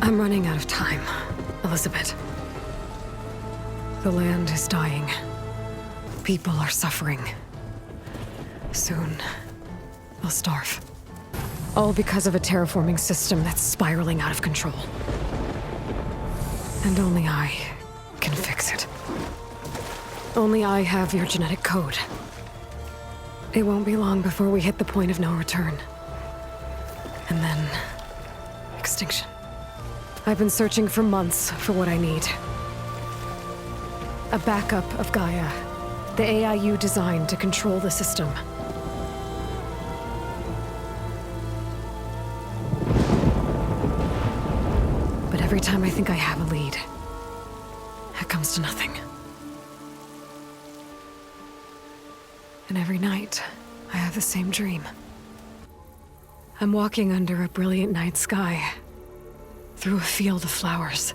I'm running out of time, Elizabeth. The land is dying. People are suffering. Soon, they'll starve. All because of a terraforming system that's spiraling out of control. And only I can fix it. Only I have your genetic code. It won't be long before we hit the point of no return. And then... extinction. I've been searching for months for what I need. A backup of Gaia. The AI you designed to control the system. But every time I think I have a lead, it comes to nothing. And every night, I have the same dream. I'm walking under a brilliant night sky, through a field of flowers.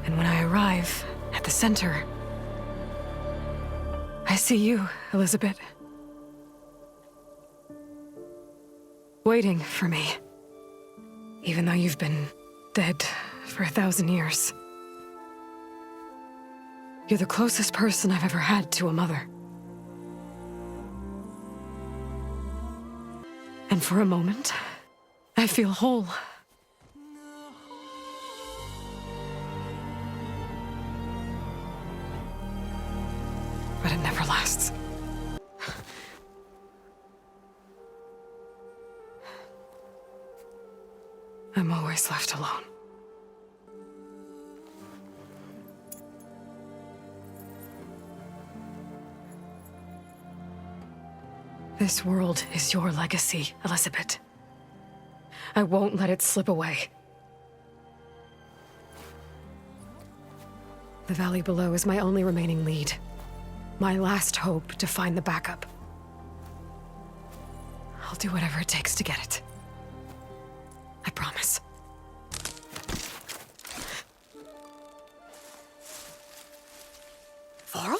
And when I arrive at the center, I see you, Elizabeth. Waiting for me. Even though you've been dead for 1,000 years. You're the closest person I've ever had to a mother. And for a moment, I feel whole. But it never lasts. I'm always left alone. This world is your legacy, Elizabeth. I won't let it slip away. The valley below is my only remaining lead. My last hope to find the backup. I'll do whatever it takes to get it. I promise. Varl?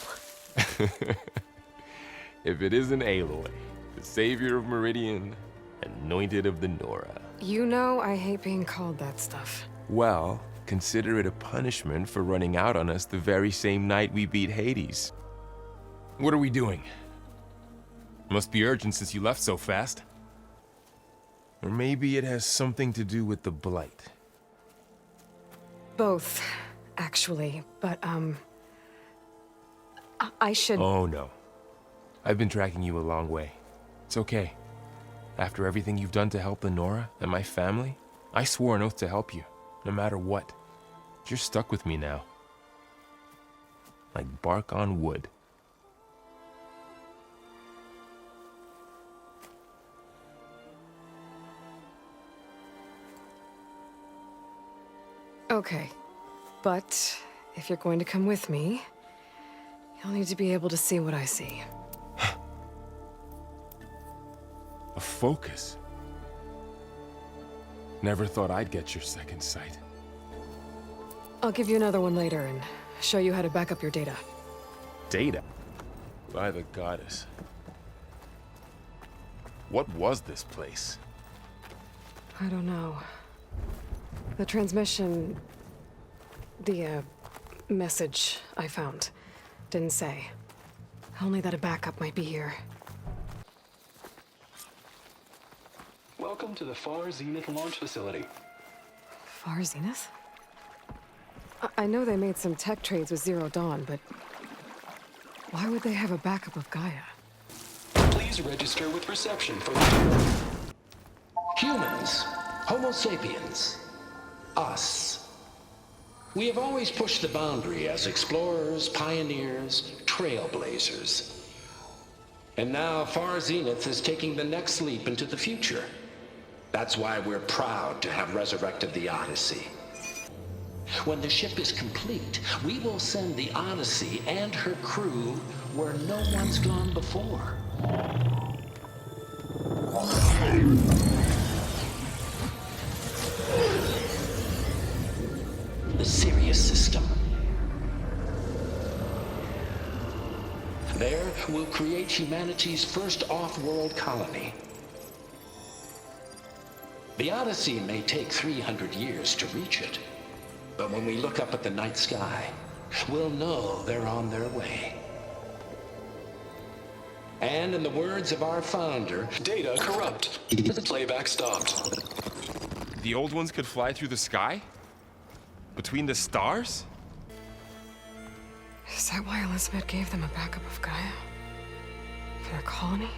If it isn't Aloy, the savior of Meridian, anointed of the Nora. You know I hate being called that stuff. Well, consider it a punishment for running out on us the very same night we beat Hades. What are we doing? Must be urgent since you left so fast. Or maybe it has something to do with the Blight. Both, actually, but, I should... Oh, no. I've been tracking you a long way. It's okay. After everything you've done to help the Nora and my family, I swore an oath to help you, no matter what. You're stuck with me now. Like bark on wood. Okay, but if you're going to come with me, you'll need to be able to see what I see. A focus? Never thought I'd get your second sight. I'll give you another one later and show you how to back up your data. Data? By the goddess. What was this place? I don't know. The transmission... the, message I found didn't say. Only that a backup might be here. Welcome to the Far Zenith launch facility. Far Zenith? I know they made some tech trades with Zero Dawn, but... why would they have a backup of Gaia? Please register with reception for the tour. Humans, Homo sapiens, us. We have always pushed the boundary as explorers, pioneers, trailblazers. And now Far Zenith is taking the next leap into the future. That's why we're proud to have resurrected the Odyssey. When the ship is complete, we will send the Odyssey and her crew where no one's gone before. The Sirius system. There, we'll create humanity's first off-world colony. The Odyssey may take 300 years to reach it, but when we look up at the night sky, we'll know they're on their way. And in the words of our founder, Data corrupt. Playback stopped. The old ones could fly through the sky? Between the stars? Is that why Elizabeth gave them a backup of Gaia? For their colony?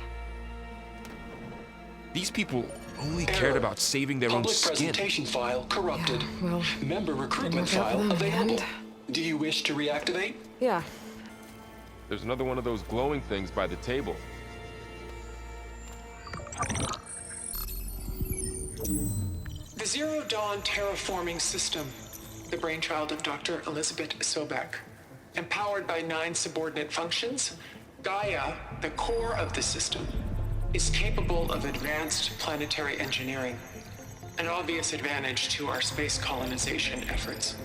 These people only cared about saving their own Public skin. presentation file corrupted. Yeah, well, Member recruitment didn't work out file for them in the available. end. Do you wish to reactivate? Yeah. There's another one of those glowing things by the table. The Zero Dawn terraforming system, the brainchild of Dr. Elizabeth Sobek. Empowered by 9 subordinate functions, Gaia, the core of the system, is capable of advanced planetary engineering, an obvious advantage to our space colonization efforts.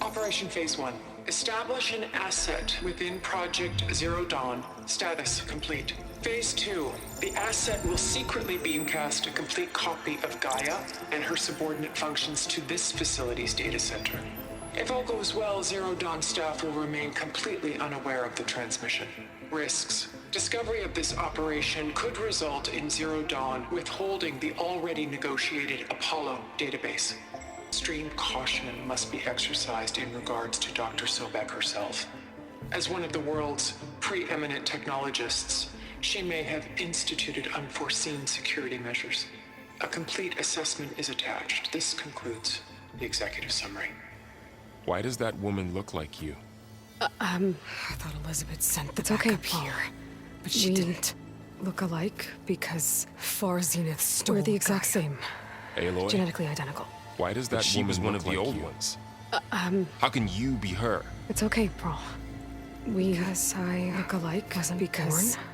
Operation Phase 1. Establish an asset within Project Zero Dawn. Status complete. Phase 2. The asset will secretly beamcast a complete copy of Gaia and her subordinate functions to this facility's data center. If all goes well, Zero Dawn staff will remain completely unaware of the transmission. Risks. Discovery of this operation could result in Zero Dawn withholding the already negotiated Apollo database. Extreme caution must be exercised in regards to Dr. Sobek herself. As one of the world's preeminent technologists, she may have instituted unforeseen security measures. A complete assessment is attached. This concludes the executive summary. Why does that woman look like you? I thought Elizabeth sent the backup here, but she didn't look alike because Far Zenith stole. We're the exact same, Aloy? genetically identical. Why does that she was woman one of look the like old you? ones. How can you be her? It's okay, Pearl. Because I look alike, wasn't because born.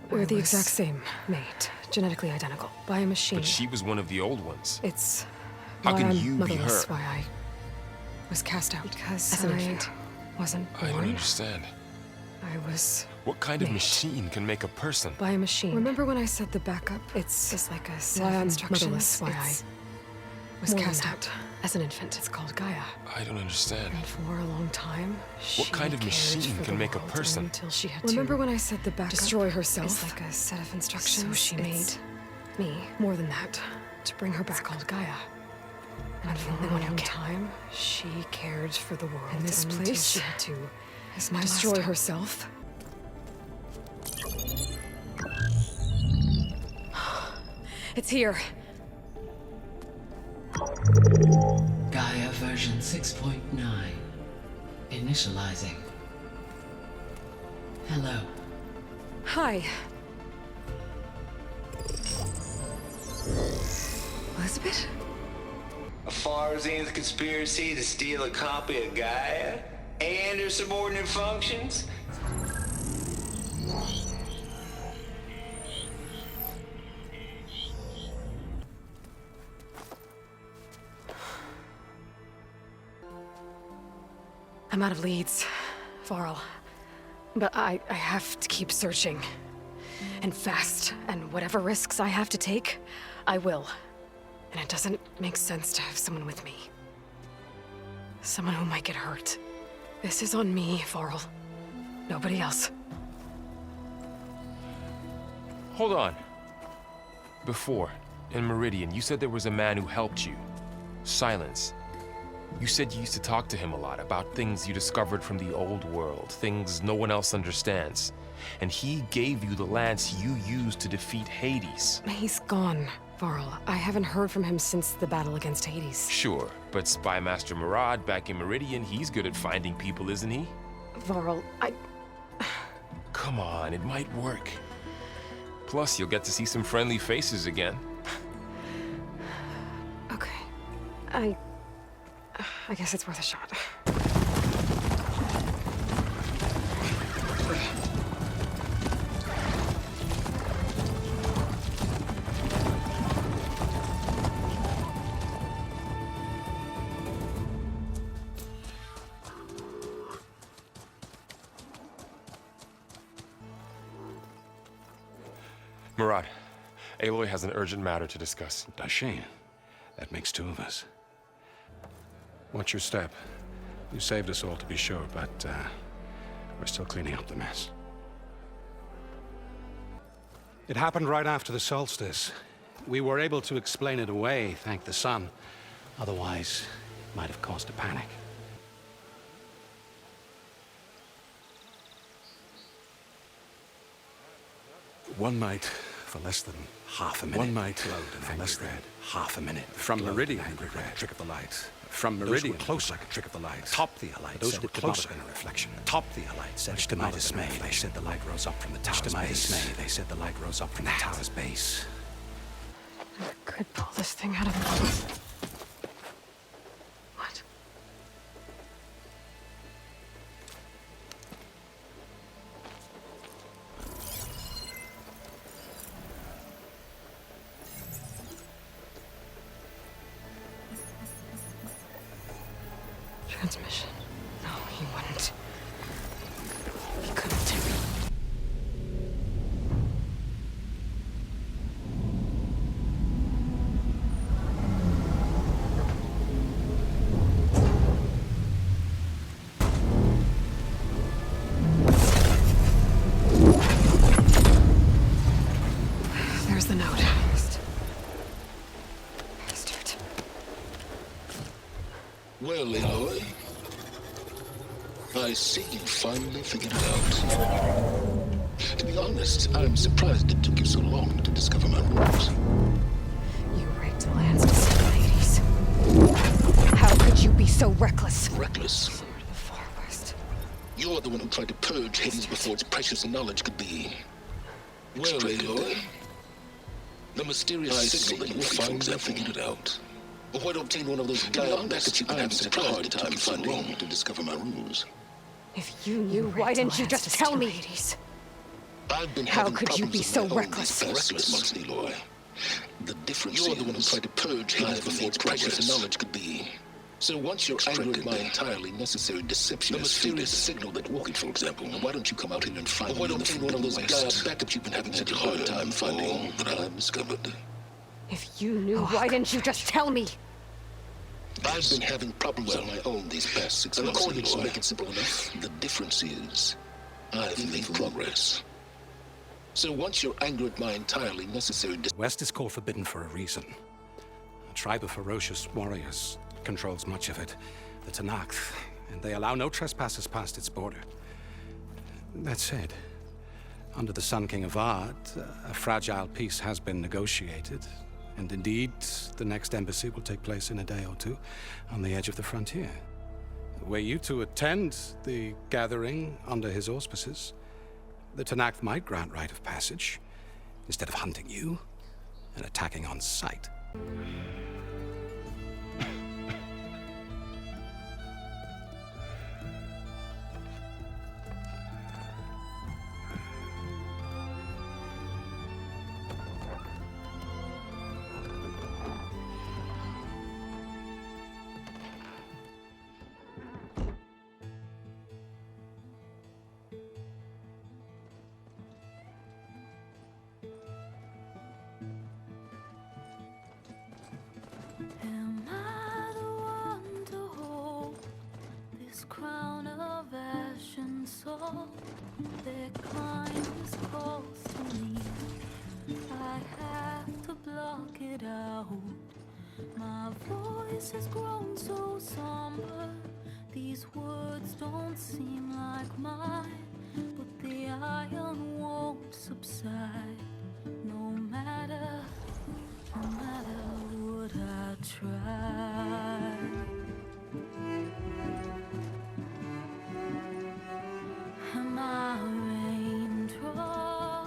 We're the exact same, mate, genetically identical by a machine. But she was one of the old ones. It's How why can I'm you be motherless, her? why I was cast out because as an infant wasn't born. I don't understand. I was What kind of made machine can make a person? by a machine. Remember when I said the backup? It's just like a set of instructions. Why I was cast out as an infant. It's called Gaia. I don't understand. And for a long time, What kind of cared machine for can the make a world person? until she had Remember when I said the backup? Destroy herself. It's like a set of instructions. So she made me more than that to bring her back. It's called Gaia. And for a long time, she cared for the world. In this place, she had to destroy herself. It's here. Gaia version 6.9. Initializing. Hello. Hi. Elizabeth? A Far Zenith conspiracy to steal a copy of Gaia and her subordinate functions? I'm out of leads, Varl. But I have to keep searching. And fast. And whatever risks I have to take, I will. And it doesn't make sense to have someone with me. Someone who might get hurt. This is on me, Varl. Nobody else. Hold on. Before, in Meridian, you said there was a man who helped you. Silence. You said you used to talk to him a lot about things you discovered from the old world, things no one else understands. And he gave you the lance you used to defeat Hades. He's gone, Varl. I haven't heard from him since the battle against Hades. Sure, but Spy Master Murad back in Meridian, he's good at finding people, isn't he? Varl, Come on, it might work. Plus, you'll get to see some friendly faces again. Okay. I guess it's worth a shot. Murad, Aloy has an urgent matter to discuss. Does she? That makes two of us. What's your step? You saved us all, to be sure, but we're still cleaning up the mess. It happened right after the solstice. We were able to explain it away, thank the sun. Otherwise, it might have caused a panic. One night, for less than half a minute. One night, for less than half a minute. From Meridian, like a trick of the light. From Meridian, close like a trick of the light. Top the light. Those were closer in a reflection. Top the light. Much to my dismay, they said the light rose up from the tower's base. Much to my dismay, they said the light rose up from the tower's base. I could pull this thing out of the... What? Transmission. No, he wouldn't. He couldn't. There's the note. Bastard. Well, Aloy, I see you finally figured it out. To be honest, I'm surprised it took you so long to discover my rules. You raped lands to save ladies. How could you be so reckless? Reckless? The Far West. You're the one who tried to purge Hades before its precious knowledge could be... Well, Aloy, the mysterious signal that you finally figured it out. But why don't obtain one of those Gaia backups you can have surprised it took you so long to discover my rules? If you knew, why didn't you just tell me? I've been How having could you problems be of so my own reckless? these past 6 months, Aloy. The difference You're the one who tried to purge Hades before its precious knowledge could be. So once you're angry at my entirely necessary deception, the mysterious signal that woke it, for example, why don't you come out here and find me in the one of those Gaia backups you've been having such a hard time finding that I've discovered? If you knew, why didn't you just tell me? I've been having problems on my own these past 6 months, Aloy. To make it simple enough, the difference is I've made progress. So once you're angry at my entirely necessary West is called Forbidden for a reason. A tribe of ferocious warriors controls much of it, the Tenakth, and they allow no trespassers past its border. That said, under the Sun King of Ard, a fragile peace has been negotiated, and indeed, the next embassy will take place in a day or two on the edge of the frontier. Were you to attend the gathering under his auspices, the Tenakth might grant right of passage, instead of hunting you and attacking on sight. Am I the one to hold this crown of ash and salt? Their kindness calls to me. I have to block it out. My voice has grown so somber. These words don't seem like mine, but the iron won't subside. No matter what I try. Am I raindrops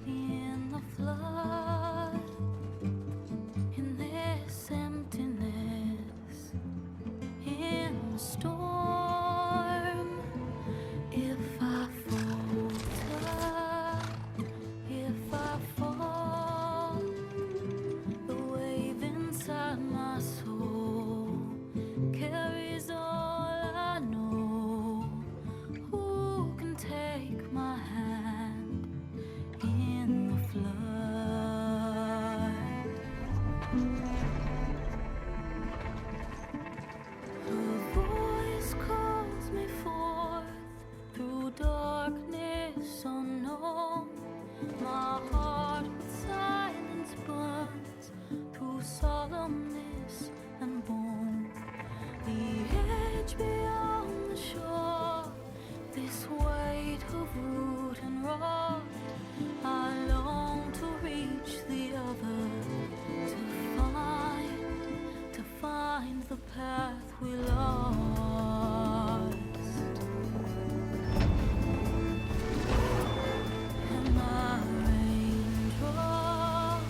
in the flood? In this emptiness, in the storm. If I falter, if I fall, the wave inside my soul numbness and bone. The edge beyond the shore, this weight of root and rot. I long to reach the other, to find the path we lost. And my raindrops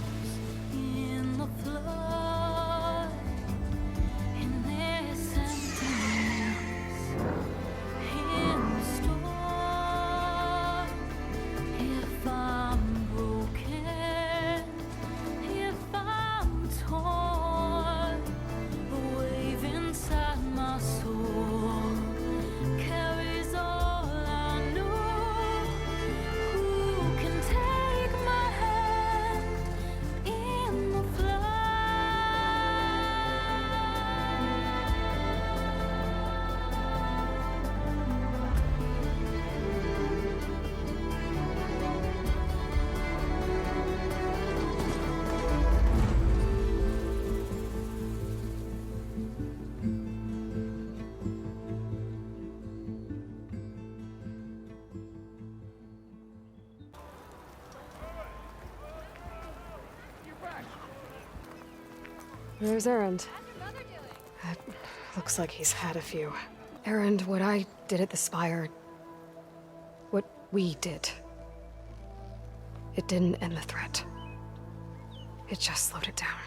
in the flood, in this emptiness, in the storm. If I'm broken, if I'm torn, the wave inside my soul carries all I know. Who can take my hand in the flood? There's Erend. It looks like he's had a few. Erend, what I did at the Spire... what we did... it didn't end the threat. It just slowed it down.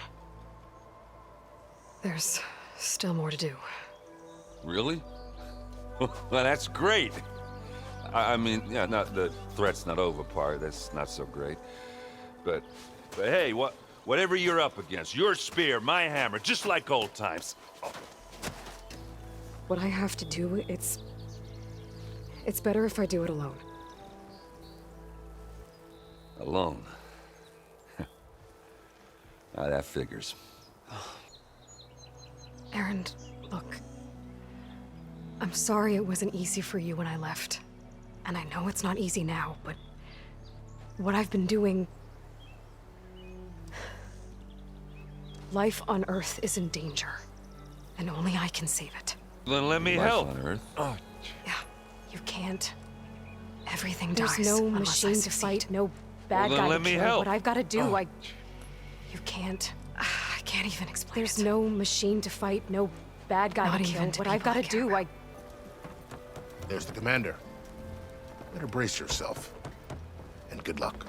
There's still more to do. Really? Well, that's great. I mean, yeah, not the threat's not over part. That's not so great. But hey, whatever you're up against, your spear, my hammer, just like old times. Oh. What I have to do, it's better if I do it alone. Alone. Ah, that figures. Erend, look. I'm sorry it wasn't easy for you when I left. And I know it's not easy now, but what I've been doing... Life on Earth is in danger, and only I can save it. Then let me help. On Earth? Oh. Yeah, you can't. Everything There's dies no unless machine I to succeed. fight, no bad Well, then guy let to me kill. help. What I've got to do, You can't. I can't even explain There's it. no machine to fight, no bad guy Not to kill. even to What be I've got to Black do, Arrow. There's the commander. Better brace yourself. And good luck.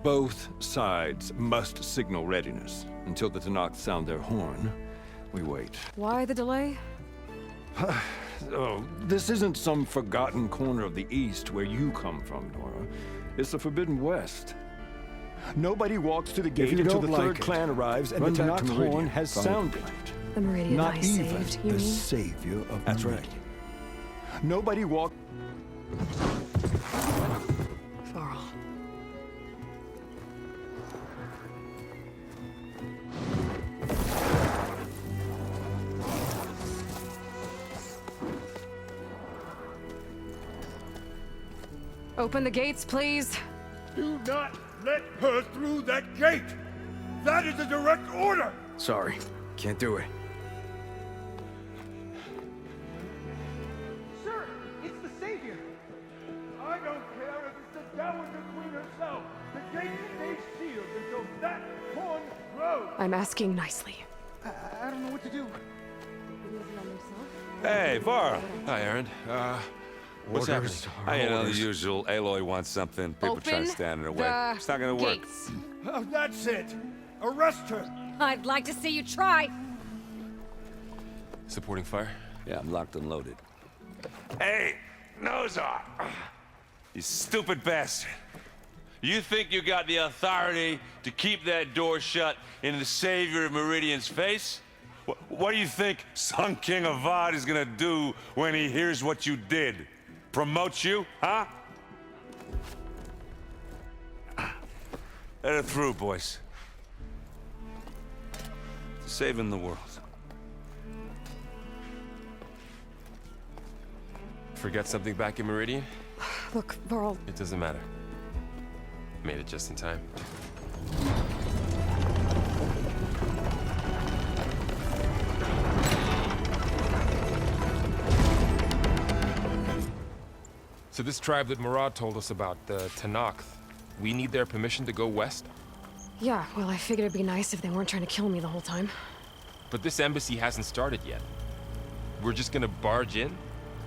Both sides must signal readiness. Until the Tenakth sound their horn, we wait. Why the delay? Oh, this isn't some forgotten corner of the East where you come from, Nora. It's the Forbidden West. Nobody walks to the gate until the third clan arrives and the Tenakth horn has sounded. The Meridian Not I even saved, you the mean? savior of That's right. Nobody walks... Varl. Open the gates, please. Do not let her through that gate! That is a direct order! Sorry, can't do it. Sir, it's the Savior! I don't care if it's the Dowager Queen herself! The gate stays sealed until that horn blows! I'm asking nicely. I don't know what to do. Hey, Varl. Hi, Erend. What's happening? You know, the usual. Aloy wants something. People try to stand in her way. It's not gonna work. Oh, that's it! Arrest her! I'd like to see you try. Supporting fire? Yeah, I'm locked and loaded. Hey, Nozar! You stupid bastard. You think you got the authority to keep that door shut in the savior of Meridian's face? What do you think Sun King Avad is gonna do when he hears what you did? Promote you, huh? Let her through, boys. Saving the world. Forget something back in Meridian? Look, Varl. It doesn't matter. Made it just in time. So this tribe that Murad told us about, the Tenakth, we need their permission to go west? Yeah, well, I figured it'd be nice if they weren't trying to kill me the whole time. But this embassy hasn't started yet. We're just gonna barge in?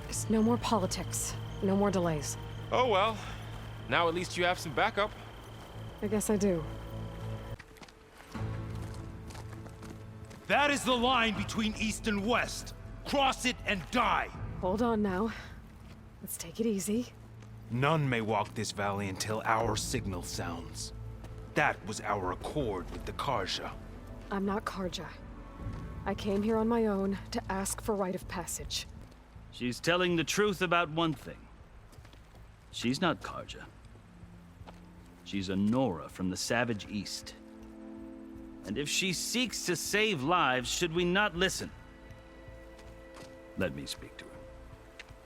It's no more politics. No more delays. Oh well. Now at least you have some backup. I guess I do. That is the line between East and West. Cross it and die. Hold on now. Let's take it easy. None may walk this valley until our signal sounds. That was our accord with the Karja. I'm not Karja. I came here on my own to ask for rite of passage. She's telling the truth about one thing. She's not Karja. She's a Nora from the Savage East. And if she seeks to save lives, should we not listen? Let me speak to her.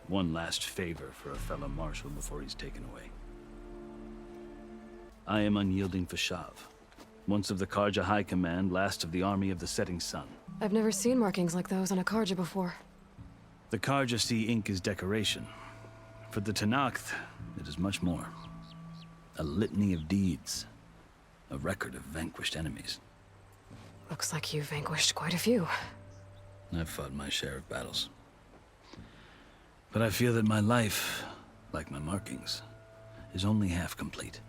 One last favor for a fellow marshal before he's taken away. I am unyielding Fashav, once of the Karja High Command, last of the Army of the Setting Sun. I've never seen markings like those on a Karja before. The Karja see ink as decoration. For the Tenakth, it is much more. A litany of deeds. A record of vanquished enemies. Looks like you've vanquished quite a few. I've fought my share of battles. But I feel that my life, like my markings, is only half complete.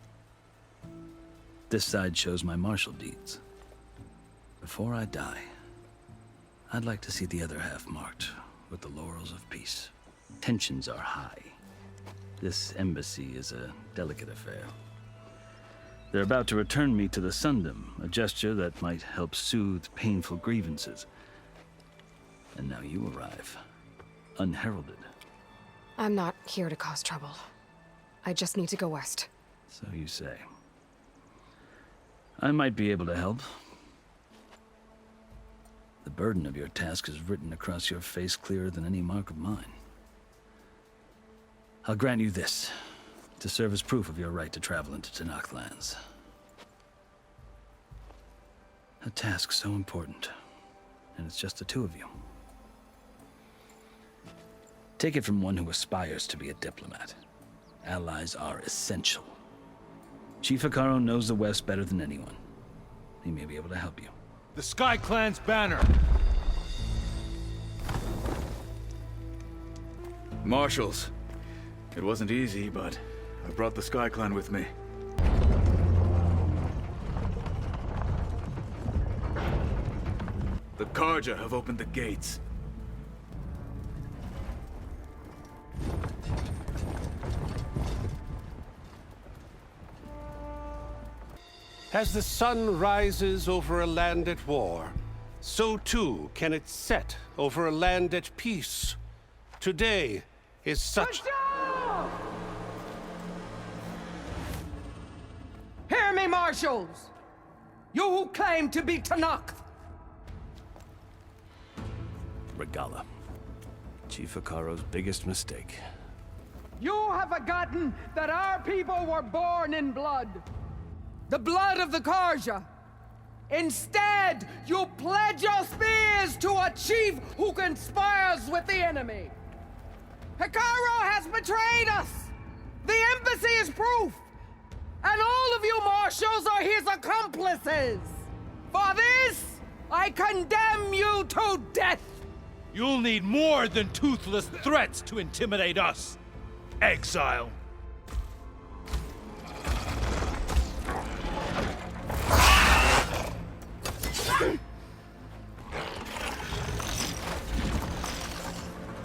This side shows my martial deeds. Before I die, I'd like to see the other half marked with the laurels of peace. Tensions are high. This embassy is a delicate affair. They're about to return me to the Sundom, a gesture that might help soothe painful grievances. And now you arrive, unheralded. I'm not here to cause trouble. I just need to go west. So you say. I might be able to help. The burden of your task is written across your face clearer than any mark of mine. I'll grant you this, to serve as proof of your right to travel into Tenakth lands. A task so important, and it's just the two of you. Take it from one who aspires to be a diplomat. Allies are essential. Chief Hekarro knows the West better than anyone. He may be able to help you. The Sky Clan's banner! Marshals. It wasn't easy, but I brought the Sky Clan with me. The Karja have opened the gates. As the sun rises over a land at war, so too can it set over a land at peace. Today is such... Hear me, marshals! You who claim to be Tenakth! Regala. Chief Hekarro's biggest mistake. You have forgotten that our people were born in blood. The blood of the Karja. Instead, you pledge your spears to a chief who conspires with the enemy. Hekarro has betrayed us! The embassy is proof! And all of you marshals are his accomplices! For this, I condemn you to death! You'll need more than toothless threats to intimidate us. Exile.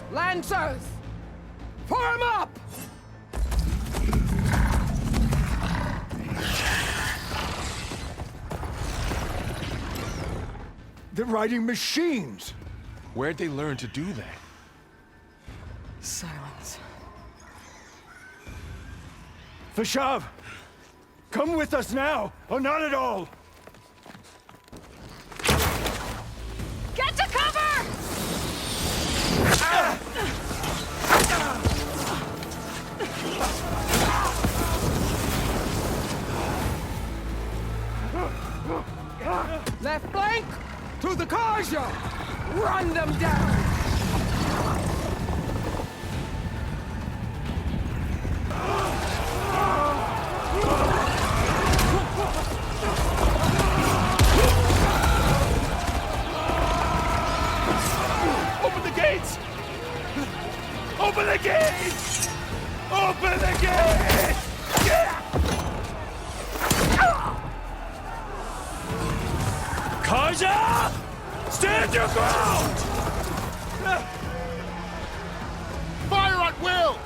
Lancers! Form up! They're riding machines! Where'd they learn to do that? Silence. Fashav! Come with us now, or not at all! Get to cover! Left flank! To the Karja! Run them down! Kaja! Stand your ground! Fire at will!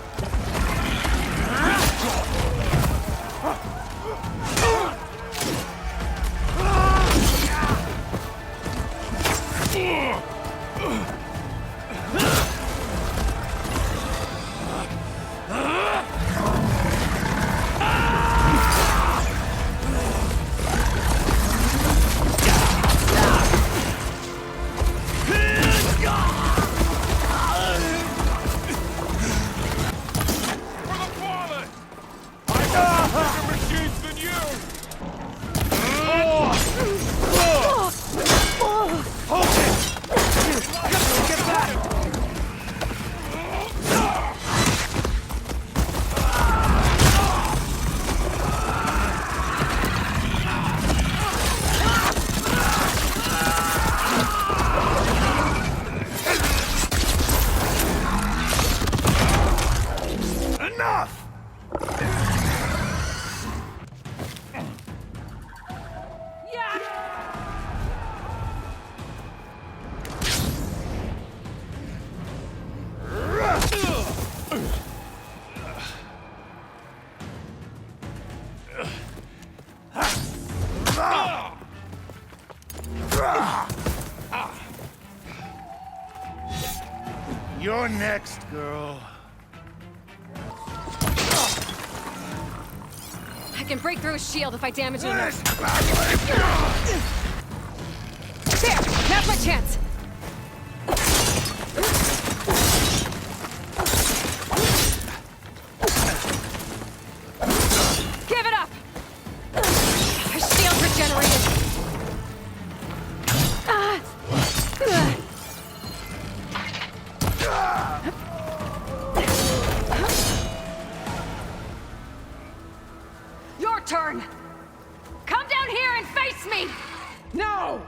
You're next, girl. I can break through his shield if I damage it enough. There! Now's my chance! Give it up! His shield regenerated! Your turn! Come down here and face me! No!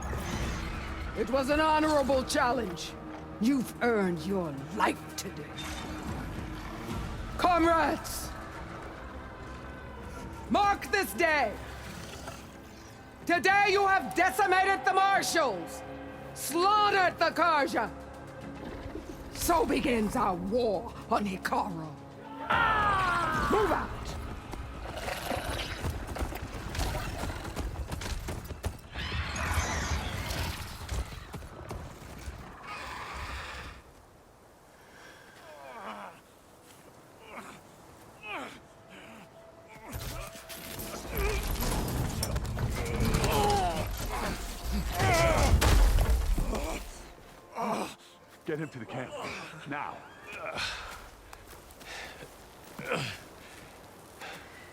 It was an honorable challenge. You've earned your life today. Comrades! Mark this day! Today you have decimated the Marshals! Slaughtered the Karja! So begins our war on Hikaru. Move out! Get him to the camp. Now.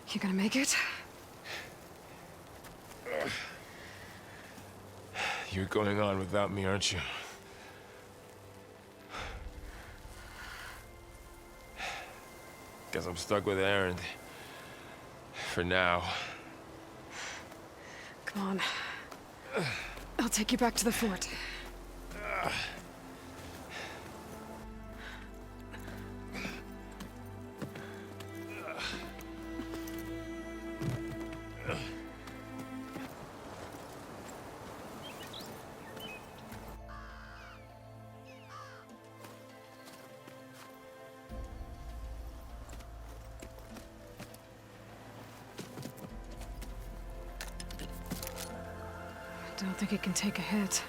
You gonna make it? You're going on without me, aren't you? Guess I'm stuck with Aaron. For now. Come on. I'll take you back to the fort. I don't think it can take a hit.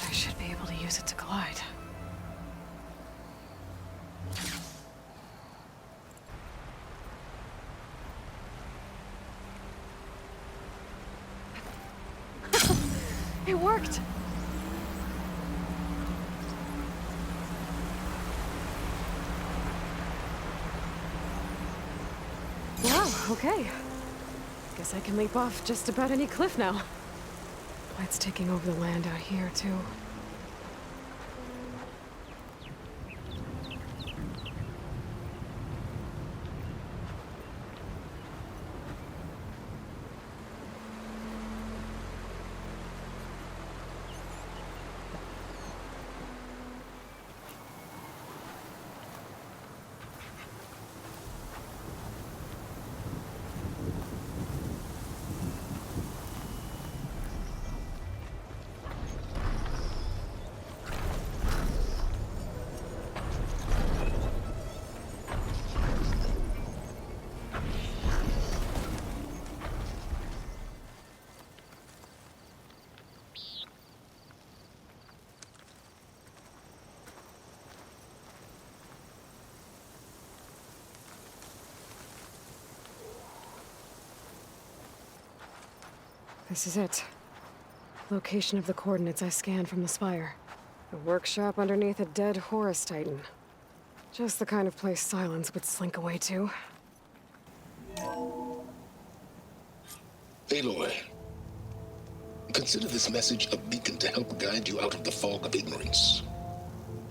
I should be able to use it to glide. It worked! Wow, okay. Guess I can leap off just about any cliff now. Light's taking over the land out here, too. This is it. Location of the coordinates I scanned from the spire. A workshop underneath a dead Horus Titan. Just the kind of place Silence would slink away to. Aloy, consider this message a beacon to help guide you out of the fog of ignorance.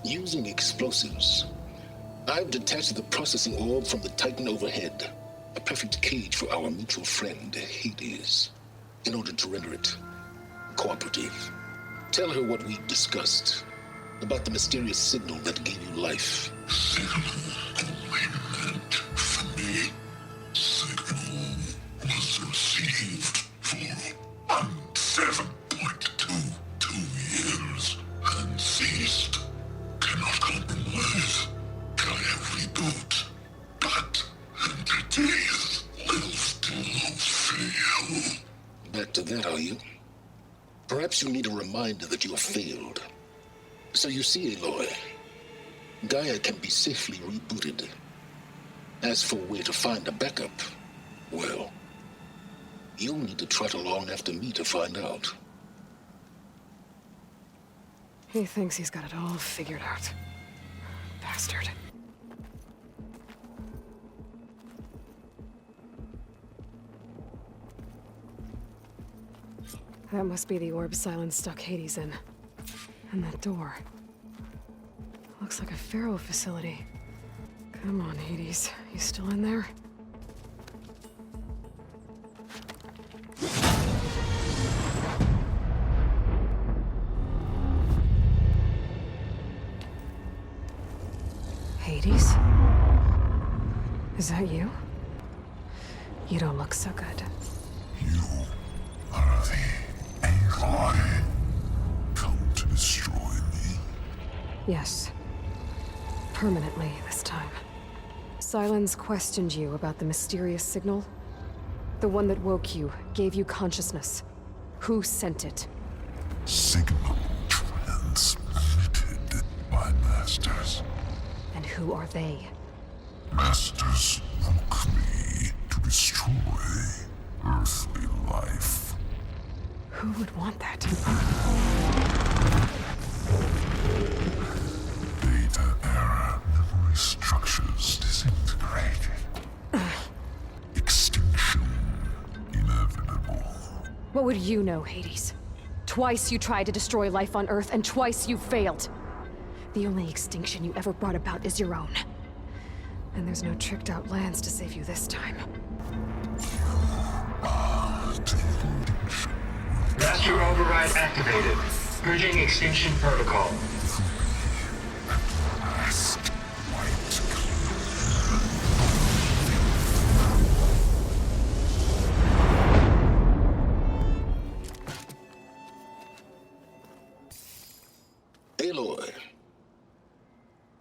Using explosives, I've detached the processing orb from the Titan overhead, a perfect cage for our mutual friend, Hades, in order to render it cooperative. Tell her what we discussed about the mysterious signal that gave you life. Signal only meant for me. Signal was received for 7.22 years and ceased. Cannot compromise. Gaia reboot. But entities will still fail. Back to that, are you? Perhaps you need a reminder that you have failed. So you see, Aloy, Gaia can be safely rebooted. As for where to find a backup, well, you'll need to trot along after me to find out. He thinks he's got it all figured out. Bastard. That must be the orb Silence stuck Hades in. And that door. Looks like a Pharaoh facility. Come on, Hades. You still in there? Hades? Is that you? You don't look so good. You are the Aloy. Come to destroy me. Yes. Permanently this time. Silence questioned you about the mysterious signal. The one that woke you, gave you consciousness. Who sent it? Signal transmitted by masters. And who are they? Masters woke me to destroy earthly life. Who would want that? Beta era memory structures disintegrated. Extinction inevitable. What would you know, Hades? Twice you tried to destroy life on Earth, and twice you failed. The only extinction you ever brought about is your own. And there's no tricked-out lands to save you this time. Master override activated. Purging extinction protocol. Aloy,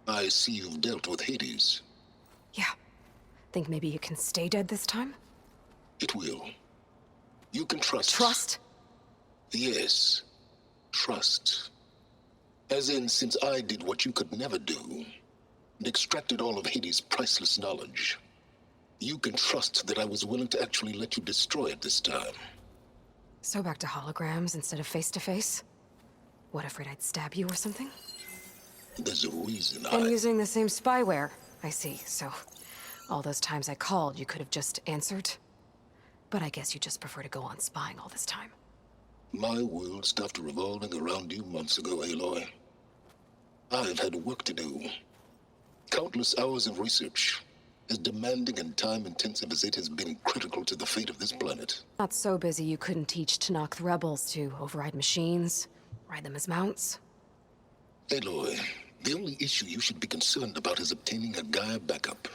I see you've dealt with Hades. Yeah. Think maybe you can stay dead this time? It will. You can trust. Trust? Yes. Trust. As in, since I did what you could never do, and extracted all of Hades' priceless knowledge, you can trust that I was willing to actually let you destroy it this time. So back to holograms instead of face-to-face? What, afraid I'd stab you or something? There's a reason And using the same spyware. I see, so all those times I called, you could have just answered? But I guess you just prefer to go on spying all this time. My world stopped revolving around you months ago, Aloy. I've had work to do. Countless hours of research, as demanding and time-intensive as it has been critical to the fate of this planet. Not so busy you couldn't teach Tanakh the rebels to override machines, ride them as mounts. Aloy, the only issue you should be concerned about is obtaining a Gaia backup.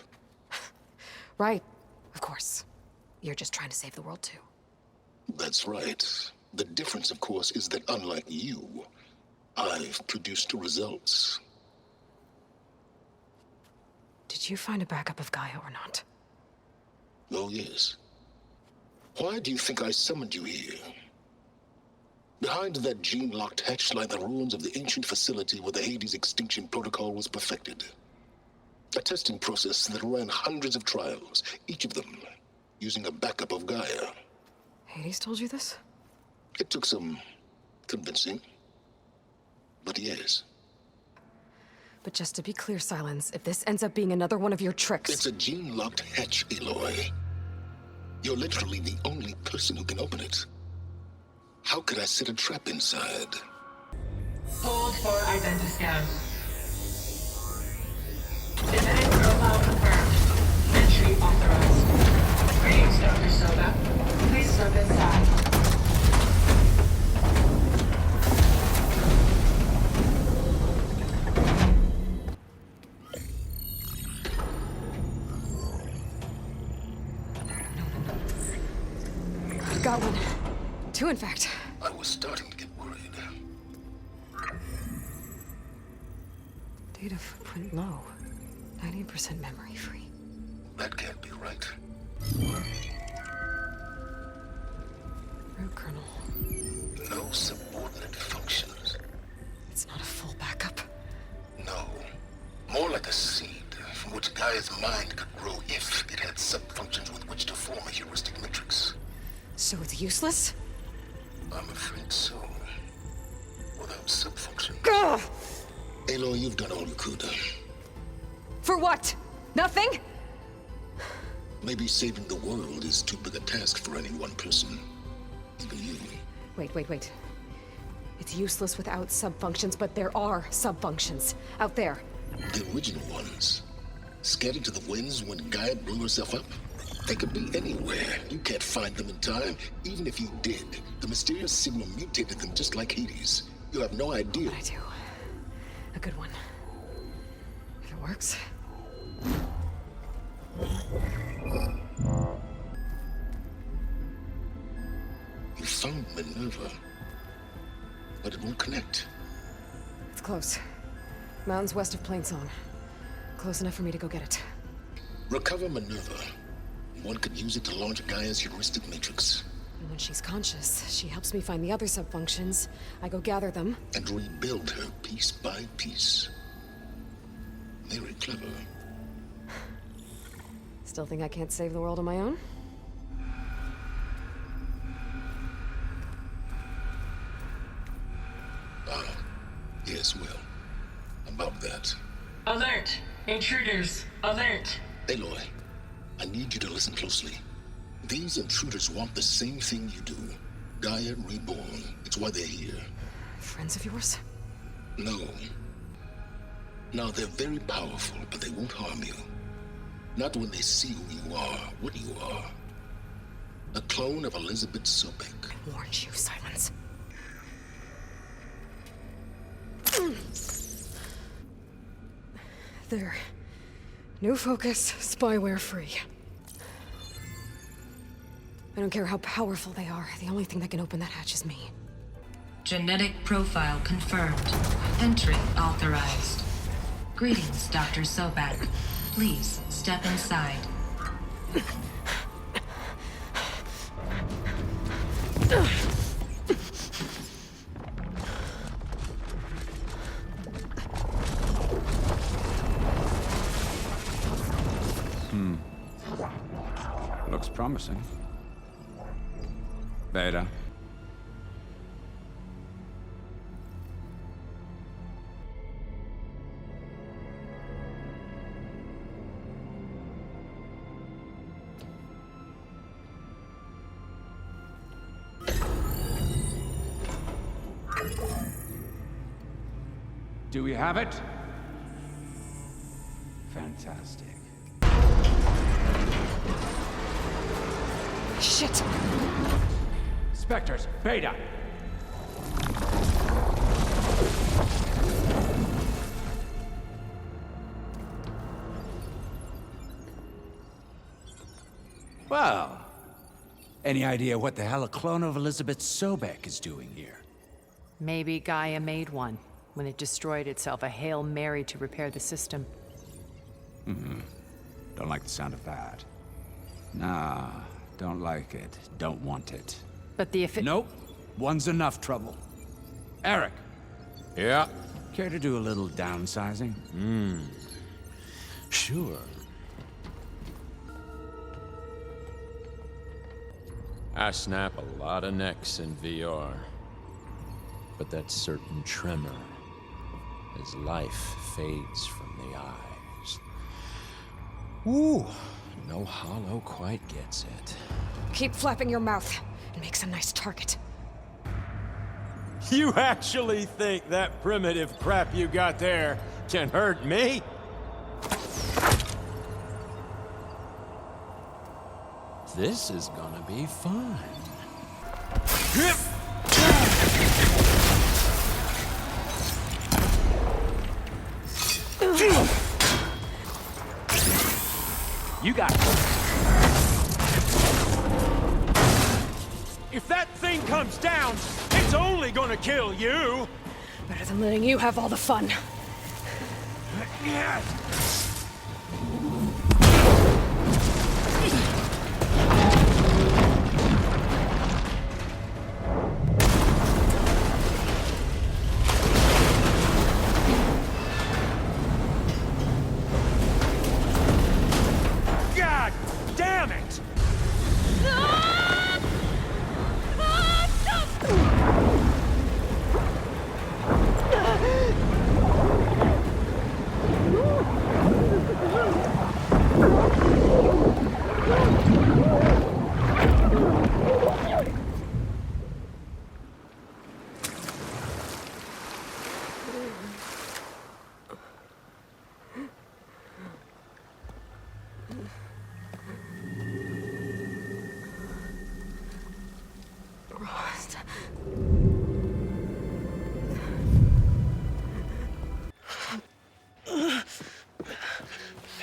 Right, of course. You're just trying to save the world too. That's right. The difference, of course, is that unlike you, I've produced results. Did you find a backup of Gaia or not? Oh, yes. Why do you think I summoned you here? Behind that gene-locked hatch lie the ruins of the ancient facility where the Hades extinction protocol was perfected. A testing process that ran hundreds of trials, each of them using a backup of Gaia. Hades told you this? It took some convincing, but yes. But just to be clear, Silence, if this ends up being another one of your tricks... It's a gene-locked hatch, Aloy. You're literally the only person who can open it. How could I set a trap inside? Hold for identiscan. Genetic profile confirmed. Entry authorized. Greetings, Dr. Soda. Please step inside. Got one. Two, in fact. I was starting to get worried. Data footprint low. 90% memory free. That can't be right. Root kernel. No subordinate functions. It's not a full backup. No. More like a seed from which Gaia's mind could grow if it had sub-functions with which to form a heuristic matrix. So it's useless? I'm afraid so. Without sub-function. Ugh! Aloy, you've done all you could. For what? Nothing? Maybe saving the world is too big a task for any one person. Even you. Wait. It's useless without sub-functions, but there are sub-functions out there. The original ones. Scattered to the winds when Gaia blew herself up? They could be anywhere. You can't find them in time. Even if you did, the mysterious signal mutated them just like Hades. You have no idea. But I do. A good one. If it works. You found Minerva, but it won't connect. It's close. Mountains west of Plainsong. Close enough for me to go get it. Recover Minerva. One could use it to launch Gaia's heuristic matrix. And when she's conscious, she helps me find the other sub-functions. I go gather them. And rebuild her piece by piece. Very clever. Still think I can't save the world on my own? Yes, well. About that. Alert! Intruders! Alert! Aloy, I need you to listen closely. These intruders want the same thing you do. Gaia reborn. It's why they're here. Friends of yours? No. Now, they're very powerful, but they won't harm you. Not when they see who you are, what you are. A clone of Elizabeth Sobek. I warned you, Silence. There. New focus, spyware free. I don't care how powerful they are. The only thing that can open that hatch is me. Genetic profile confirmed. Entry authorized. Greetings, Dr. Sobek. Please step inside. Looks promising. Beta. Do we have it? Fantastic. Shit! Spectres, Beta! Well, any idea what the hell a clone of Elizabeth Sobek is doing here? Maybe Gaia made one when it destroyed itself, a Hail Mary to repair the system. Don't like the sound of that. Nah, don't like it. Don't want it. But the Nope. One's enough trouble. Eric. Yeah? Care to do a little downsizing? Sure. I snap a lot of necks in VR. But that certain tremor as life fades from the eyes. Ooh, no hollow quite gets it. Keep flapping your mouth. It makes a nice target. You actually think that primitive crap you got there can hurt me? This is gonna be fun. You got it. If that thing comes down, it's only gonna kill you! Better than letting you have all the fun. God damn it!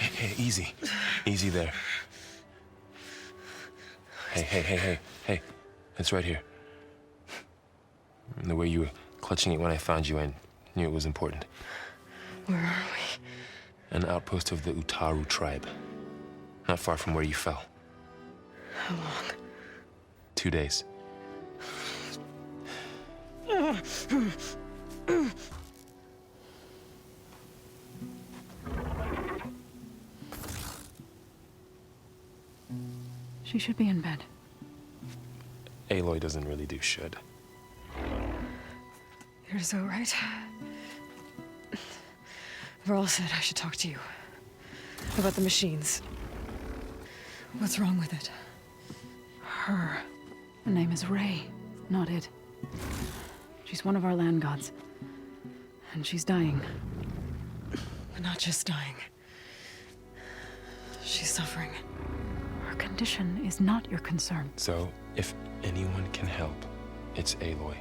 Hey, easy. Easy there. Hey. It's right here. The way you were clutching it when I found you, I knew it was important. Where are we? An outpost of the Utaru tribe. Not far from where you fell. How long? 2 days. She should be in bed. Aloy doesn't really do should. You're so right. Varl said I should talk to you. About the machines. What's wrong with it? Her. Her name is Ray, not it. She's one of our land gods. And she's dying. But not just dying. She's suffering. Her condition is not your concern. So, if anyone can help, it's Aloy.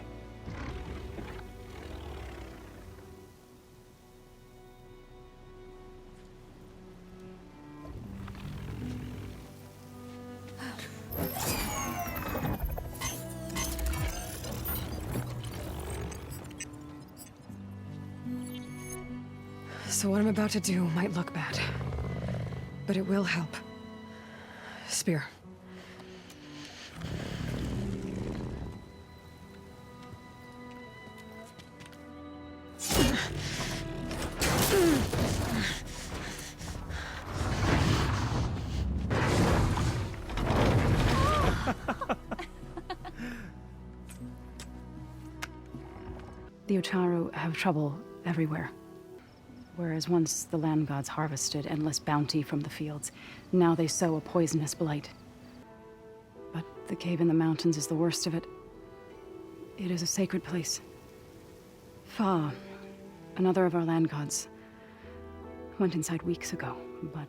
So what I'm about to do might look bad. But it will help. Spear. The Utaru have trouble everywhere. Whereas once the land gods harvested endless bounty from the fields, now they sow a poisonous blight. But the cave in the mountains is the worst of it. It is a sacred place. Fa, another of our land gods, went inside weeks ago, but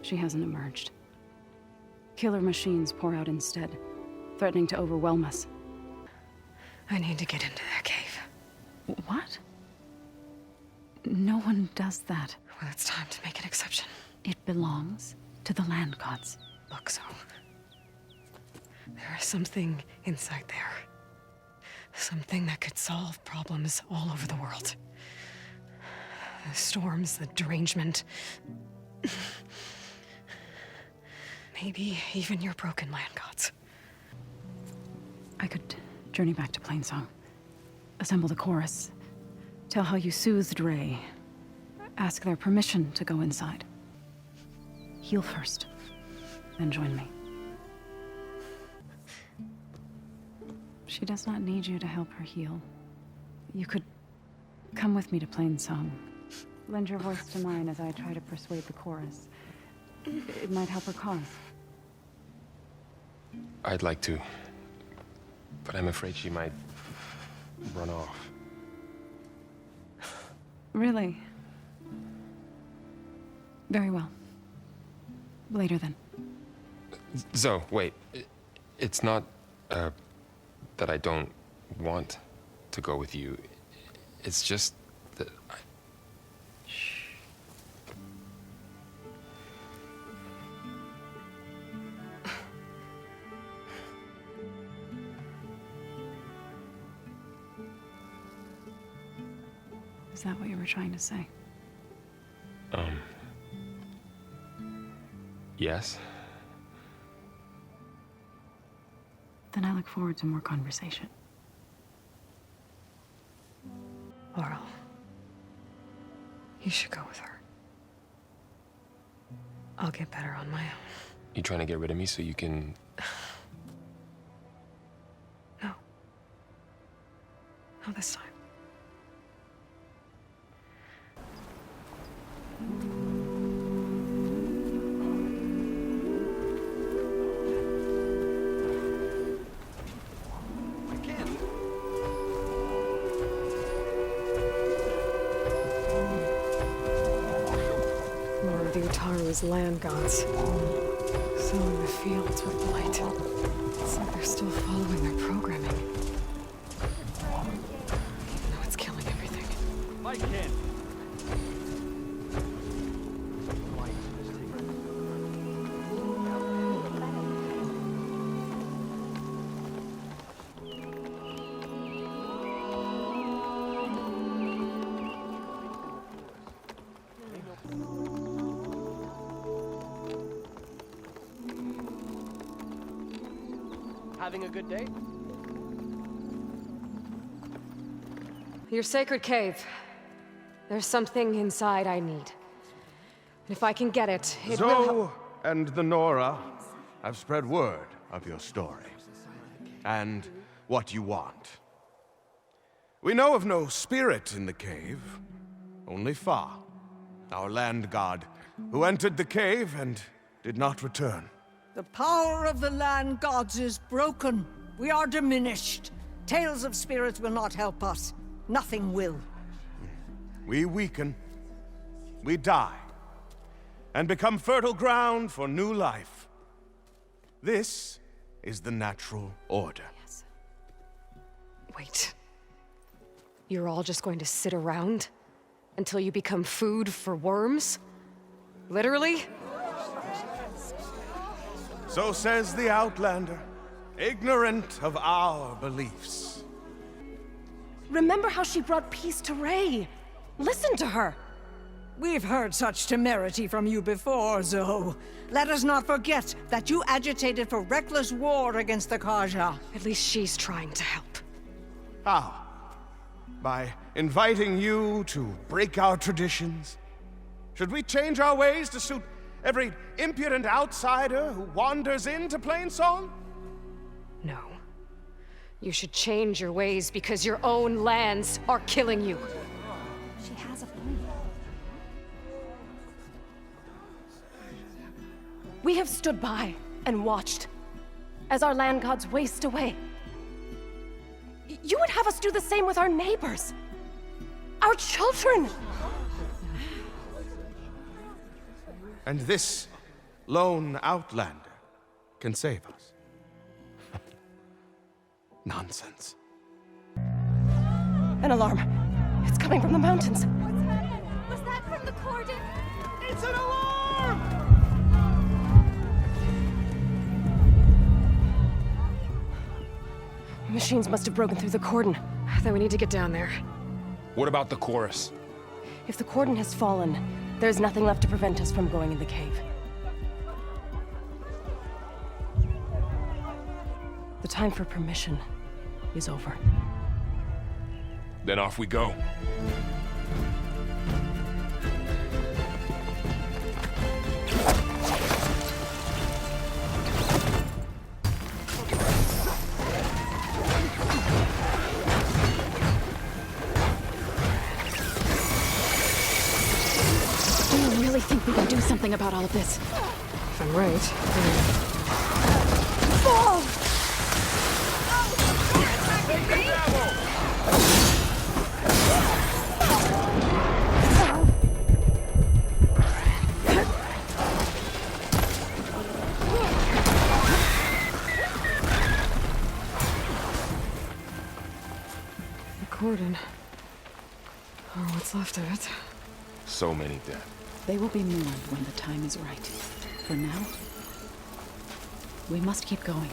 she hasn't emerged. Killer machines pour out instead, threatening to overwhelm us. I need to get into that cave. What? No one does that. Well, it's time to make an exception. It belongs to the land gods. Look, so there is something inside there. Something that could solve problems all over the world. The storms, the derangement. Maybe even your broken land gods. I could journey back to Plainsong, assemble the chorus, tell how you soothed Ray, ask their permission to go inside. Heal first, then join me. She does not need you to help her heal. You could come with me to Plainsong. Lend your voice to mine as I try to persuade the chorus. It might help her cause. I'd like to, but I'm afraid she might run off. Really? Very well. Later then. Zoe, wait. It's not, that I don't want to go with you. It's just that I... Shh. Is that what you were trying to say? Yes? Then I look forward to more conversation. Laurel, you should go with her. I'll get better on my own. You trying to get rid of me so you can... No. Not this time. More of the Utaru's land gods. Sowing the fields with blight. It's like they're still following their programming. Even though it's killing everything. Mike in. Having a good day? Your sacred cave. There's something inside I need. And if I can get it, it will help. Zoe and the Nora have spread word of your story. And what you want. We know of no spirit in the cave, only Fa, our land god, who entered the cave and did not return. The power of the land gods is broken. We are diminished. Tales of spirits will not help us. Nothing will. We weaken, we die, and become fertile ground for new life. This is the natural order. Yes. Wait. You're all just going to sit around until you become food for worms? Literally? So says the Outlander, ignorant of our beliefs. Remember how she brought peace to Ray? Listen to her! We've heard such temerity from you before, Zoe. Let us not forget that you agitated for reckless war against the Carja. At least she's trying to help. How? By inviting you to break our traditions? Should we change our ways to suit every impudent outsider who wanders into Plainsong? No. You should change your ways because your own lands are killing you. She has a point. We have stood by and watched as our land gods waste away. You would have us do the same with our neighbors, our children. And this lone Outlander can save us. Nonsense. An alarm. It's coming from the mountains. Was that from the cordon? It's an alarm! The machines must have broken through the cordon. Then we need to get down there. What about the chorus? If the cordon has fallen, there's nothing left to prevent us from going in the cave. The time for permission is over. Then off we go. something about all of this. If I'm right, Fall! the cordon. Or what's left of it. So many dead. They will be mourned when the time is right. For now, we must keep going.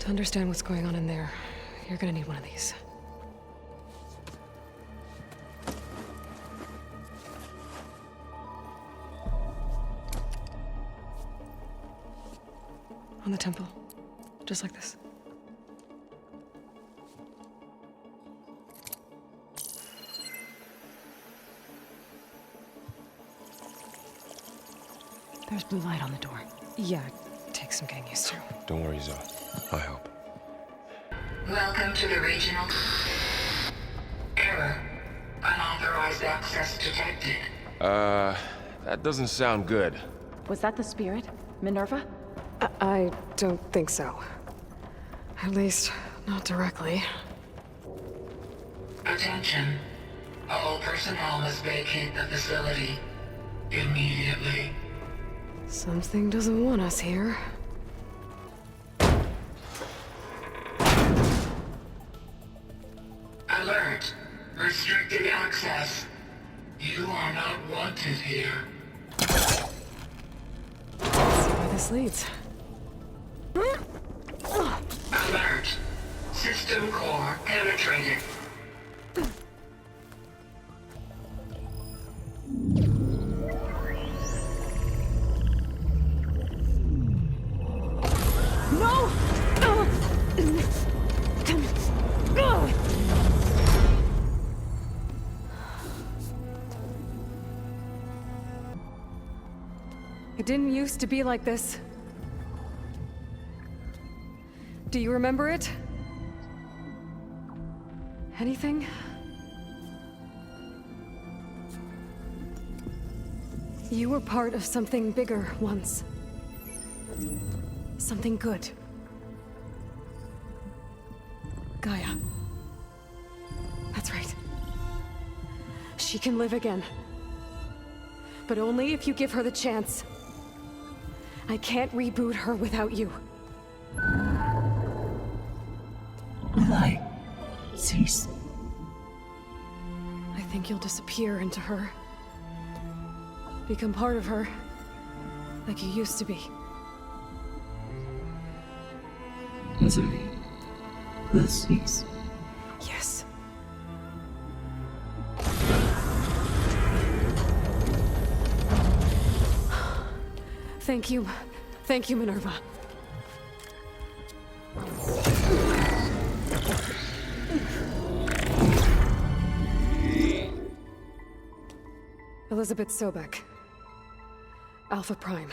To understand what's going on in there, you're gonna need one of these. On the temple. Just like this. There's blue light on the door. Yeah, it takes some getting used to. Don't worry, Zoe. I'll help. Welcome to the regional... Error. Unauthorized access detected. That doesn't sound good. Was that the spirit? Minerva? I don't think so. At least, not directly. Attention. All personnel must vacate the facility. Immediately. Something doesn't want us here. Alert. Restricted access. You are not wanted here. Let's see where this leads. Alert. System core penetrated. No! It didn't used to be like this. Do you remember it? Anything? You were part of something bigger once. Something good. Gaia. That's right. She can live again. But only if you give her the chance. I can't reboot her without you. Light. Cease. I think you'll disappear into her. Become part of her. Like you used to be. Azuri. The cease. Yes. Thank you. Thank you, Minerva. Elizabeth Sobek. Alpha Prime.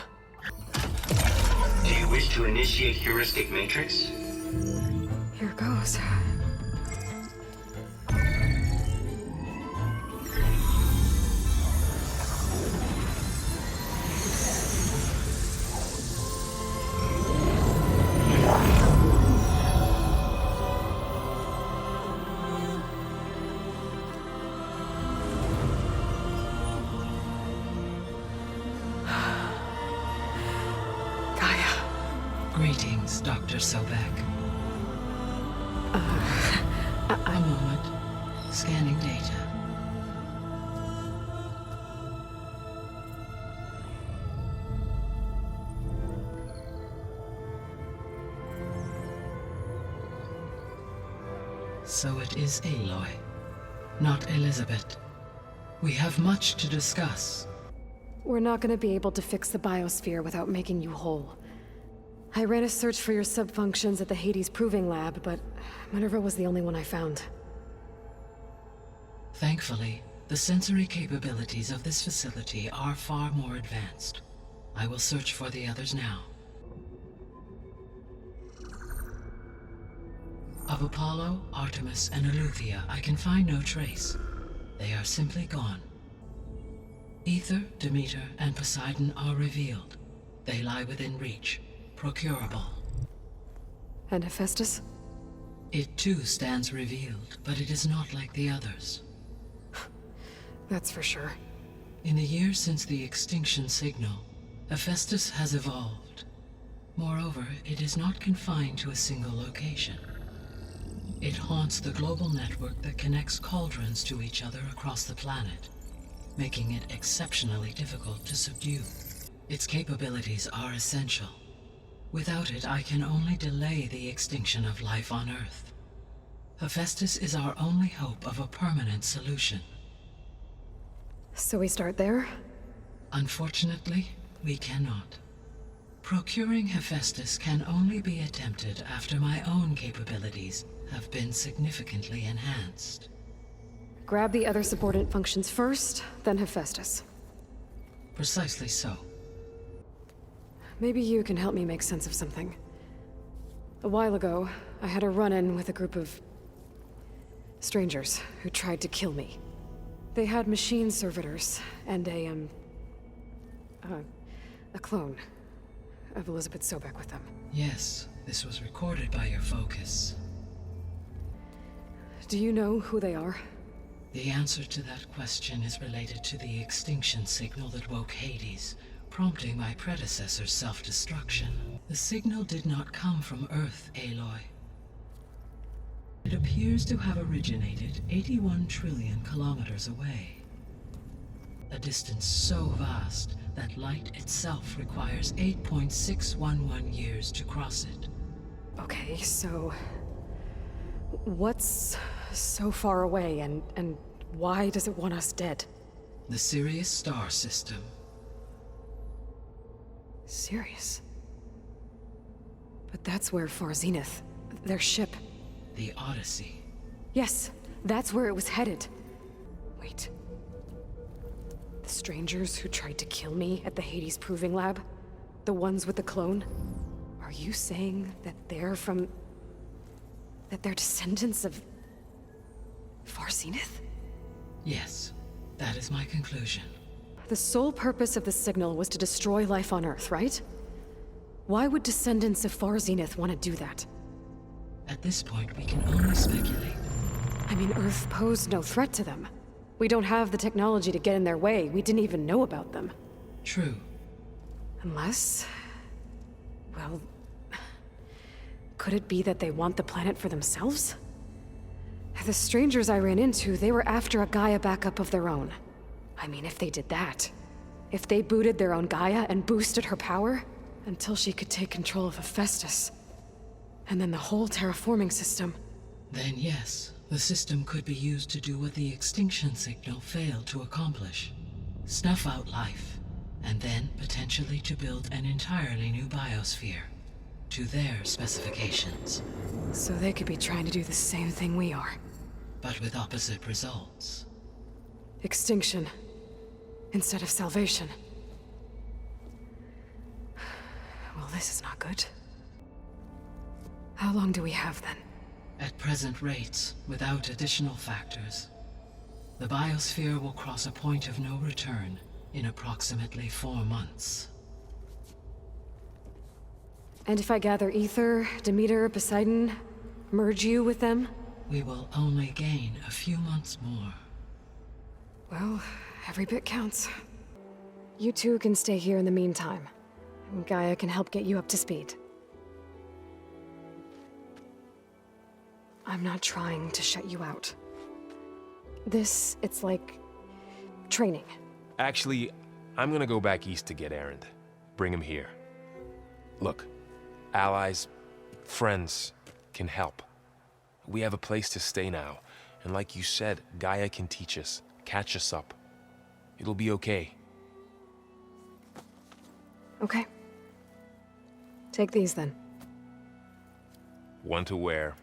Do you wish to initiate heuristic matrix? Here goes. Greetings, Dr. Sobek. A moment. Scanning data. So it is Aloy, not Elizabeth. We have much to discuss. We're not gonna be able to fix the biosphere without making you whole. I ran a search for your subfunctions at the Hades Proving Lab, but Minerva was the only one I found. Thankfully, The sensory capabilities of this facility are far more advanced. I will search for the others now. Of Apollo, Artemis, and Eleuthia, I can find no trace. They are simply gone. Ether, Demeter, and Poseidon are revealed. They lie within reach, procurable. And Hephaestus? It too stands revealed, but it is not like the others. That's for sure. In the years since the extinction signal, Hephaestus has evolved. Moreover, it is not confined to a single location. It haunts the global network that connects cauldrons to each other across the planet, making it exceptionally difficult to subdue. Its capabilities are essential. Without it, I can only delay the extinction of life on Earth. Hephaestus is our only hope of a permanent solution. So we start there? Unfortunately, we cannot. Procuring Hephaestus can only be attempted after my own capabilities have been significantly enhanced. Grab the other subordinate functions first, then Hephaestus. Precisely so. Maybe you can help me make sense of something. A while ago, I had a run-in with a group of strangers who tried to kill me. They had machine servitors and a clone of Elizabeth Sobek with them. Yes, this was recorded by your focus. Do you know who they are? The answer to that question is related to the extinction signal that woke Hades, prompting my predecessor's self-destruction. The signal did not come from Earth, Aloy. It appears to have originated 81 trillion kilometers away. A distance so vast that light itself requires 8.611 years to cross it. Okay, so what's so far away and why does it want us dead? The Sirius star system. Sirius? But that's where Far Zenith, their ship. The Odyssey. Yes, that's where it was headed. Wait. The strangers who tried to kill me at the Hades Proving Lab? The ones with the clone? Are you saying that they're from... that they're descendants of... Far Zenith? Yes, that is my conclusion. The sole purpose of the signal was to destroy life on Earth, right? Why would descendants of Far Zenith want to do that? At this point, we can only speculate. I mean, Earth posed no threat to them. We don't have the technology to get in their way. We didn't even know about them. True. Unless... well... could it be that they want the planet for themselves? The strangers I ran into, they were after a Gaia backup of their own. I mean, if they did that... if they booted their own Gaia and boosted her power... until she could take control of Hephaestus... and then the whole terraforming system... Then yes, the system could be used to do what the extinction signal failed to accomplish. Snuff out life, and then potentially to build an entirely new biosphere. To their specifications. So they could be trying to do the same thing we are. But with opposite results. Extinction. Instead of salvation. Well, this is not good. How long do we have, then? At present rates, without additional factors, the biosphere will cross a point of no return in approximately 4 months. And if I gather Ether, Demeter, Poseidon, merge you with them? We will only gain a few months more. Well, every bit counts. You two can stay here in the meantime. And Gaia can help get you up to speed. I'm not trying to shut you out. It's like... training. Actually, I'm gonna go back east to get Erend. Bring him here. Look, allies, friends can help. We have a place to stay now, and like you said, Gaia can teach us, catch us up. It'll be okay. Okay. Take these then. One to wear,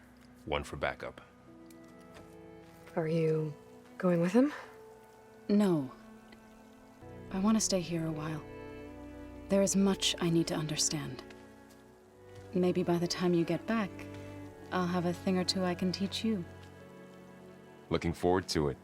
one for backup. Are you going with him? No. I want to stay here a while. There is much I need to understand. Maybe by the time you get back, I'll have a thing or two I can teach you. Looking forward to it.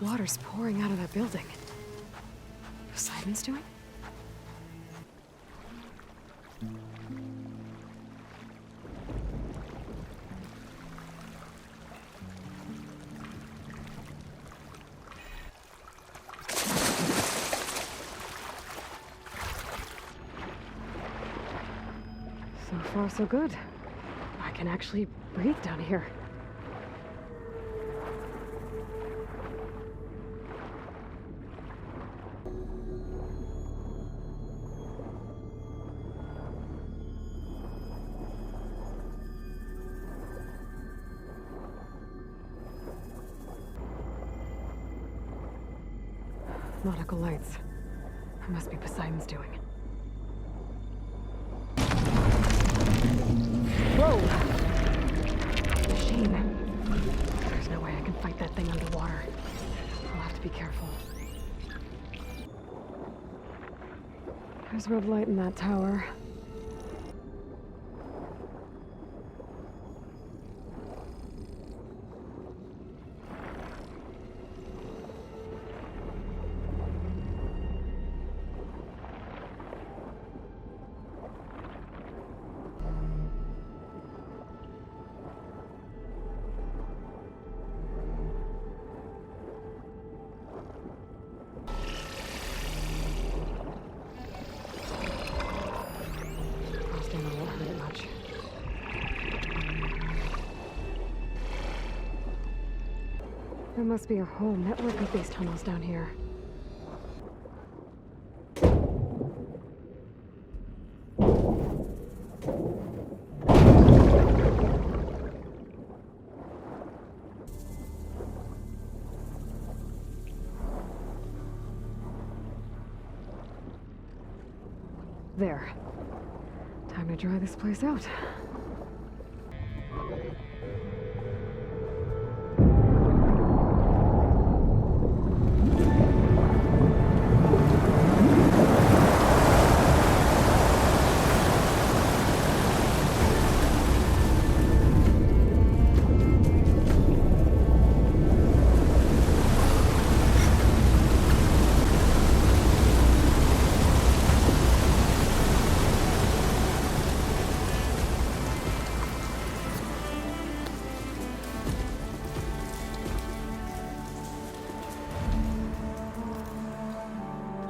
Water's pouring out of that building. Poseidon's doing? So far, so good. I can actually breathe down here. Nautical lights. It must be Poseidon's doing. Whoa! Machine. There's no way I can fight that thing underwater. I'll have to be careful. There's red light in that tower. There must be a whole network of these tunnels down here. There. Time to dry this place out.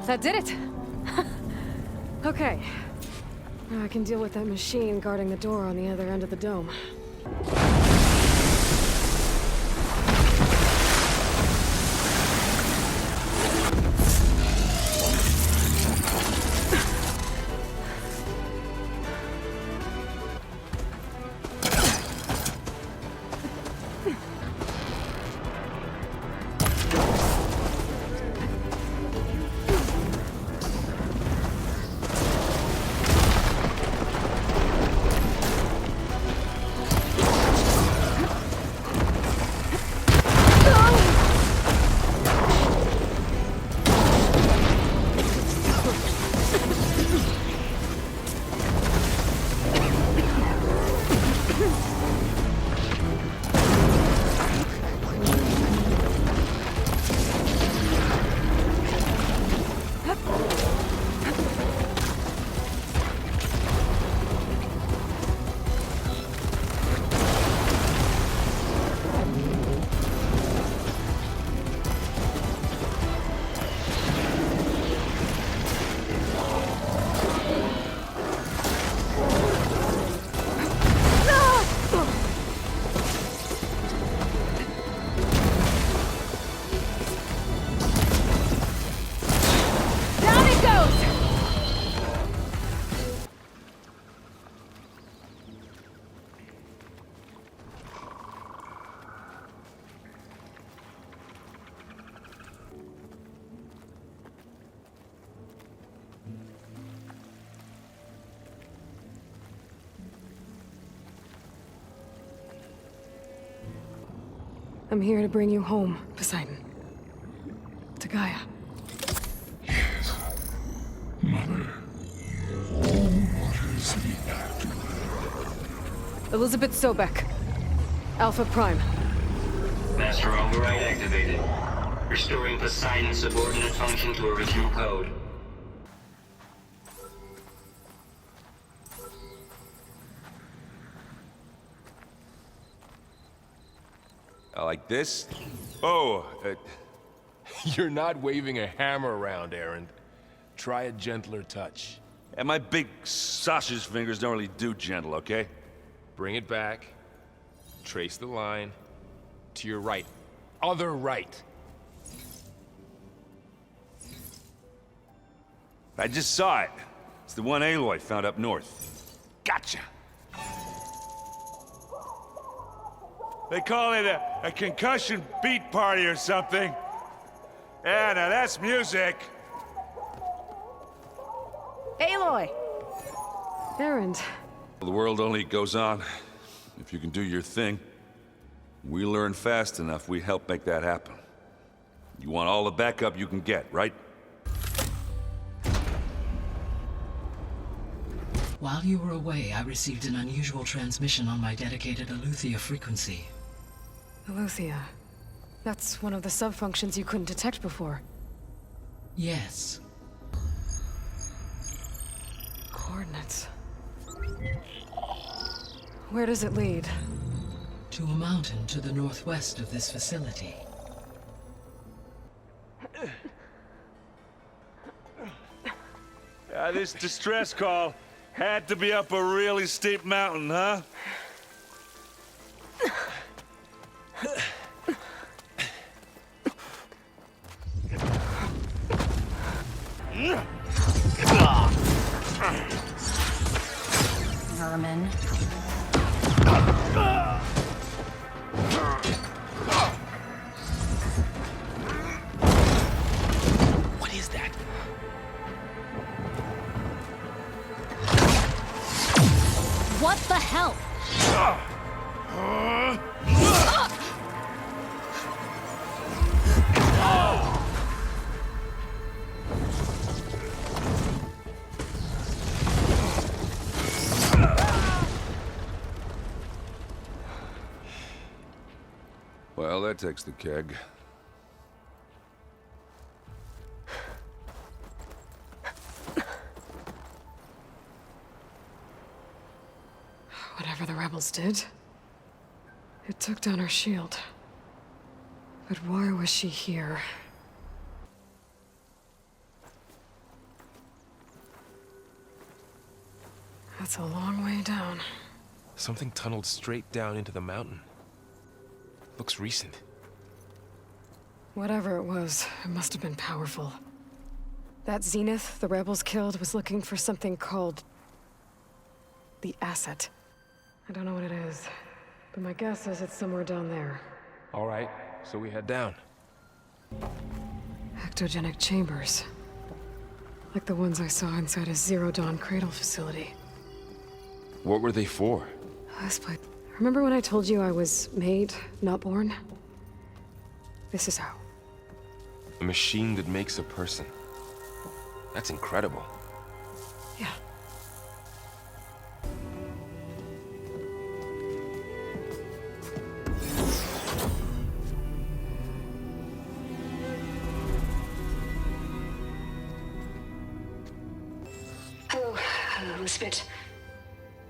That did it! Okay. Now I can deal with that machine guarding the door on the other end of the dome. I'm here to bring you home, Poseidon. To Gaia. Mother, what is the Elizabeth Sobek. Alpha Prime. Master override activated. Restoring Poseidon's subordinate function to original code. Like this? Oh, you're not waving a hammer around, Aaron. Try a gentler touch. And my big sausage fingers don't really do gentle, okay? Bring it back. Trace the line. To your right. Other right. I just saw it. It's the one Aloy found up north. Gotcha! They call it a concussion beat party or something. Yeah, now that's music. Aloy! Aaron. The world only goes on if you can do your thing. We learn fast enough, we help make that happen. You want all the backup you can get, right? While you were away, I received an unusual transmission on my dedicated Aletheia frequency. Aletheia. That's one of the sub-functions you couldn't detect before. Yes. Coordinates. Where does it lead? To a mountain to the northwest of this facility. This distress call had to be up a really steep mountain, huh? Vermin. What is that? What the hell? Well, that takes the keg. Whatever the rebels did, it took down her shield. But why was she here? That's a long way down. Something tunneled straight down into the mountain. Looks recent. Whatever it was, it must have been powerful. That Zenith the rebels killed was looking for something called the asset. I don't know what it is, but my guess is it's somewhere down there. All right, so we head down. Ectogenic chambers. Like the ones I saw inside a Zero Dawn cradle facility. What were they for? This place. Remember when I told you I was made, not born? This is how. A machine that makes a person. That's incredible. Yeah. Hello, Elizabeth.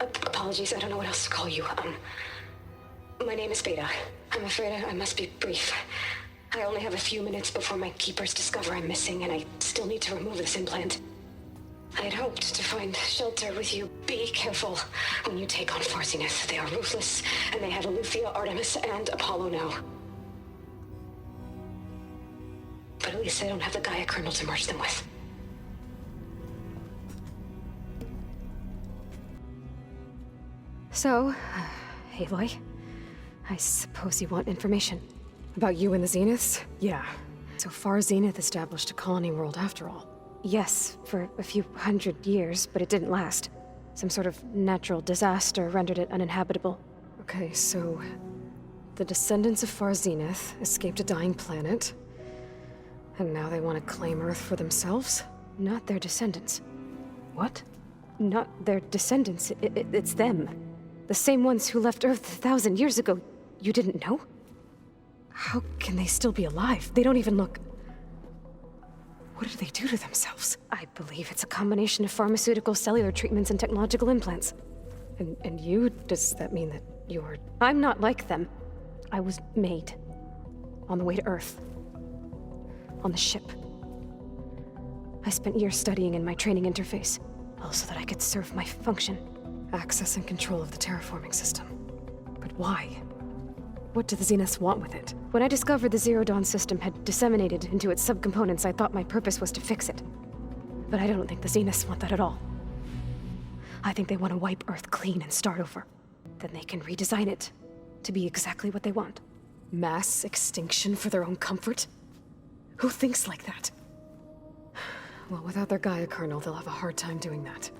Apologies, I don't know what else to call you. My name is Beta. I'm afraid I must be brief. I only have a few minutes before my keepers discover I'm missing, and I still need to remove this implant. I had hoped to find shelter with you. Be careful when you take on Far Zenith. They are ruthless, and they have Aletheia, Artemis, and Apollo now. But at least I don't have the Gaia kernel to merge them with. So, Aloy, I suppose you want information. About you and the Zeniths? Yeah. So Far Zenith established a colony world after all. Yes, for a few hundred years, but it didn't last. Some sort of natural disaster rendered it uninhabitable. Okay, so The descendants of Far Zenith escaped a dying planet, and now they want to claim Earth for themselves? Not their descendants. What? Not their descendants. It's them. The same ones who left Earth 1,000 years ago. You didn't know? How can they still be alive? They don't even look... What did they do to themselves? I believe it's a combination of pharmaceutical, cellular treatments, and technological implants. And you? Does that mean that you're... I'm not like them. I was made. On the way to Earth. On the ship. I spent years studying in my training interface, all so that I could serve my function. Access and control of the terraforming system. But why? What do the Zeniths want with it? When I discovered the Zero Dawn system had disseminated into its subcomponents, I thought my purpose was to fix it. But I don't think the Zeniths want that at all. I think they want to wipe Earth clean and start over. Then they can redesign it to be exactly what they want. Mass extinction for their own comfort? Who thinks like that? Well, without their Gaia kernel, they'll have a hard time doing that.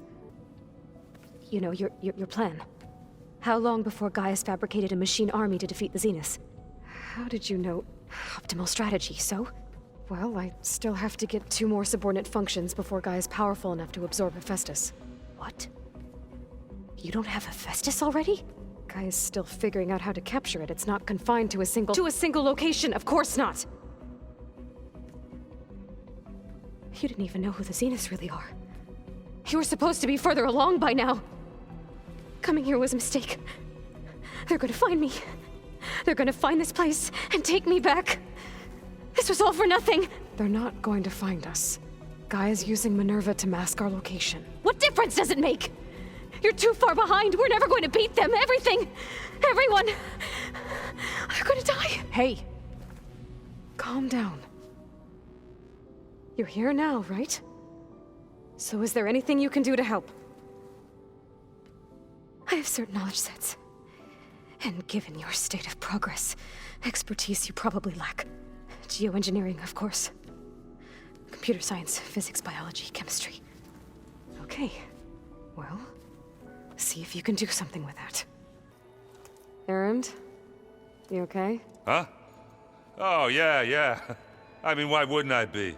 You know, your plan. How long before Gaia's fabricated a machine army to defeat the Zeniths? How did you know? Optimal strategy, so? Well, I still have to get 2 more subordinate functions before Gaia's powerful enough to absorb Hephaestus. What? You don't have Hephaestus already? Gaia's still figuring out how to capture it. It's not confined to a single... To a single location, of course not! You didn't even know who the Zeniths really are. You were supposed to be further along by now. Coming here was a mistake. They're gonna find me. They're gonna find this place and take me back. This was all for nothing. They're not going to find us. Gaia's using Minerva to mask our location. What difference does it make? You're too far behind. We're never going to beat them. Everything. Everyone. They're gonna die. Hey. Calm down. You're here now, right? So is there anything you can do to help? I have certain knowledge sets. And given your state of progress, expertise you probably lack. Geoengineering, of course. Computer science, physics, biology, chemistry. Okay. Well, see if you can do something with that. Erend? You okay? Huh? Oh, yeah. I mean, why wouldn't I be?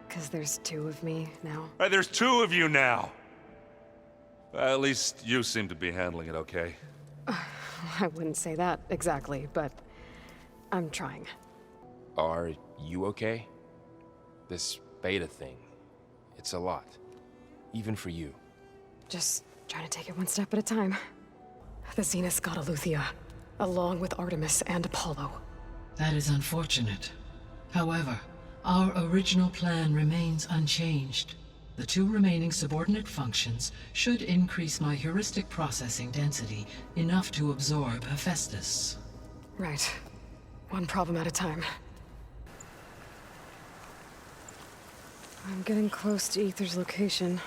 'Cause there's 2 of me now. There's 2 of you now! At least you seem to be handling it okay. I wouldn't say that exactly, but I'm trying. Are you okay? This beta thing, it's a lot. Even for you. Just trying to take it one step at a time. The Zeniths got Eleuthia, along with Artemis and Apollo. That is unfortunate. However, our original plan remains unchanged. The 2 remaining subordinate functions should increase my heuristic processing density enough to absorb Hephaestus. Right. One problem at a time. I'm getting close to Aether's location.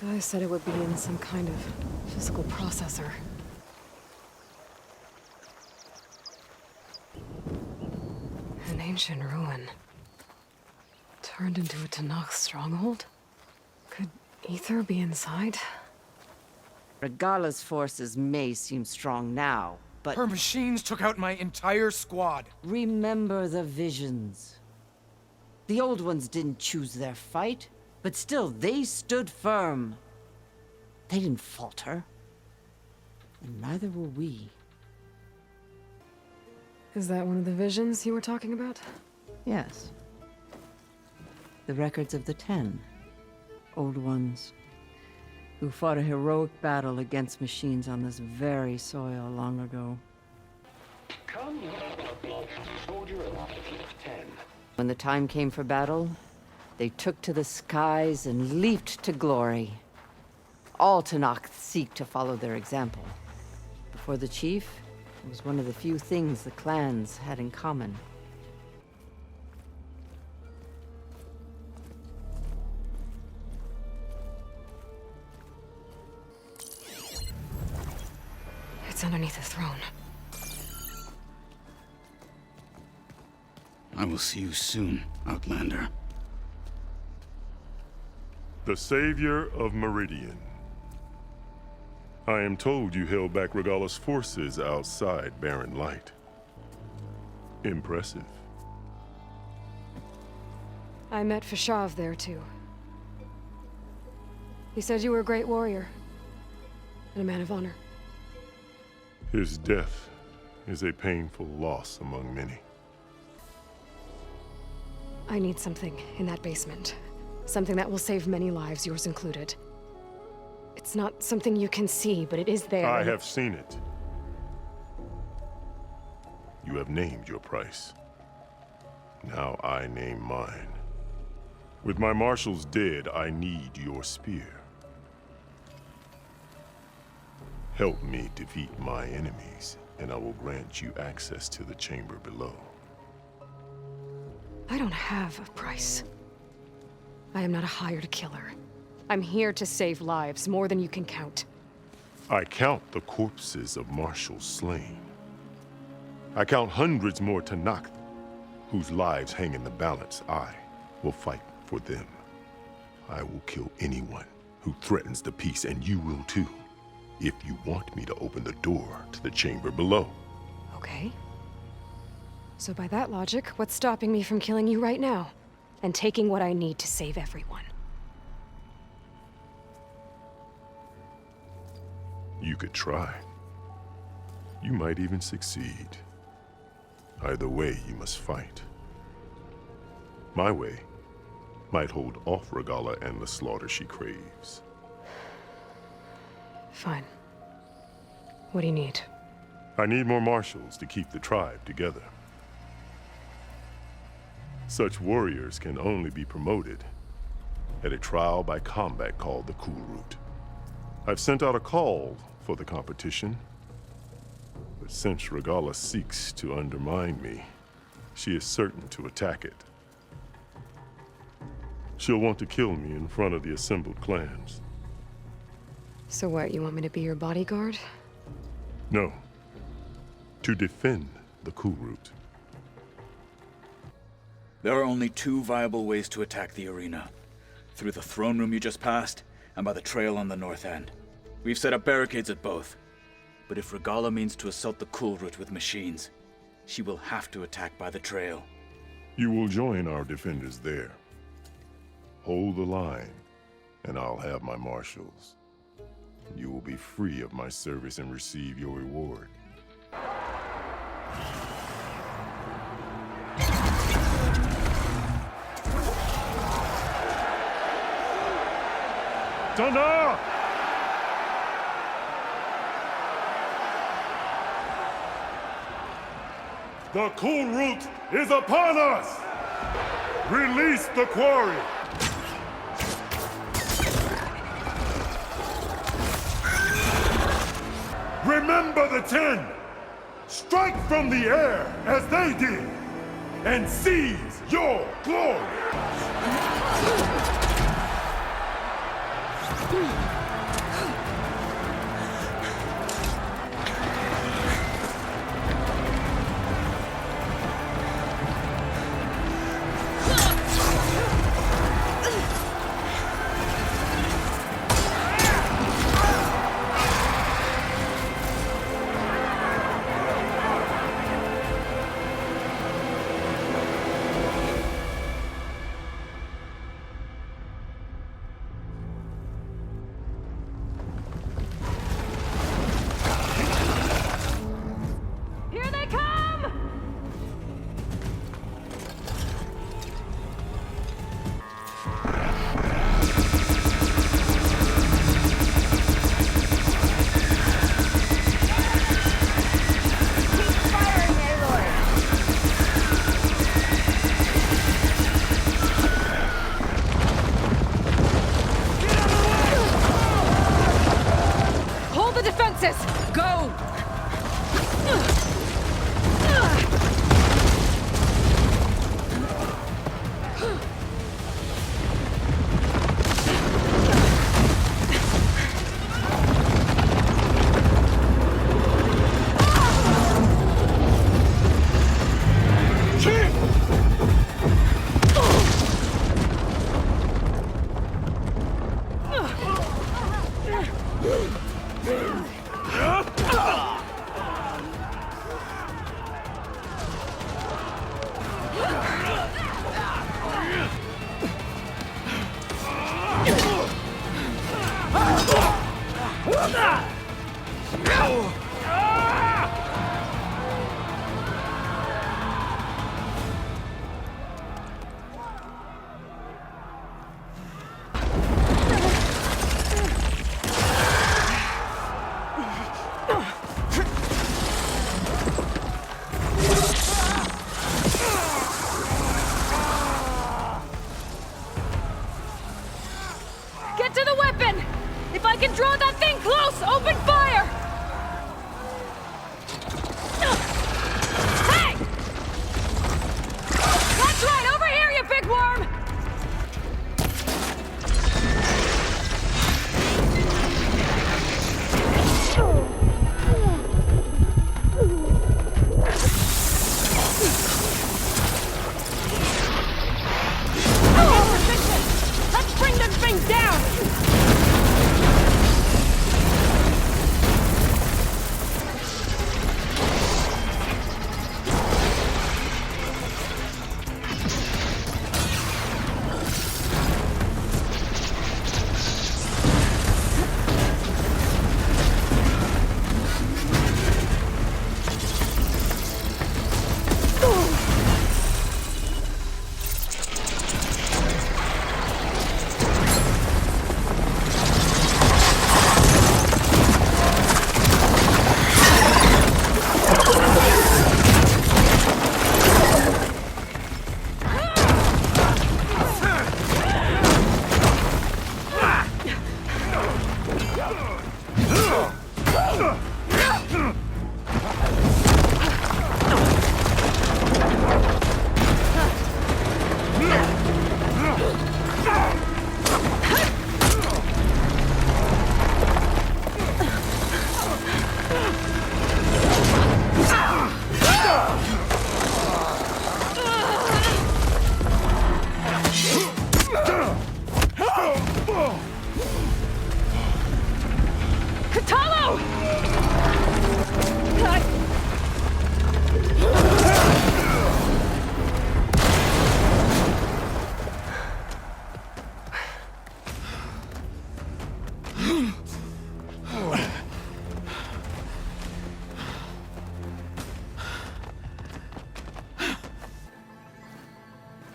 Guy said it would be in some kind of physical processor. An ancient ruin. Turned into a Tanakh stronghold? Could Aether be inside? Regala's forces may seem strong now, but... Her machines took out my entire squad. Remember the visions. The old ones didn't choose their fight, but still, they stood firm. They didn't falter. And neither will we. Is that one of the visions you were talking about? Yes. The records of the 10. Old ones. Who fought a heroic battle against machines on this very soil long ago. Come, soldier alive, 10. When the time came for battle, they took to the skies and leaped to glory. All Tanakh seek to follow their example. Before the chief, it was one of the few things the clans had in common. It's underneath the throne. I will see you soon, Outlander. The Savior of Meridian. I am told you held back Regalla's forces outside Barren Light. Impressive. I met Fashav there, too. He said you were a great warrior. And a man of honor. His death is a painful loss among many. I need something in that basement. Something that will save many lives, yours included. It's not something you can see, but it is there. I have seen it. You have named your price. Now I name mine. With my marshals dead, I need your spear. Help me defeat my enemies, and I will grant you access to the chamber below. I don't have a price. I am not a hired killer. I'm here to save lives, more than you can count. I count the corpses of marshals slain. I count hundreds more Tanakh, whose lives hang in the balance. I will fight for them. I will kill anyone who threatens the peace, and you will too, if you want me to open the door to the chamber below. Okay. So by that logic, what's stopping me from killing you right now? And taking what I need to save everyone? You could try. You might even succeed. Either way, you must fight. My way might hold off Regalla and the slaughter she craves. Fine. What do you need? I need more marshals to keep the tribe together. Such warriors can only be promoted at a trial by combat called the Cool Route. I've sent out a call for the competition, but since Regalla seeks to undermine me, she is certain to attack it. She'll want to kill me in front of the assembled clans. So what, you want me to be your bodyguard? No. To defend the Cool Route. There are only two viable ways to attack the arena. Through the throne room you just passed, and by the trail on the north end. We've set up barricades at both. But if Regalla means to assault the Cool Route with machines, she will have to attack by the trail. You will join our defenders there. Hold the line, and I'll have my marshals. You will be free of my service and receive your reward. Thunder! The Cool Route is upon us! Release the quarry! Remember the 10! Strike from the air as they did! And seize your glory!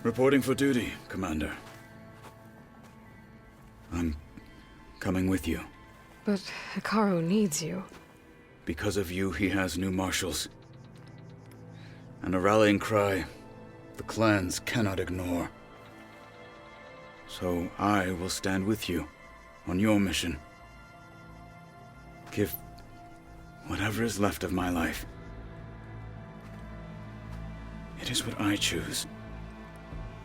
Reporting for duty, Commander. I'm coming with you. But Hikaru needs you. Because of you, he has new marshals. And a rallying cry the clans cannot ignore. So I will stand with you on your mission. Give whatever is left of my life. It is what I choose.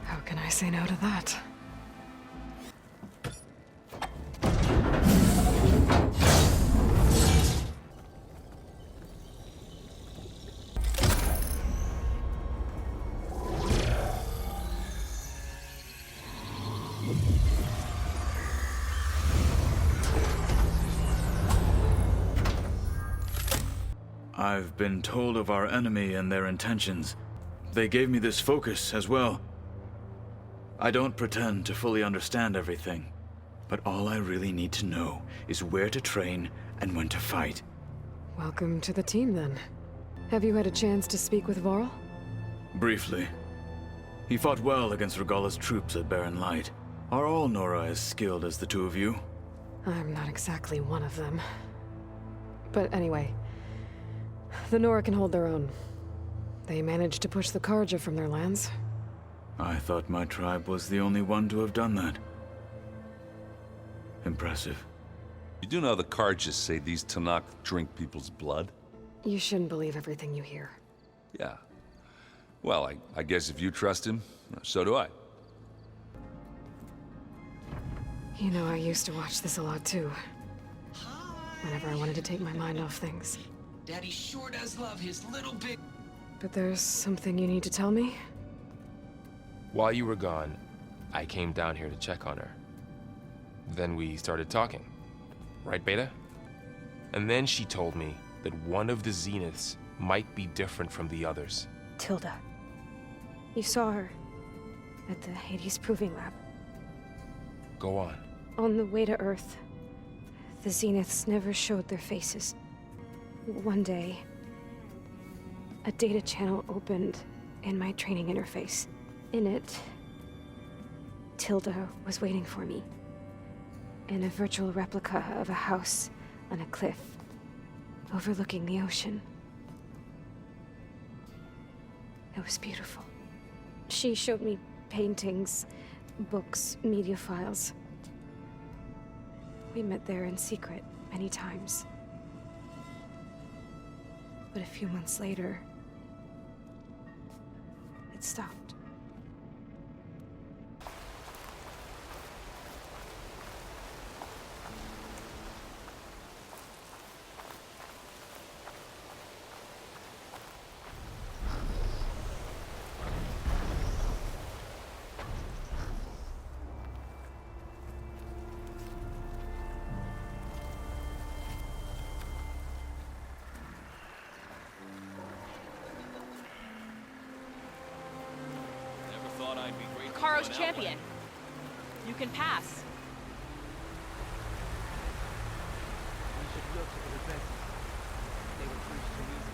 How can I say no to that? I've been told of our enemy and their intentions. They gave me this focus as well. I don't pretend to fully understand everything, but all I really need to know is where to train and when to fight. Welcome to the team, then. Have you had a chance to speak with Varl? Briefly. He fought well against Regalla's troops at Barren Light. Are all Nora as skilled as the two of you? I'm not exactly one of them. But anyway, the Nora can hold their own. They managed to push the Karja from their lands. I thought my tribe was the only one to have done that. Impressive. You do know the Karjas say these Tanakh drink people's blood? You shouldn't believe everything you hear. Yeah. Well, I guess if you trust him, so do I. You know, I used to watch this a lot too. Whenever I wanted to take my mind off things. Daddy sure does love his little bit. But there's something you need to tell me? While you were gone, I came down here to check on her. Then we started talking. Right, Beta? And then she told me that one of the Zeniths might be different from the others. Tilda. You saw her at the Hades Proving Lab. Go on. On the way to Earth, the Zeniths never showed their faces. One day, a data channel opened in my training interface. In it, Tilda was waiting for me. In a virtual replica of a house on a cliff, overlooking the ocean. It was beautiful. She showed me paintings, books, media files. We met there in secret many times. But a few months later, it stopped. Hikaru's champion. You can pass. We should look for the defenses. They were pushed too easy.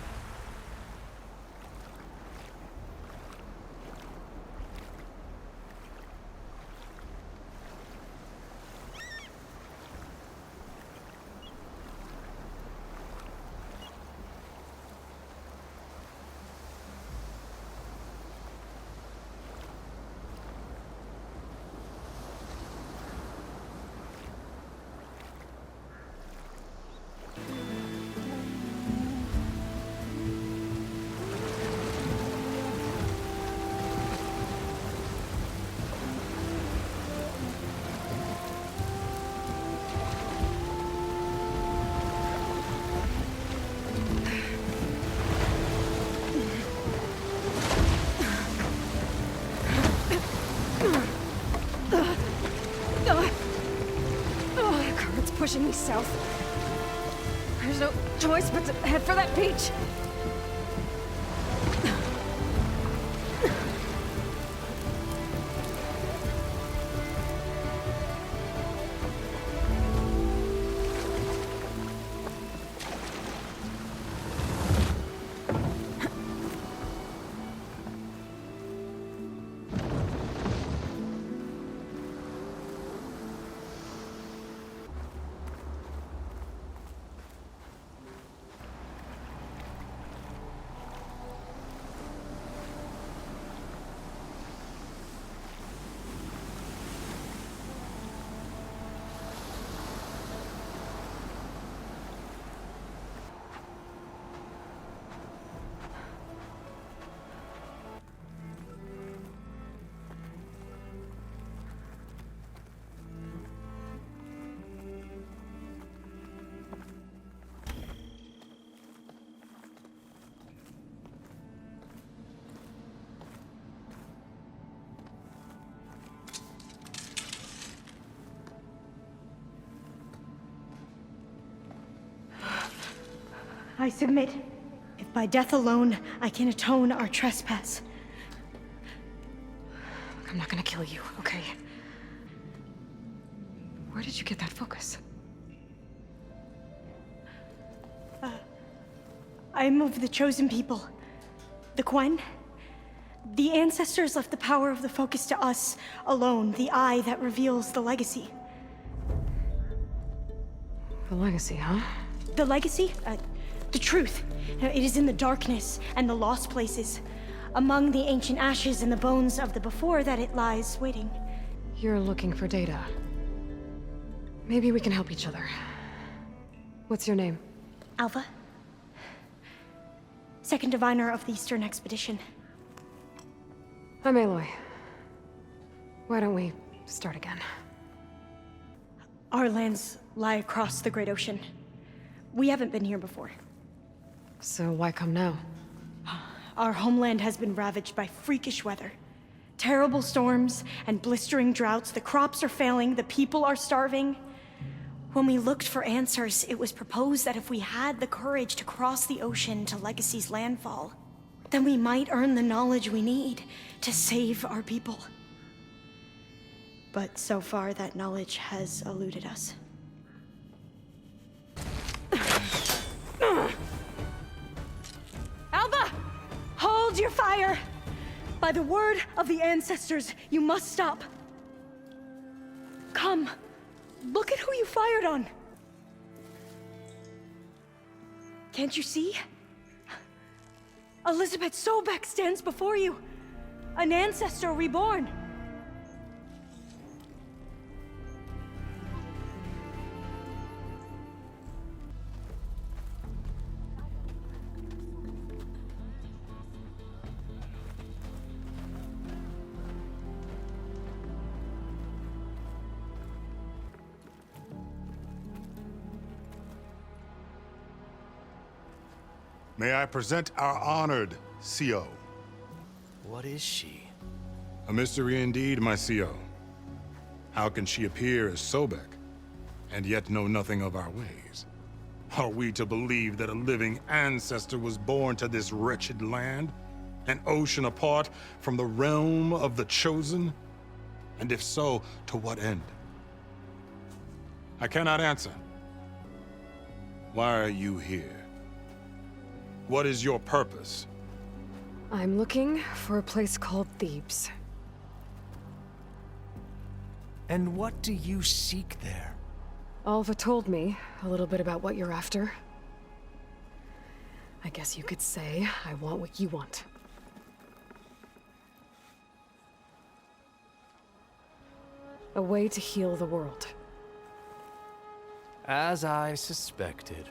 Pushing me south. There's no choice but to head for that beach. I submit. If by death alone I can atone our trespass. I'm not gonna kill you, okay? Where did you get that focus? I'm of the chosen people. The Quen. The ancestors left the power of the focus to us alone, the eye that reveals the legacy. The legacy, huh? The legacy? The truth. It is in the darkness and the lost places, among the ancient ashes and the bones of the before that it lies waiting. You're looking for data. Maybe we can help each other. What's your name? Alva. Second diviner of the Eastern Expedition. I'm Aloy. Why don't we start again? Our lands lie across the Great Ocean. We haven't been here before. So why come now? Our homeland has been ravaged by freakish weather. Terrible storms and blistering droughts. The crops are failing, the people are starving. When we looked for answers, it was proposed that if we had the courage to cross the ocean to Legacy's landfall, then we might earn the knowledge we need to save our people. But so far, that knowledge has eluded us. Alva! Hold your fire! By the word of the ancestors, you must stop. Come. Look at who you fired on. Can't you see? Elizabeth Sobek stands before you. An ancestor reborn. May I present our honored CO. What is she? A mystery indeed, my CO. How can she appear as Sobek, and yet know nothing of our ways? Are we to believe that a living ancestor was born to this wretched land? An ocean apart from the realm of the Chosen? And if so, to what end? I cannot answer. Why are you here? What is your purpose? I'm looking for a place called Thebes. And what do you seek there? Alva told me a little bit about what you're after. I guess you could say I want what you want. A way to heal the world. As I suspected.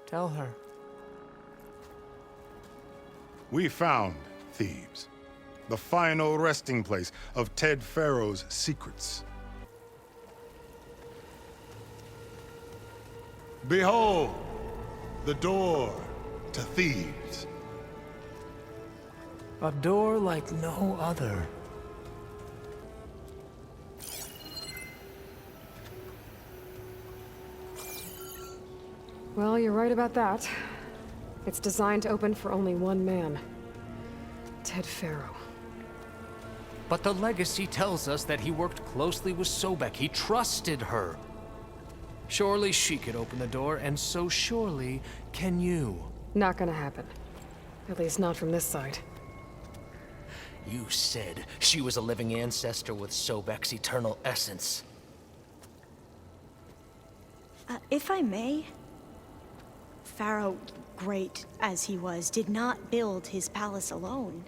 Tell her. We found Thebes, the final resting place of Ted Pharaoh's secrets. Behold, the door to Thebes. A door like no other. Well, you're right about that. It's designed to open for only one man. Ted Pharaoh. But the legacy tells us that he worked closely with Sobek. He trusted her. Surely she could open the door, and so surely can you. Not gonna happen. At least not from this side. You said she was a living ancestor with Sobek's eternal essence. If I may, Pharaoh, great as he was, did not build his palace alone.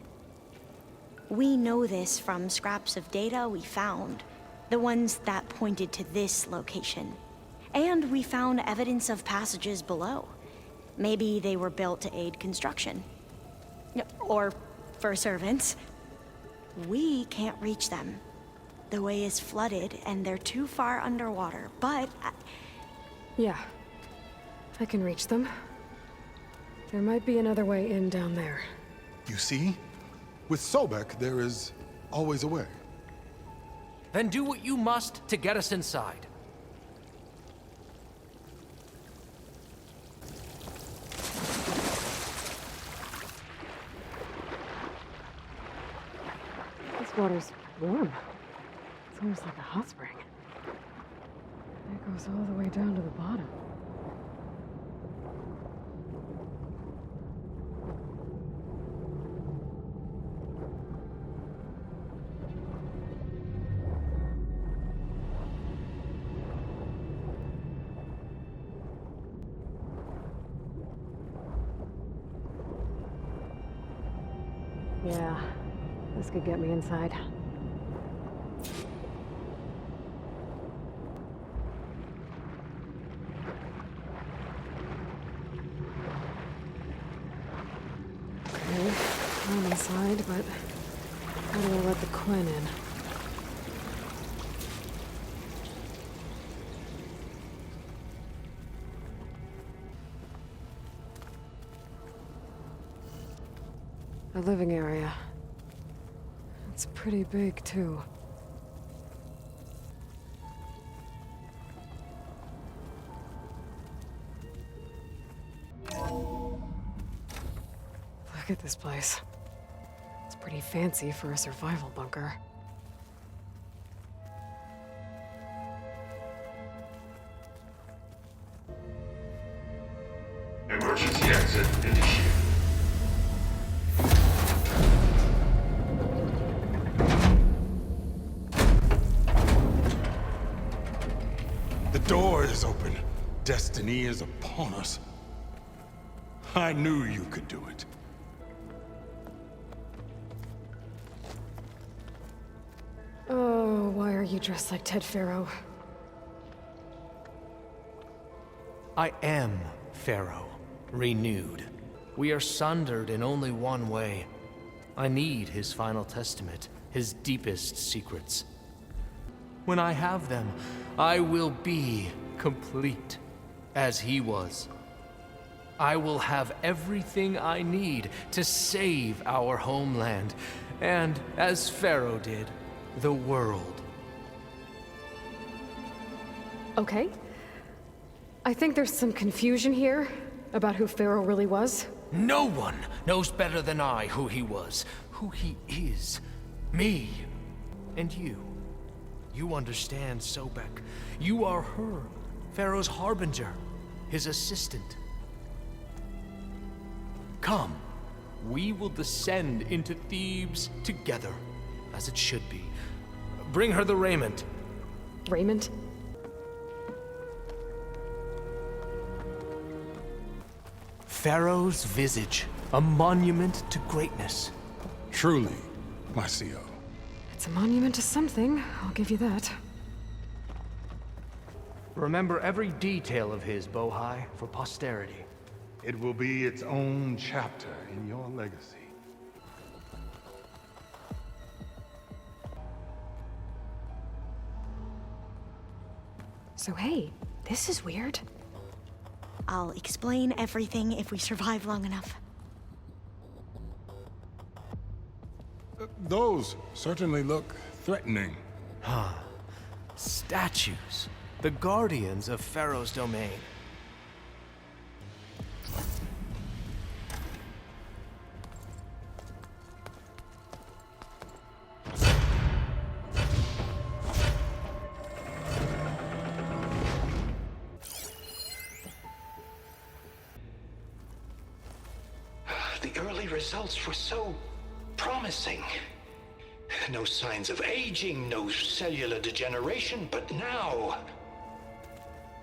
We know this from scraps of data we found, the ones that pointed to this location. And we found evidence of passages below. Maybe they were built to aid construction. Or for servants. We can't reach them. The way is flooded and they're too far underwater, but... Yeah. I can reach them. There might be another way in down there. You see? With Sobek, there is always a way. Then do what you must to get us inside. This water's warm. It's almost like a hot spring. It goes all the way down to the bottom. Yeah, this could get me inside. Okay, I'm inside, but how do I let the Quen in? The living area. It's pretty big, too. Look at this place. It's pretty fancy for a survival bunker. Emergency exit initiated. The door is open. Destiny is upon us. I knew you could do it. Oh, why are you dressed like Ted Pharaoh? I am Pharaoh, renewed. We are sundered in only one way. I need his final testament, his deepest secrets. When I have them, I will be complete, as he was. I will have everything I need to save our homeland, and, as Pharaoh did, the world. Okay. I think there's some confusion here about who Pharaoh really was. No one knows better than I who he was, who he is. Me. And you. You understand, Sobek. You are her, Pharaoh's harbinger, his assistant. Come, we will descend into Thebes together, as it should be. Bring her the raiment. Raiment? Pharaoh's visage, a monument to greatness. Truly, my CO. It's a monument to something, I'll give you that. Remember every detail of his, Bohai, for posterity. It will be its own chapter in your legacy. So hey, this is weird. I'll explain everything if we survive long enough. Those certainly look threatening. Huh. Statues. The guardians of Pharaoh's domain. The early results were so promising. No signs of aging, no cellular degeneration, but now...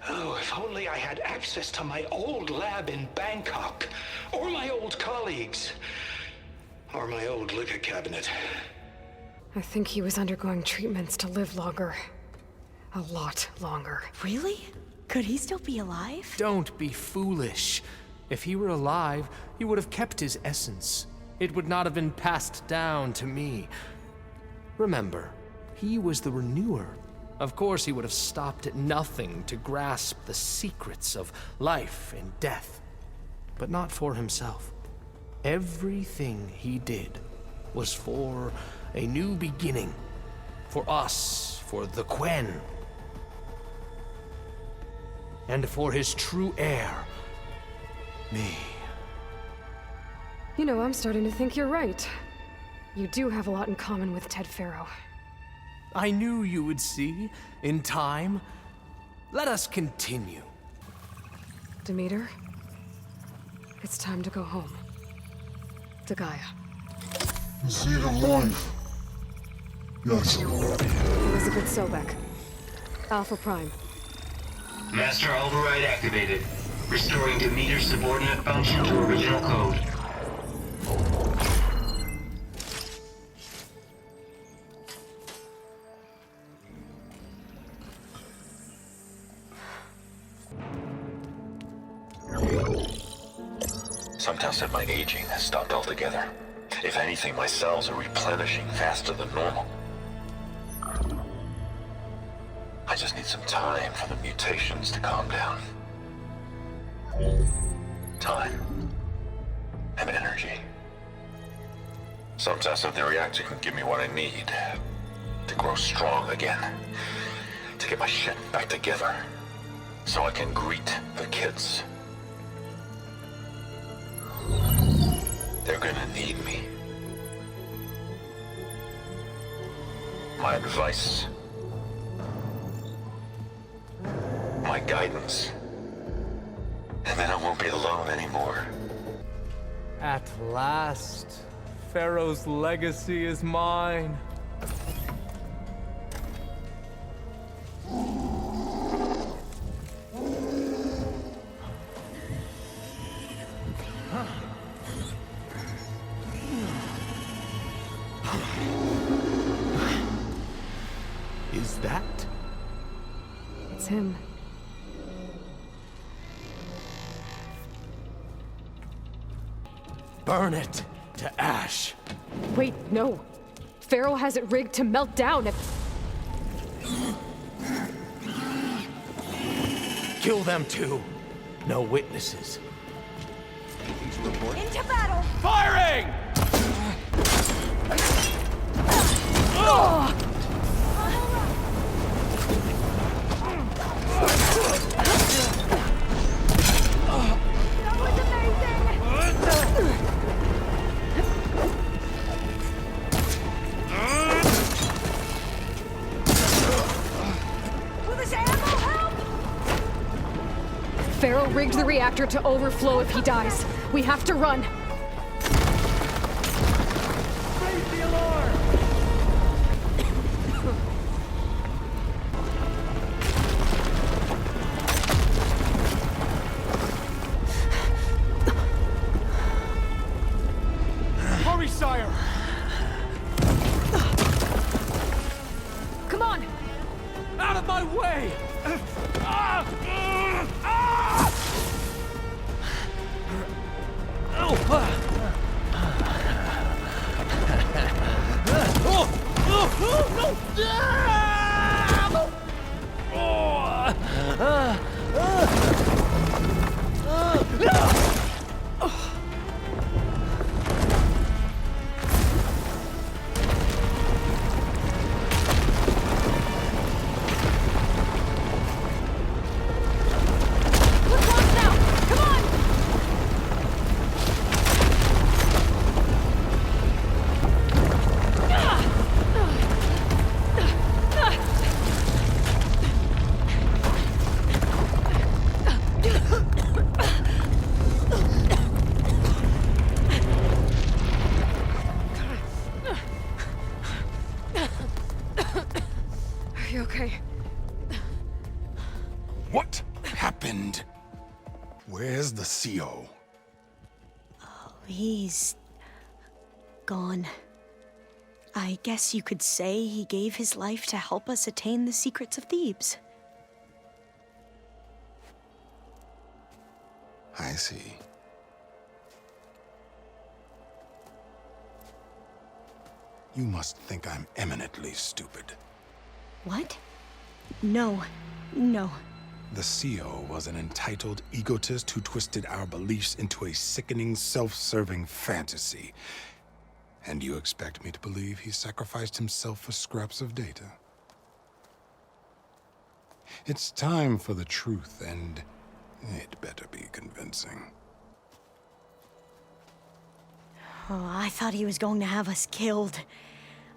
Oh, if only I had access to my old lab in Bangkok, or my old colleagues, or my old liquor cabinet. I think he was undergoing treatments to live longer. A lot longer. Really? Could he still be alive? Don't be foolish. If he were alive, he would have kept his essence. It would not have been passed down to me. Remember, he was the renewer. Of course, he would have stopped at nothing to grasp the secrets of life and death. But not for himself. Everything he did was for a new beginning. For us, for the Quen. And for his true heir, me. You know, I'm starting to think you're right. You do have a lot in common with Ted Faro. I knew you would see, in time. Let us continue. Demeter, it's time to go home. To Gaia. The seed of life. Yes. Elizabeth Sobek. Alpha Prime. Master override activated. Restoring Demeter's subordinate function to original code. Some tell said my aging has stopped altogether. If anything, my cells are replenishing faster than normal. I just need some time for the mutations to calm down. Time. And energy. Some tell said the reactor can give me what I need to grow strong again. To get my shit back together. So I can greet the kids. They're gonna need me. My advice. My guidance. And then I won't be alone anymore. At last, Pharaoh's legacy is mine. Is that? It's him. Burn it to ash. Wait, no. Pharaoh has it rigged to melt down if... Kill them too. No witnesses. Into battle! Firing! That was amazing! Will this ammo help? Pharaoh rigged the reactor to overflow if he dies. We have to run. Raise the alarm! Hurry, sire! Come on! Out of my way! Are you okay? What happened? Where's the CO? He's gone. I guess you could say he gave his life to help us attain the secrets of Thebes. I see. You must think I'm eminently stupid. What? No. No. The CO was an entitled egotist who twisted our beliefs into a sickening, self-serving fantasy. And you expect me to believe he sacrificed himself for scraps of data? It's time for the truth, and it better be convincing. Oh, I thought he was going to have us killed.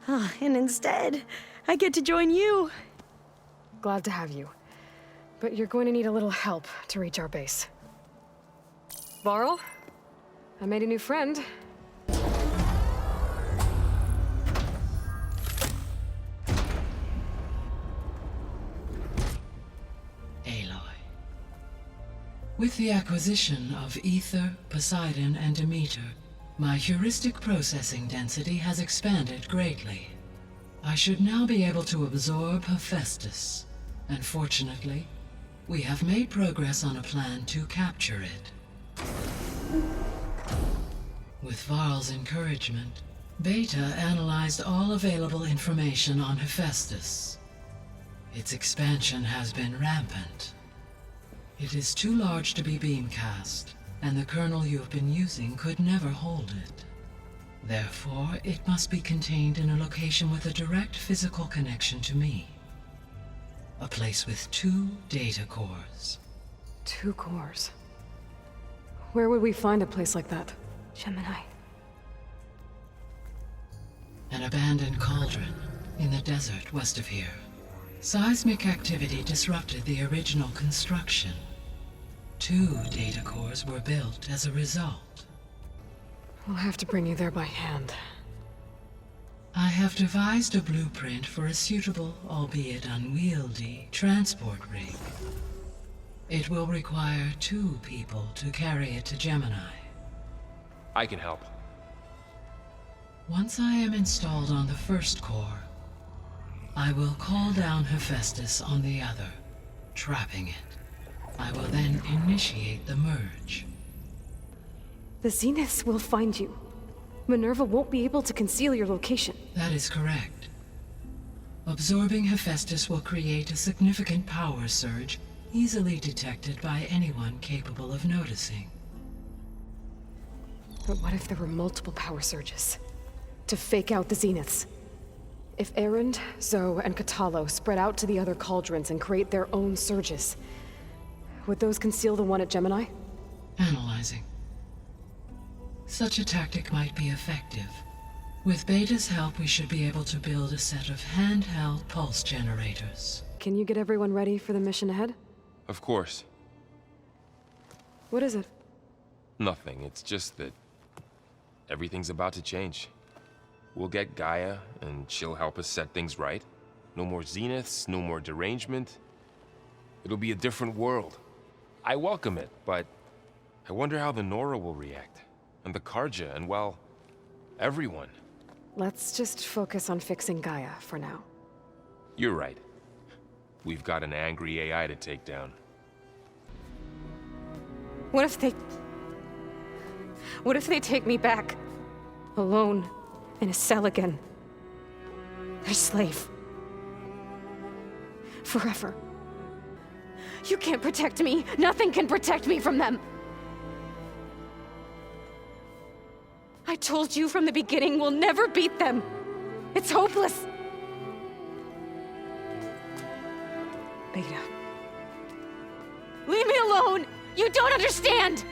And instead, I get to join you. Glad to have you. But you're going to need a little help to reach our base. Varl, I made a new friend. With the acquisition of Ether, Poseidon, and Demeter, my heuristic processing density has expanded greatly. I should now be able to absorb Hephaestus, and fortunately, we have made progress on a plan to capture it. With Varl's encouragement, Beta analyzed all available information on Hephaestus. Its expansion has been rampant. It is too large to be beamcast, and the kernel you have been using could never hold it. Therefore, it must be contained in a location with a direct physical connection to me. A place with 2 data cores. 2 cores? Where would we find a place like that? Gemini. An abandoned cauldron in the desert west of here. Seismic activity disrupted the original construction. 2 data cores were built as a result. We'll have to bring you there by hand. I have devised a blueprint for a suitable, albeit unwieldy, transport rig. It will require 2 people to carry it to Gemini. I can help. Once I am installed on the first core, I will call down Hephaestus on the other, trapping it. I will then initiate the merge. The Zeniths will find you. Minerva won't be able to conceal your location. That is correct. Absorbing Hephaestus will create a significant power surge, easily detected by anyone capable of noticing. But what if there were multiple power surges? To fake out the Zeniths? If Erend, Zoe, and Katalo spread out to the other cauldrons and create their own surges, would those conceal the one at Gemini? Analyzing. Such a tactic might be effective. With Beta's help, we should be able to build a set of handheld pulse generators. Can you get everyone ready for the mission ahead? Of course. What is it? Nothing. It's just that everything's about to change. We'll get Gaia, and she'll help us set things right. No more Zeniths, no more derangement. It'll be a different world. I welcome it, but I wonder how the Nora will react. And the Karja, and well, everyone. Let's just focus on fixing Gaia for now. You're right. We've got an angry AI to take down. What if they take me back? Alone, in a cell again. Their slave. Forever. You can't protect me. Nothing can protect me from them. I told you from the beginning we'll never beat them. It's hopeless. Beta. Leave me alone! You don't understand!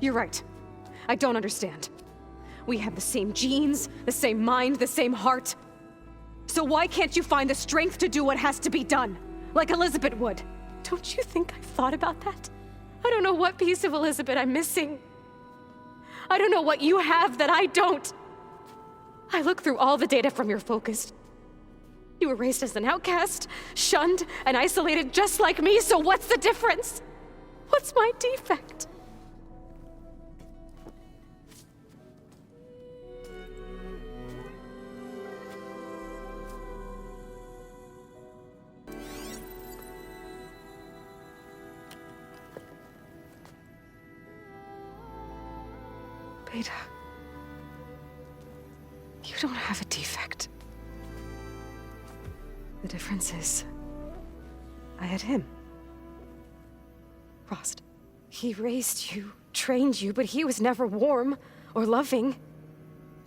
You're right. I don't understand. We have the same genes, the same mind, the same heart. So why can't you find the strength to do what has to be done? Like Elizabeth would. Don't you think I've thought about that? I don't know what piece of Elizabeth I'm missing. I don't know what you have that I don't. I look through all the data from your focus. You were raised as an outcast, shunned, and isolated just like me, so what's the difference? What's my defect? Beta, you don't have a defect. The difference is, I had him. Rost. He raised you, trained you, but he was never warm or loving.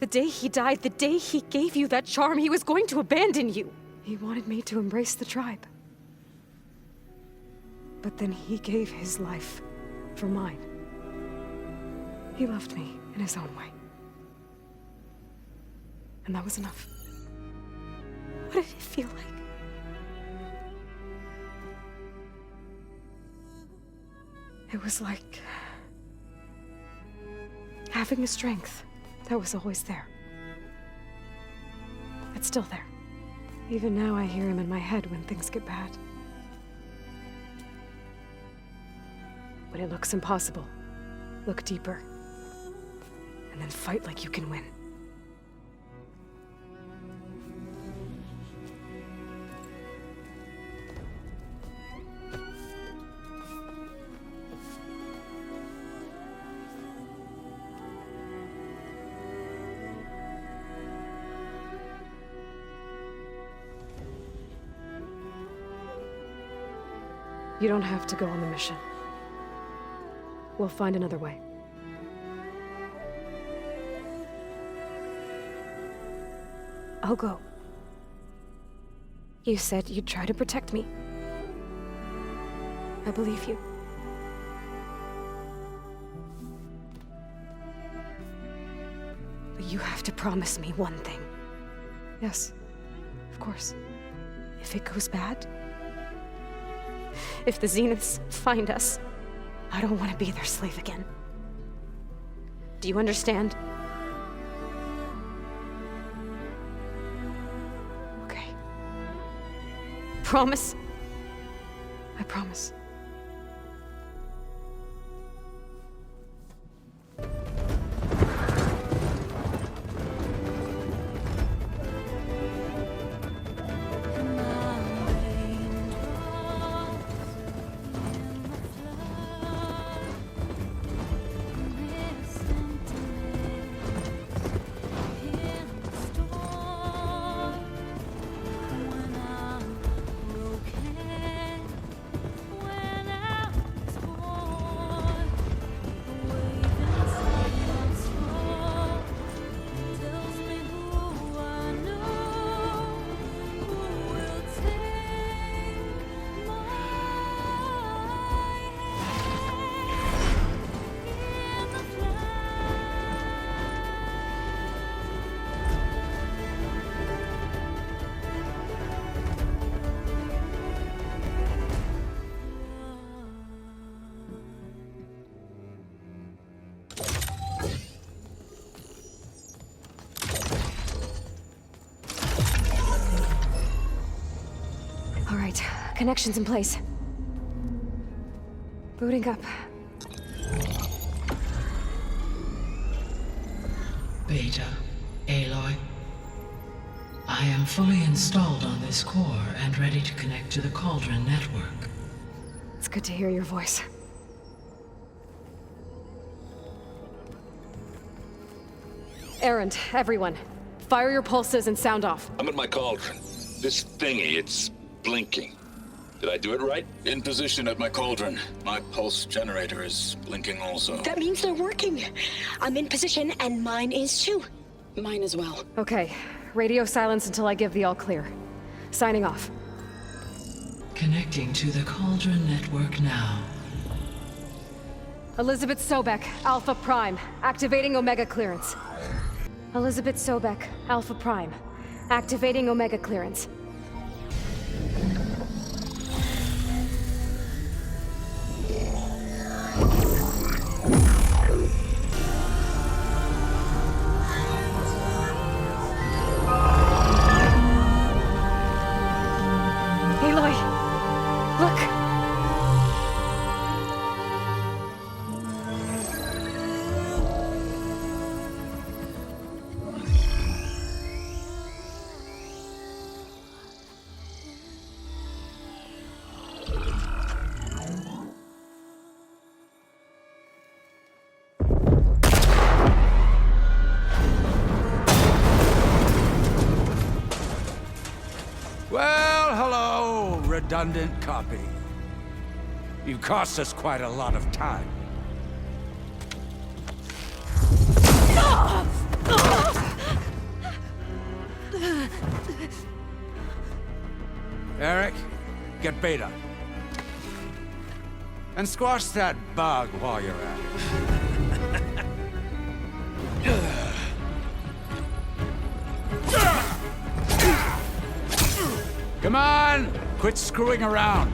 The day he died, the day he gave you that charm, he was going to abandon you. He wanted me to embrace the tribe. But then he gave his life for mine. He loved me in his own way. And that was enough. What did it feel like? It was like having a strength that was always there. It's still there. Even now I hear him in my head when things get bad. When it looks impossible, look deeper. And then fight like you can win. You don't have to go on the mission. We'll find another way. I'll go. You said you'd try to protect me. I believe you. But you have to promise me one thing. Yes, of course. If it goes bad, if the Zeniths find us, I don't want to be their slave again. Do you understand? Okay. Promise? I promise. All right, connections in place. Booting up. Beta, Aloy. I am fully installed on this core and ready to connect to the Cauldron network. It's good to hear your voice. Errand, everyone. Fire your pulses and sound off. I'm at my cauldron. This thingy, it's blinking. Did I do it right? In position at my cauldron. My pulse generator is blinking also. That means they're working. I'm in position, and mine is too. Mine as well. Okay. Radio silence until I give the all clear. Signing off. Connecting to the Cauldron network now. Elizabeth Sobek, Alpha Prime. Activating Omega clearance. Elizabeth Sobek, Alpha Prime. Activating Omega clearance. Aloy, look! Well, hello, redundant copy. You cost us quite a lot of time. Eric, get Beta. And squash that bug while you're at it. Come on! Quit screwing around.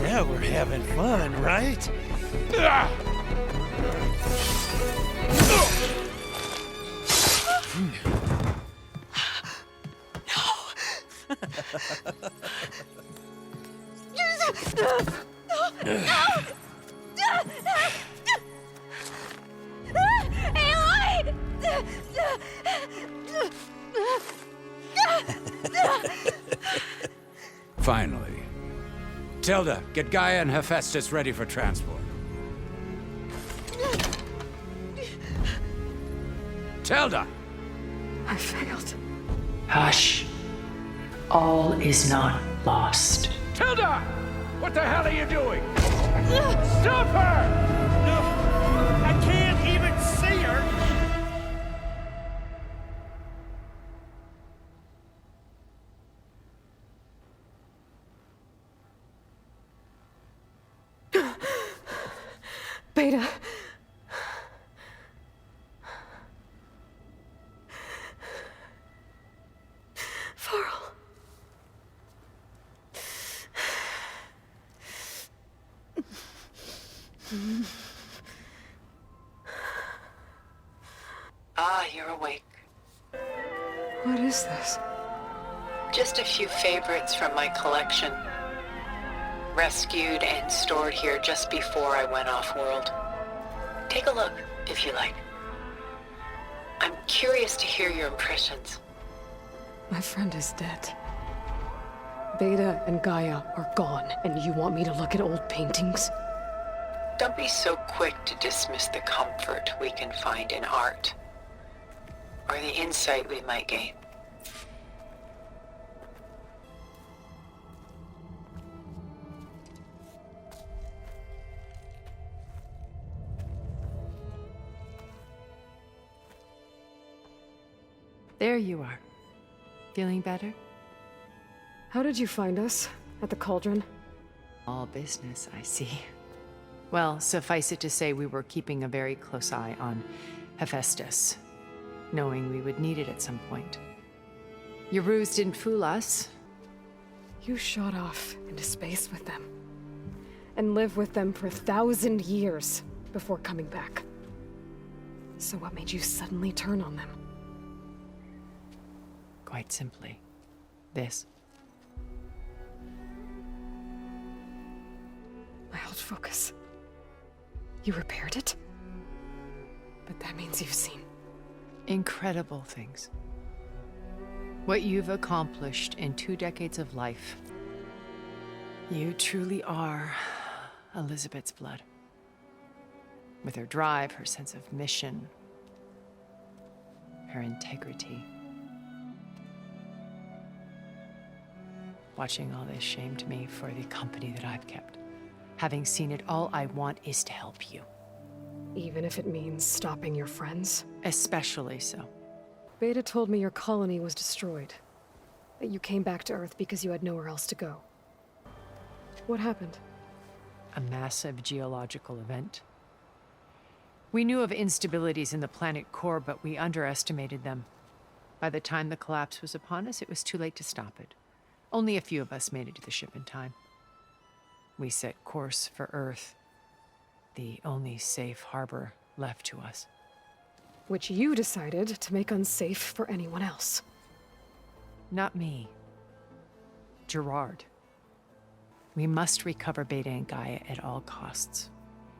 Now we're having fun, right? Aloy! Finally. Tilda, get Gaia and Hephaestus ready for transport. Tilda! I failed. Hush. All is not lost. Tilda! What the hell are you doing? Stop her! No! I can't even see her! Beta. Farrell. Ah, you're awake. What is this? Just a few favorites from my collection. Rescued and stored here just before I went off-world. Take a look, if you like. I'm curious to hear your impressions. My friend is dead. Beta and Gaia are gone, and you want me to look at old paintings? Don't be so quick to dismiss the comfort we can find in art, or the insight we might gain. There you are. Feeling better? How did you find us? At the cauldron? All business, I see. Well, suffice it to say we were keeping a very close eye on Hephaestus, knowing we would need it at some point. Your ruse didn't fool us. You shot off into space with them, and lived with them for 1,000 years before coming back. So what made you suddenly turn on them? Quite simply, this. My old focus. You repaired it? But that means you've seen incredible things. What you've accomplished in 2 decades of life. You truly are Elizabeth's blood. With her drive, her sense of mission, her integrity. Watching all this shamed me for the company that I've kept. Having seen it, all I want is to help you. Even if it means stopping your friends? Especially so. Beta told me your colony was destroyed. That you came back to Earth because you had nowhere else to go. What happened? A massive geological event. We knew of instabilities in the planet core, but we underestimated them. By the time the collapse was upon us, it was too late to stop it. Only a few of us made it to the ship in time. We set course for Earth, the only safe harbor left to us. Which you decided to make unsafe for anyone else. Not me. Gerard. We must recover Beta and Gaia at all costs.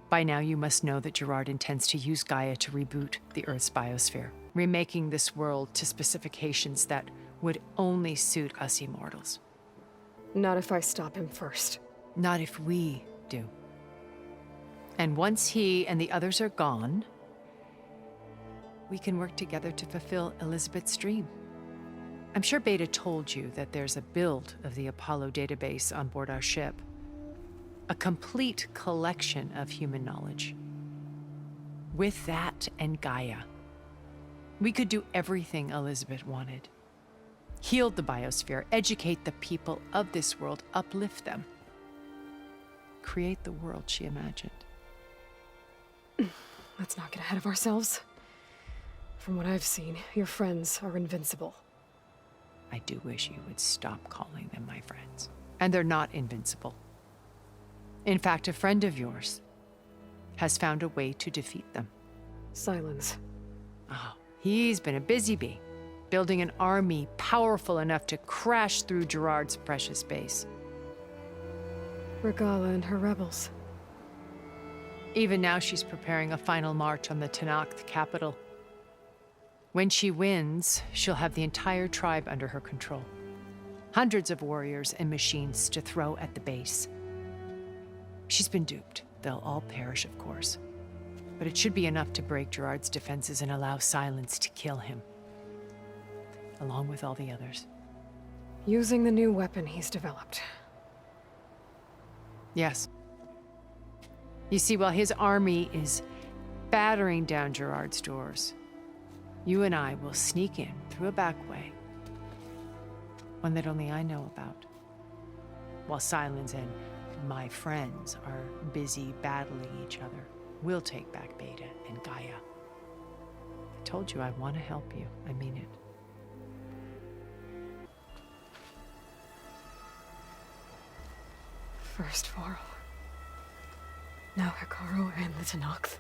By now you must know that Gerard intends to use Gaia to reboot the Earth's biosphere, remaking this world to specifications that would only suit us immortals. Not if I stop him first. Not if we do. And once he and the others are gone, we can work together to fulfill Elizabeth's dream. I'm sure Beta told you that there's a build of the Apollo database on board our ship. A complete collection of human knowledge. With that and Gaia, we could do everything Elizabeth wanted. heal the biosphere, educate the people of this world, uplift them. Create the world she imagined. Let's not get ahead of ourselves. From what I've seen, your friends are invincible. I do wish you would stop calling them my friends. And they're not invincible. In fact, a friend of yours has found a way to defeat them. Silence. Oh, he's been a busy bee, building an army powerful enough to crash through Gerard's precious base. Regala and her rebels. Even now, she's preparing a final march on the Tenakth capital. When she wins, she'll have the entire tribe under her control. Hundreds of warriors and machines to throw at the base. She's been duped. They'll all perish, of course. But it should be enough to break Gerard's defenses and allow Silence to kill him. Along with all the others. Using the new weapon he's developed. Yes. You see, while his army is battering down Gerard's doors, you and I will sneak in through a back way. One that only I know about. While Silence and my friends are busy battling each other, we'll take back Beta and Gaia. I told you I want to help you. I mean it. First Varl. Now Hekarro and the Tenakth.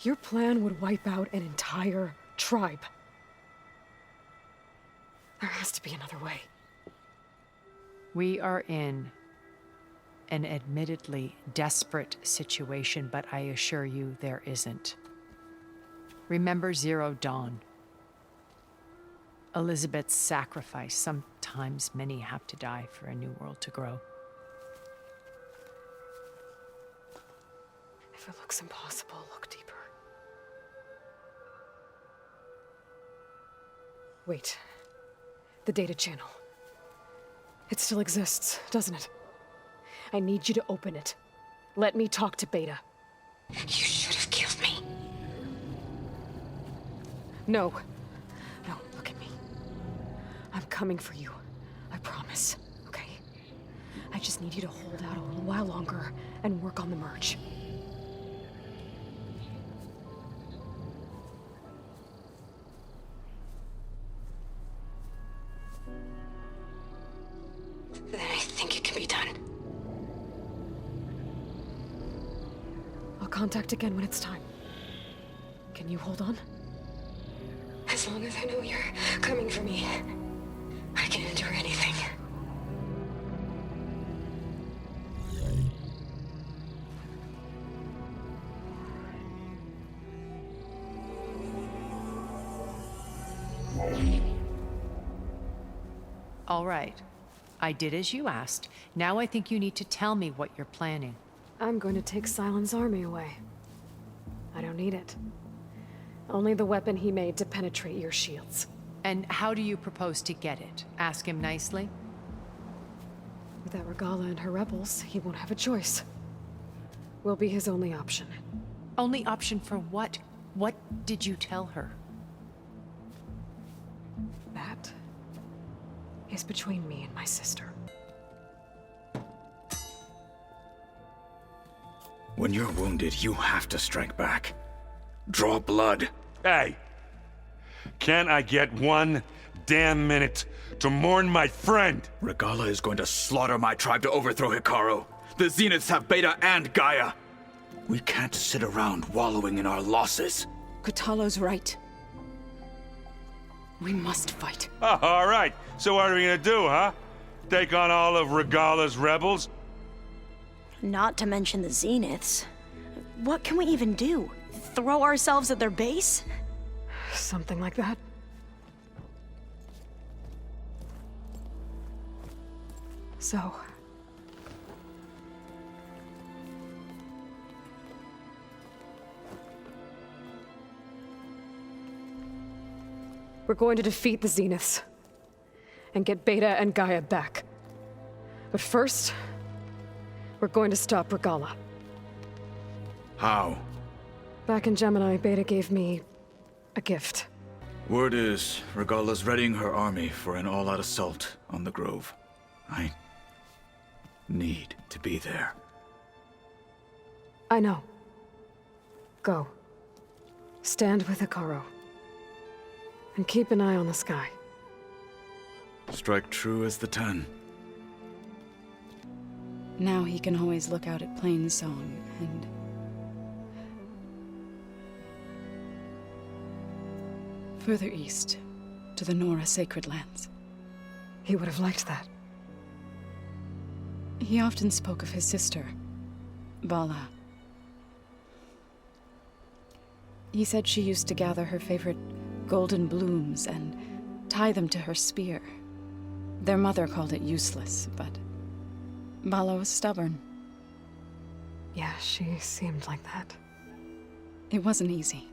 Your plan would wipe out an entire tribe. There has to be another way. We are in an admittedly desperate situation, but I assure you there isn't. Remember Zero Dawn. Elizabeth's sacrifice. Sometimes many have to die for a new world to grow. If it looks impossible, look deeper. Wait. The data channel. It still exists, doesn't it? I need you to open it. Let me talk to Beta. You should have killed me. No. No, look at me. I'm coming for you. I promise, okay? I just need you to hold out a little while longer and work on the merge. Then I think it can be done. I'll contact again when it's time. Can you hold on? As long as I know you're coming for me, I can endure anything. All right. I did as you asked. Now I think you need to tell me what you're planning. I'm going to take Silent's army away. I don't need it. Only the weapon he made to penetrate your shields. And how do you propose to get it? Ask him nicely? Without Regala and her rebels, he won't have a choice. We'll be his only option. Only option for what? What did you tell her? That is between me and my sister. When you're wounded, you have to strike back. Draw blood. Hey! Can't I get one damn minute to mourn my friend? Regala is going to slaughter my tribe to overthrow Hekarro. The Zeniths have Beta and Gaia. We can't sit around wallowing in our losses. Kotallo's right. We must fight. Oh, all right. So what are we gonna do, huh? Take on all of Regala's rebels? Not to mention the Zeniths. What can we even do? Throw ourselves at their base? Something like that. So... we're going to defeat the Zeniths. And get Beta and Gaia back. But first... we're going to stop Regala. How? Back in Gemini, Beta gave me... a gift. Word is, Regalla's readying her army for an all-out assault on the Grove. I need to be there. I know. Go. Stand with Hekarro. And keep an eye on the sky. Strike true as the 10. Now he can always look out at Plain Song and... further east, to the Nora Sacred Lands. He would have liked that. He often spoke of his sister, Vala. He said she used to gather her favorite golden blooms and tie them to her spear. Their mother called it useless, but Vala was stubborn. Yeah, she seemed like that. It wasn't easy.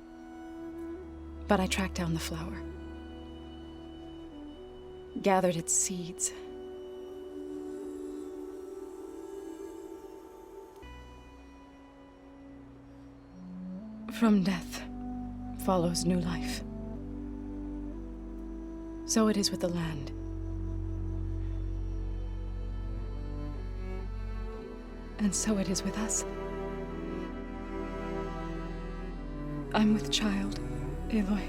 But I tracked down the flower. Gathered its seeds. From death follows new life. So it is with the land. And so it is with us. I'm with child, Aloy.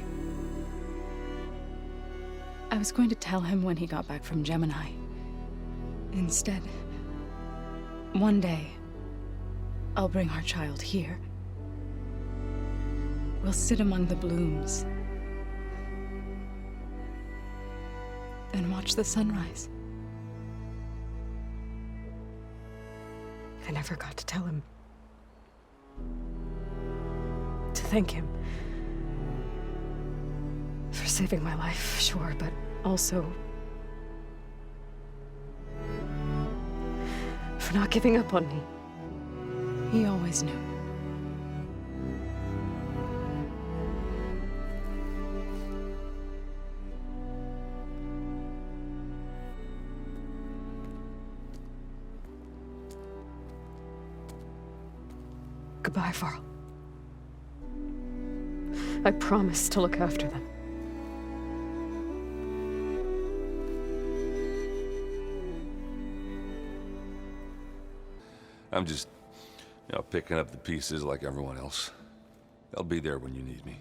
I was going to tell him when he got back from Gemini. Instead, one day, I'll bring our child here. We'll sit among the blooms and watch the sunrise. I never got to tell him. To thank him. For saving my life, sure, but also... for not giving up on me. He always knew. Goodbye, Varl. I promise to look after them. I'm just, picking up the pieces like everyone else. I'll be there when you need me.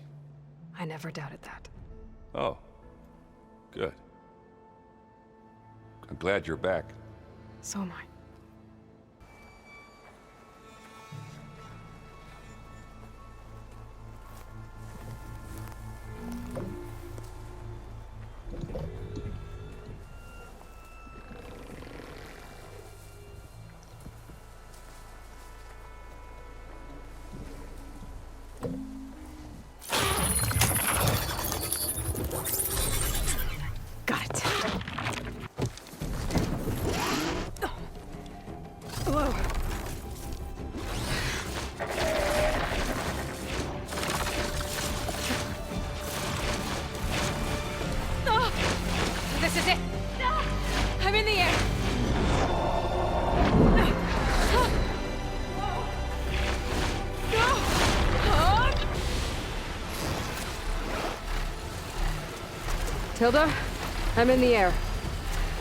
I never doubted that. Oh, good. I'm glad you're back. So am I. This is it! I'm in the air! Tilda, I'm in the air.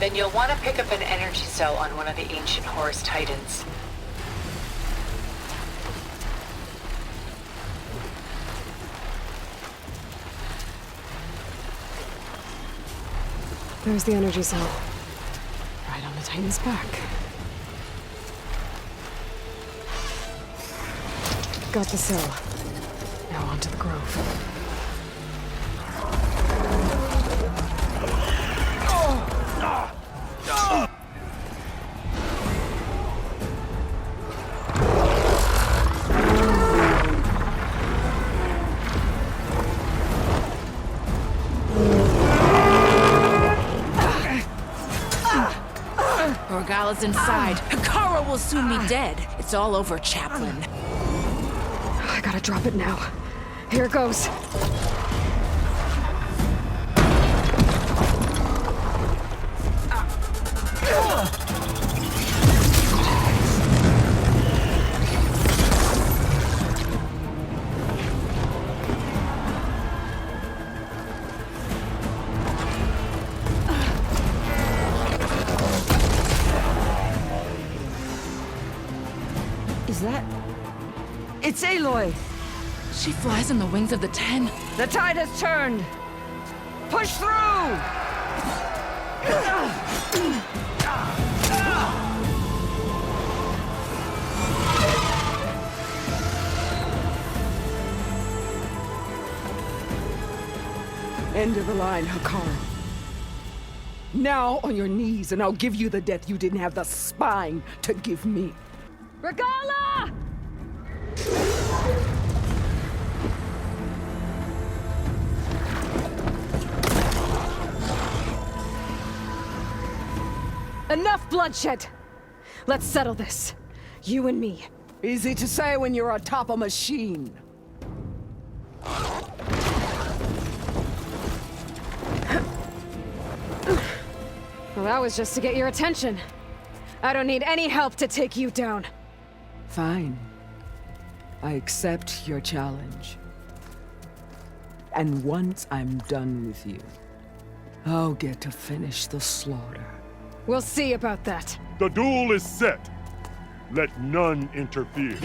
Then you'll want to pick up an energy cell on one of the ancient Horus Titans. There's the energy cell. Right on the Titan's back. Got the cell. Now onto the Grove. Regalla's inside. Hekarro will soon be dead. It's all over, Chaplain. I gotta drop it now. Here goes. that? It's Aloy! She flies on the wings of the Ten. The tide has turned! Push through! End of the line, Hakaru. Now on your knees, and I'll give you the death you didn't have the spine to give me. Regala! Enough bloodshed! Let's settle this. You and me. Easy to say when you're atop a machine. Well, that was just to get your attention. I don't need any help to take you down. Fine. I accept your challenge. And once I'm done with you, I'll get to finish the slaughter. We'll see about that. The duel is set. Let none interfere.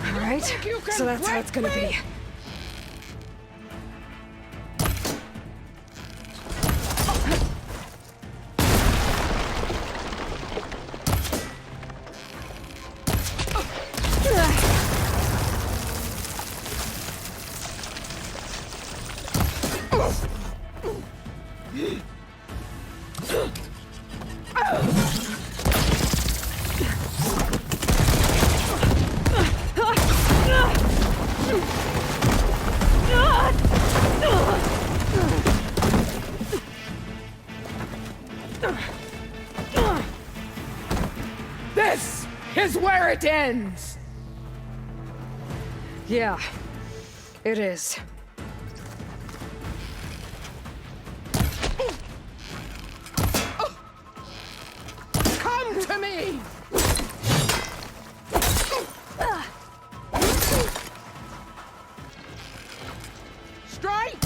Alright, so that's how it's gonna be. This is where it ends! Yeah, it is. Come to me! Strike!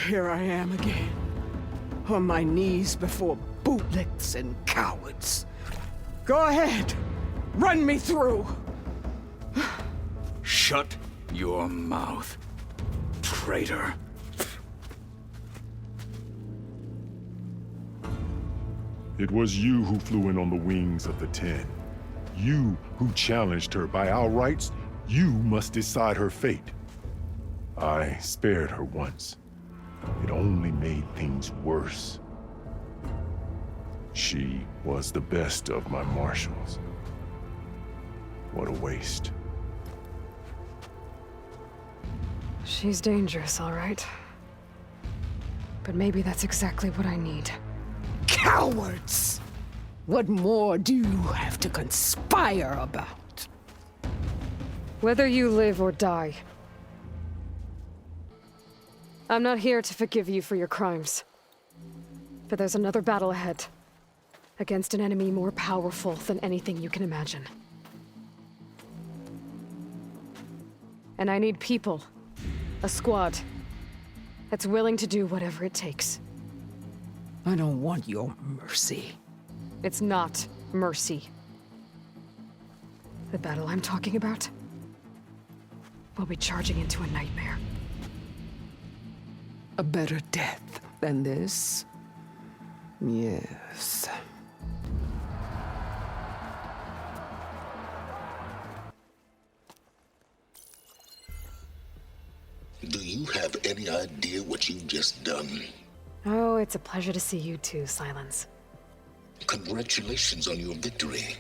Here I am again, on my knees before bootlicks and cowards. Go ahead, run me through. Shut your mouth, traitor. It was you who flew in on the wings of the Ten. You who challenged her. By our rights, you must decide her fate. I spared her once. It only made things worse. She was the best of my marshals. What a waste. She's dangerous, all right. But maybe that's exactly what I need. Cowards! What more do you have to conspire about? Whether you live or die, I'm not here to forgive you for your crimes. But there's another battle ahead, against an enemy more powerful than anything you can imagine. And I need people, a squad, that's willing to do whatever it takes. I don't want your mercy. It's not mercy. The battle I'm talking about will be charging into a nightmare. A better death than this? Yes. any idea what you've just done? Oh, it's a pleasure to see you too, Silence. Congratulations on your victory.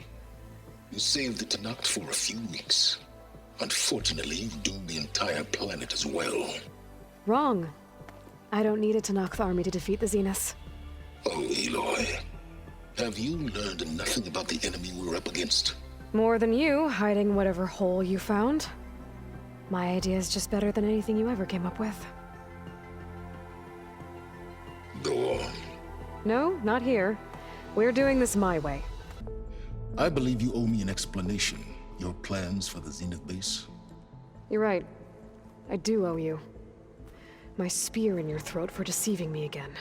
You saved the Tenakth for a few weeks. Unfortunately, you've doomed the entire planet as well. Wrong. I don't need a Tenakth army to defeat the Zeniths. Oh, Aloy. Have you learned nothing about the enemy we're up against? More than you, hiding whatever hole you found. My idea is just better than anything you ever came up with. Go on. No, not here. We're doing this my way. I believe you owe me an explanation. Your plans for the Zenith base? You're right. I do owe you. My spear in your throat for deceiving me again.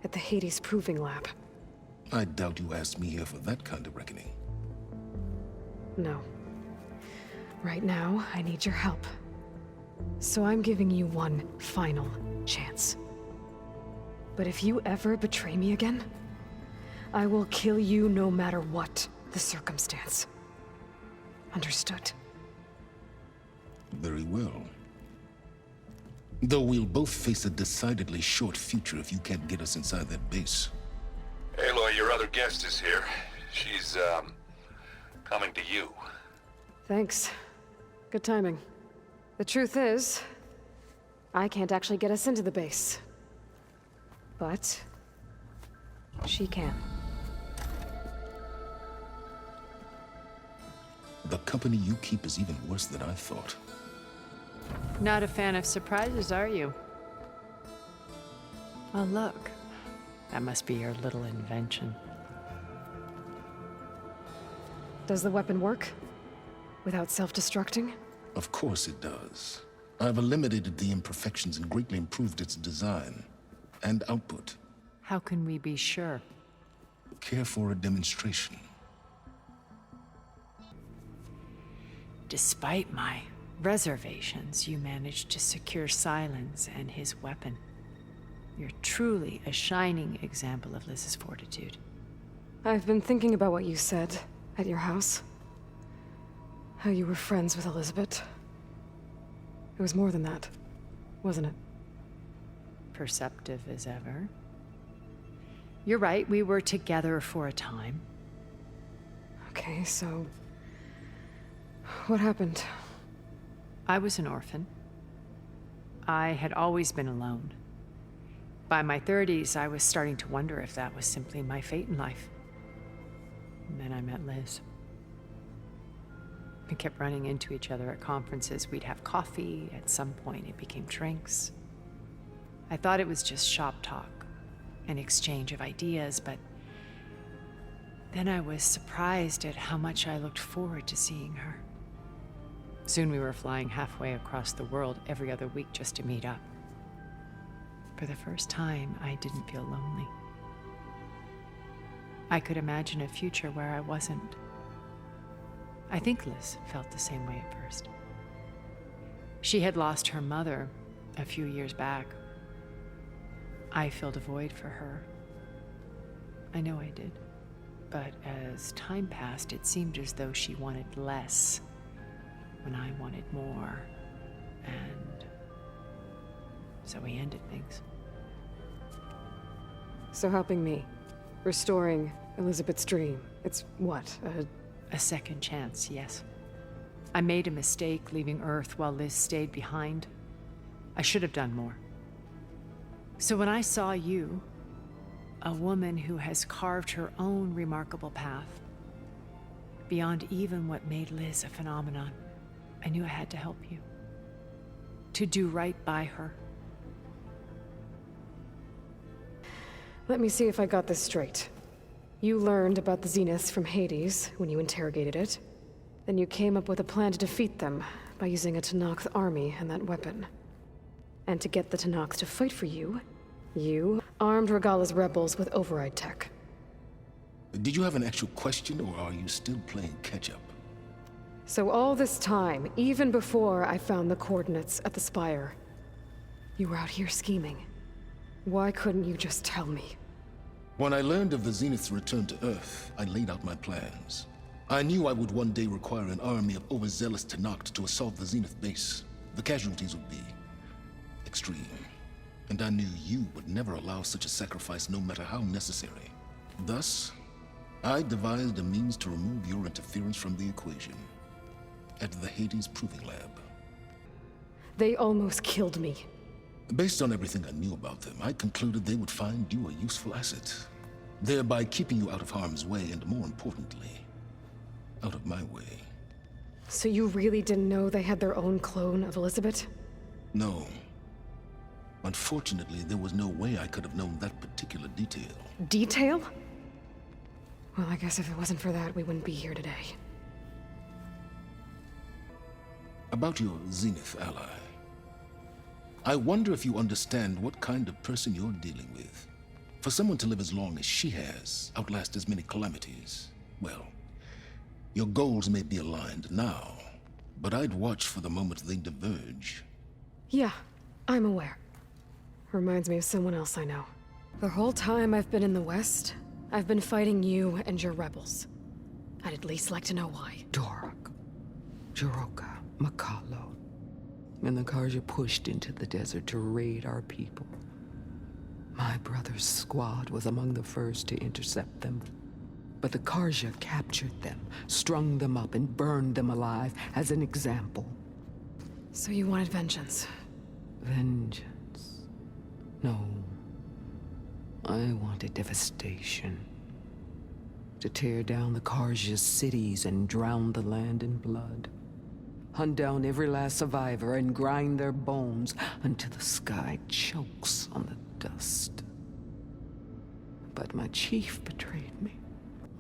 At the Hades Proving Lab. I doubt you asked me here for that kind of reckoning. No. Right now, I need your help. So I'm giving you one final chance. But if you ever betray me again, I will kill you no matter what the circumstance. Understood? Very well. Though we'll both face a decidedly short future if you can't get us inside that base. Aloy, your other guest is here. She's, coming to you. Thanks. Good timing. The truth is, I can't actually get us into the base. But she can. The company you keep is even worse than I thought. Not a fan of surprises, are you? Oh, look. That must be your little invention. Does the weapon work? Without self-destructing? Of course it does. I've eliminated the imperfections and greatly improved its design and output. How can we be sure? Care for a demonstration? Despite my reservations, you managed to secure Silence and his weapon. You're truly a shining example of Liz's fortitude. I've been thinking about what you said at your house. How you were friends with Elizabeth. It was more than that, wasn't it? Perceptive as ever. You're right, we were together for a time. Okay, so... what happened? I was an orphan. I had always been alone. By my 30s, I was starting to wonder if that was simply my fate in life. And then I met Liz. We kept running into each other at conferences. We'd have coffee. At some point, it became drinks. I thought it was just shop talk, an exchange of ideas, but then I was surprised at how much I looked forward to seeing her. Soon we were flying halfway across the world every other week just to meet up. For the first time, I didn't feel lonely. I could imagine a future where I wasn't. I think Liz felt the same way at first. She had lost her mother a few years back. I filled a void for her. I know I did. But as time passed, it seemed as though she wanted less when I wanted more. And so we ended things. So helping me, restoring Elizabeth's dream, it's what, a second chance, yes. I made a mistake leaving Earth while Liz stayed behind. I should have done more. So when I saw you, a woman who has carved her own remarkable path, beyond even what made Liz a phenomenon, I knew I had to help you. To do right by her. Let me see if I got this straight. You learned about the Zeniths from Hades when you interrogated it. Then you came up with a plan to defeat them by using a Tenakth army and that weapon. And to get the Tenakth to fight for you, you armed Regala's rebels with override tech. Did you have an actual question, or are you still playing catch-up? So all this time, even before I found the coordinates at the Spire, you were out here scheming. Why couldn't you just tell me? When I learned of the Zenith's return to Earth, I laid out my plans. I knew I would one day require an army of overzealous Tenakth to assault the Zenith base. The casualties would be extreme. And I knew you would never allow such a sacrifice, no matter how necessary. Thus, I devised a means to remove your interference from the equation. At the Hades Proving Lab. They almost killed me. Based on everything I knew about them, I concluded they would find you a useful asset, thereby keeping you out of harm's way and, more importantly, out of my way. So you really didn't know they had their own clone of Elizabeth? No. Unfortunately, there was no way I could have known that particular detail. Detail? Well, I guess if it wasn't for that, we wouldn't be here today. About your Zenith ally. I wonder if you understand what kind of person you're dealing with. For someone to live as long as she has, outlast as many calamities, well, your goals may be aligned now, but I'd watch for the moment they diverge. Yeah, I'm aware. Reminds me of someone else I know. The whole time I've been in the West, I've been fighting you and your rebels. I'd at least like to know why. Dorak, Jiroka, Makalo, and the Karja pushed into the desert to raid our people. My brother's squad was among the first to intercept them. But the Karja captured them, strung them up, and burned them alive as an example. So you wanted vengeance? Vengeance? No. I wanted devastation. To tear down the Karja's cities and drown the land in blood. Hunt down every last survivor and grind their bones until the sky chokes on the dust. But my chief betrayed me.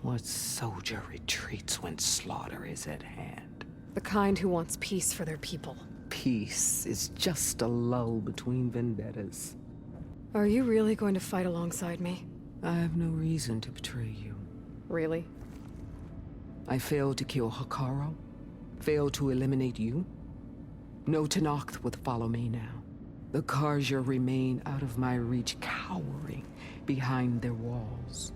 What soldier retreats when slaughter is at hand? The kind who wants peace for their people. Peace is just a lull between vendettas. Are you really going to fight alongside me? I have no reason to betray you. Really? I failed to kill Hikaru. Failed to eliminate you. No Tenakth would follow me now. The Karja remain out of my reach, cowering behind their walls.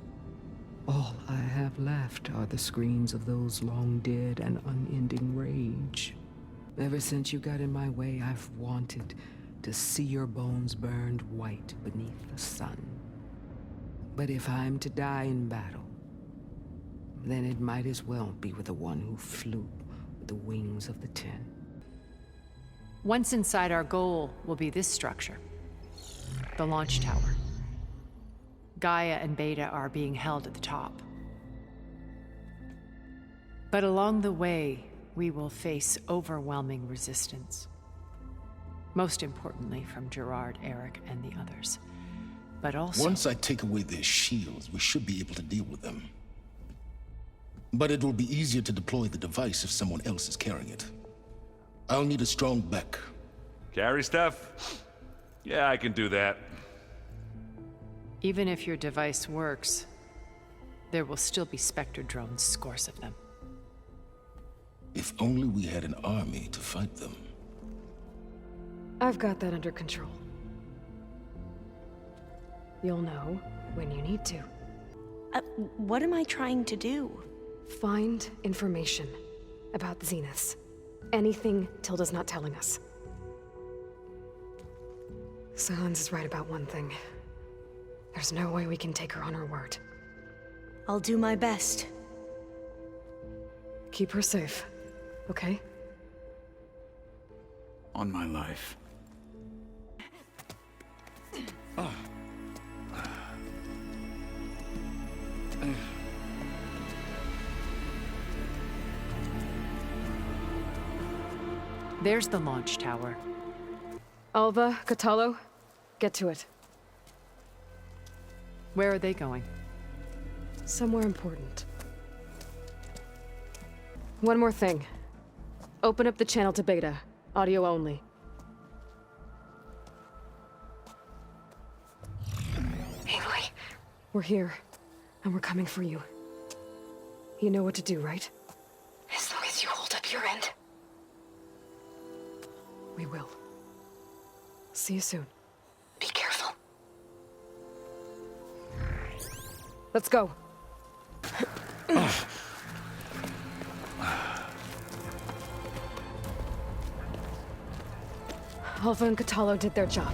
All I have left are the screams of those long dead and unending rage. Ever since you got in my way, I've wanted to see your bones burned white beneath the sun. But if I'm to die in battle, then it might as well be with the one who flew with the wings of the 10. Once inside, our goal will be this structure, the launch tower. Gaia and Beta are being held at the top. But along the way, we will face overwhelming resistance. Most importantly from Gerard, Eric, and the others. But also... Once I take away their shields, we should be able to deal with them. But it will be easier to deploy the device if someone else is carrying it. I'll need a strong back. Carry stuff? Yeah, I can do that. Even if your device works, there will still be Spectre drones, scores of them. If only we had an army to fight them. I've got that under control. You'll know when you need to. What am I trying to do? Find information about the Zeniths. Anything Tilda's not telling us. Silence is right about one thing. There's no way we can take her on her word. I'll do my best. Keep her safe, okay? On my life. Oh. There's the launch tower. Alva, Catalo, get to it. Where are they going? Somewhere important. One more thing. Open up the channel to Beta. Audio only. Aloy. We're here, and we're coming for you. You know what to do, right? As long as you hold up your end. We will. See you soon. Be careful. Let's go. Alpha and Catalo did their job.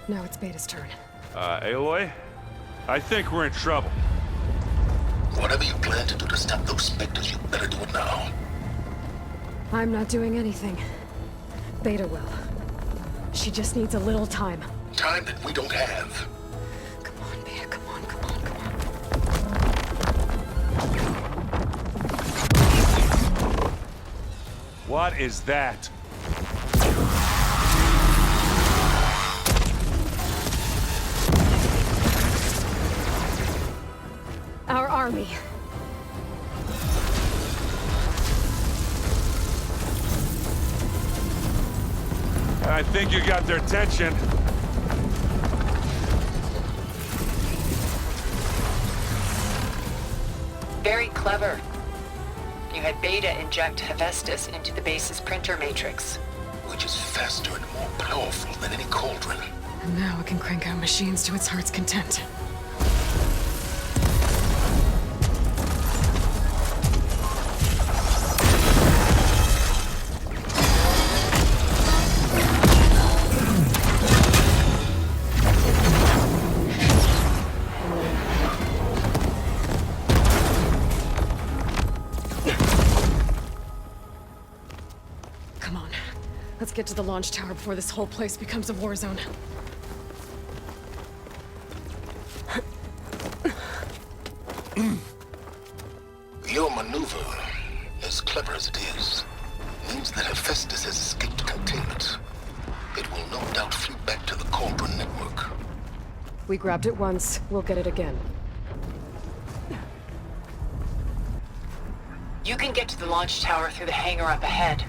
Now it's Beta's turn. Aloy? I think we're in trouble. Whatever you plan to do to stop those specters, you better do it now. I'm not doing anything. Beta will. She just needs a little time. Time that we don't have. Come on, Beta, come on, come on, come on. What is that? Our army. I think you got their attention. Very clever. You had Beta inject Hephaestus into the base's printer matrix. Which is faster and more powerful than any cauldron. And now it can crank out machines to its heart's content. Let's get to the launch tower before this whole place becomes a war zone. Your maneuver, as clever as it is, means that Hephaestus has escaped containment. It will no doubt flee back to the Cauldron network. We grabbed it once, we'll get it again. You can get to the launch tower through the hangar up ahead.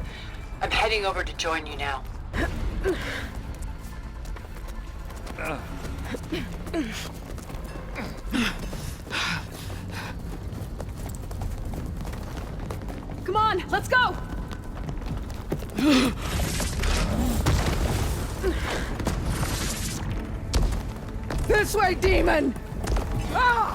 I'm heading over to join you now. Come on, let's go! This way, demon! Ah!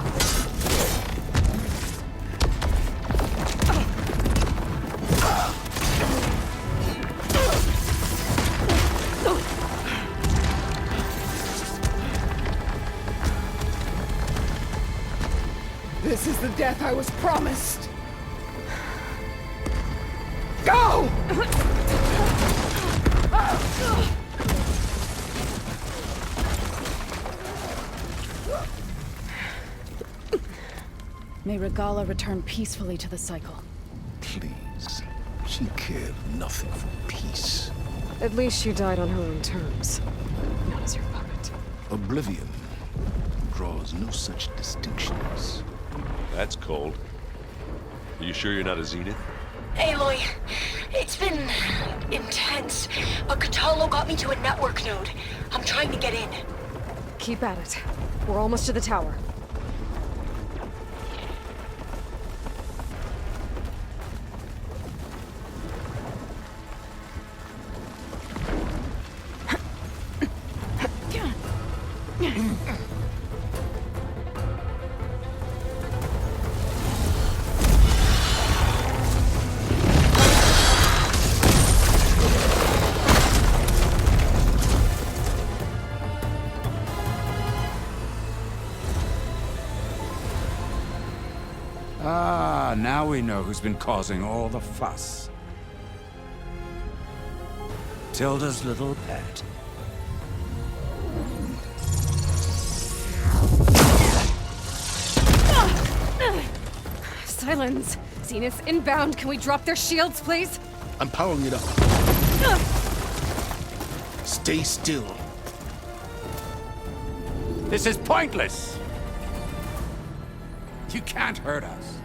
This is the death I was promised. Go! May Regala return peacefully to the cycle. Please. She cared nothing for peace. At least she died on her own terms. Not as your puppet. Oblivion draws no such distinctions. That's cold. Are you sure you're not a Zenith? Aloy, it's been intense, but Catalo got me to a network node. I'm trying to get in. Keep at it. We're almost to the tower. Ah, now we know who's been causing all the fuss. Tilda's little pet. Silence! Zenith's inbound. Can we drop their shields, please? I'm powering it up. Stay still. This is pointless! You can't hurt us.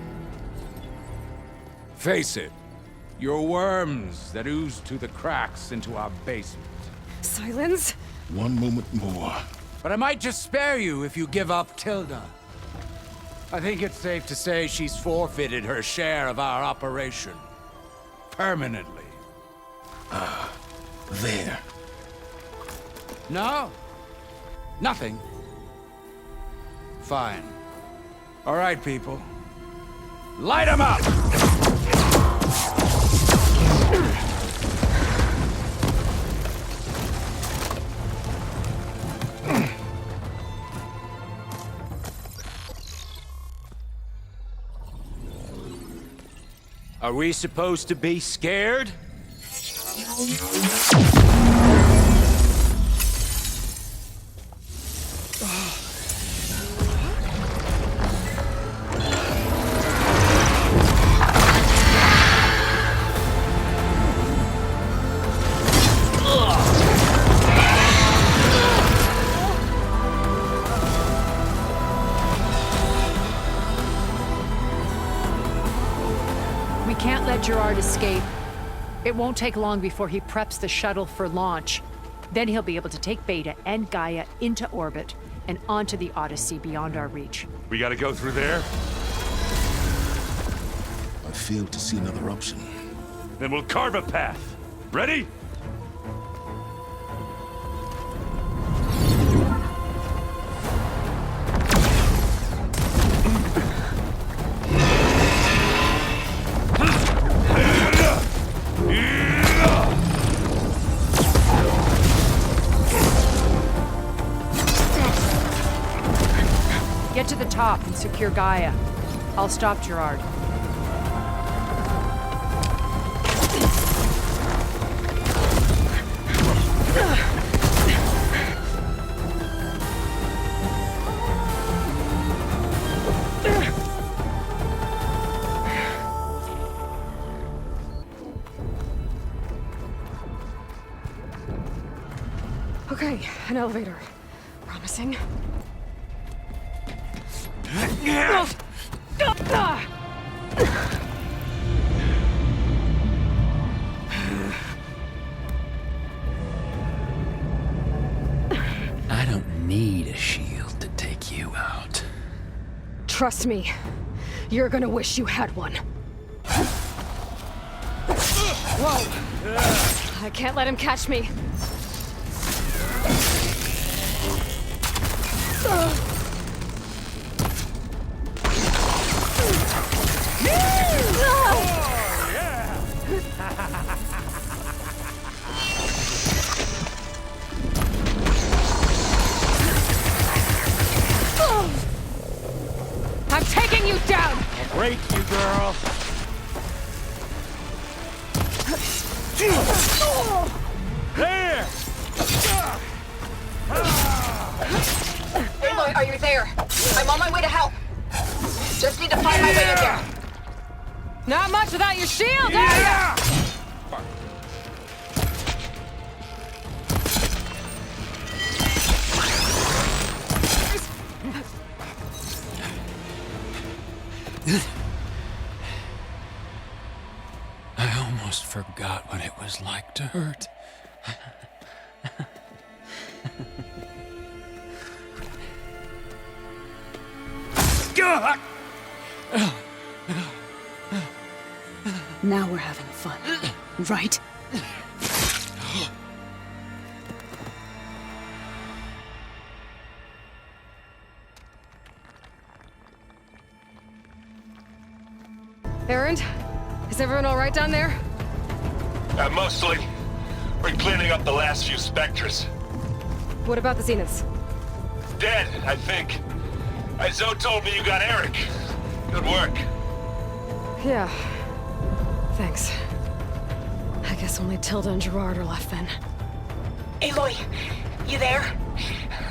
Face it, you're worms that ooze through the cracks into our basement. Silence? One moment more. But I might just spare you if you give up Tilda. I think it's safe to say she's forfeited her share of our operation. Permanently. Ah, there. No? Nothing? Fine. All right, people. Light 'em up! Are we supposed to be scared? We can't let Gerard escape. It won't take long before he preps the shuttle for launch. Then he'll be able to take Beta and Gaia into orbit and onto the Odyssey beyond our reach. We gotta go through there? I fail to see another option. Then we'll carve a path. Ready? Get to the top and secure Gaia. I'll stop Gerard. Okay, an elevator. Promising. I don't need a shield to take you out. Trust me, you're gonna wish you had one. Whoa! I can't let him catch me. I'm taking you down! Break you, girl. There! Aloy, are you there? I'm on my way to help. Just need to find my way in there. Not much without your shield, are ya? I almost forgot what it was like to hurt. Now we're having fun, right? Errand? Is everyone all right down there? Mostly. We're cleaning up the last few specters. What about the Zeniths? Dead, I think. Zoe told me you got Eric. Good work. Yeah. Thanks. I guess only Tilda and Gerard are left then. Aloy, you there?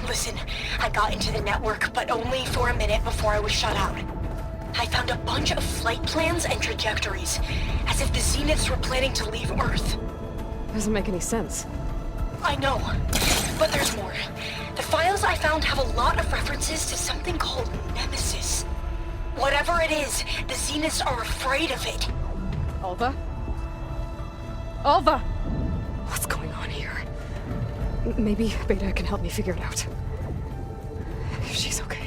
Listen, I got into the network, but only for a minute before I was shut out. I found a bunch of flight plans and trajectories, as if the Zeniths were planning to leave Earth. Doesn't make any sense. I know, but there's more. The files I found have a lot of references to something called Nemesis. Whatever it is, the Zeniths are afraid of it. Alva? Alva! What's going on here? Maybe Beta can help me figure it out. If she's okay.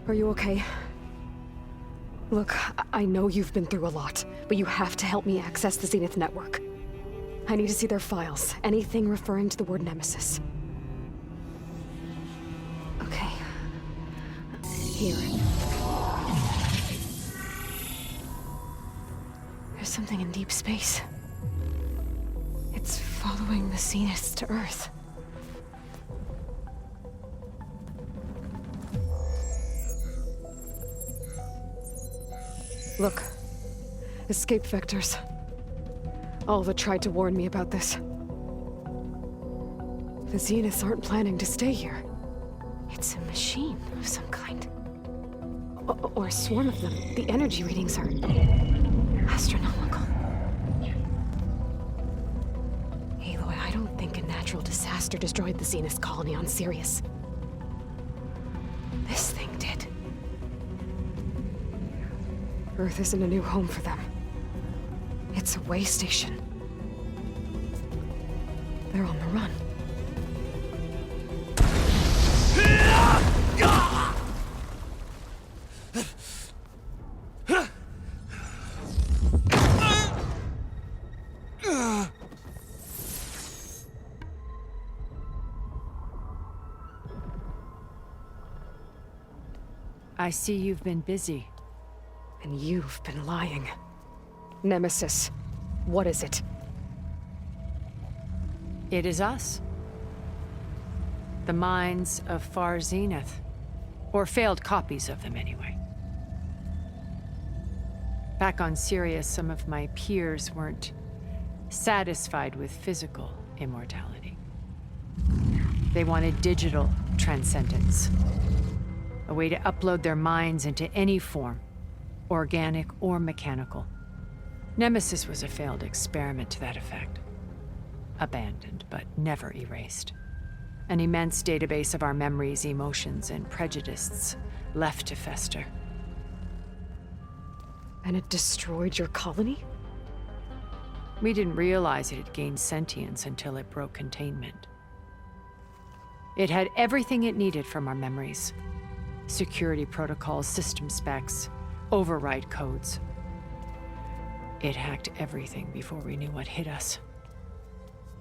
Are you okay? Look, I know you've been through a lot, but you have to help me access the Zenith network. I need to see their files, anything referring to the word Nemesis. here. There's something in deep space. It's following the Zeniths to Earth. Look. Escape vectors. Alva tried to warn me about this. The Zeniths aren't planning to stay here. It's a machine of some kind. Or a swarm of them. The energy readings are astronomical. Aloy, I don't think a natural disaster destroyed the Zenith colony on Sirius. This thing did. Earth isn't a new home for them. It's a way station. They're on the run. I see you've been busy. And you've been lying. Nemesis, what is it? It is us. The minds of Far Zenith. Or failed copies of them, anyway. Back on Sirius, some of my peers weren't satisfied with physical immortality. They wanted digital transcendence. A way to upload their minds into any form, organic or mechanical. Nemesis was a failed experiment to that effect. Abandoned, but never erased. An immense database of our memories, emotions, and prejudices left to fester. And it destroyed your colony? We didn't realize it had gained sentience until it broke containment. It had everything it needed from our memories. Security protocols, system specs, override codes. It hacked everything before we knew what hit us.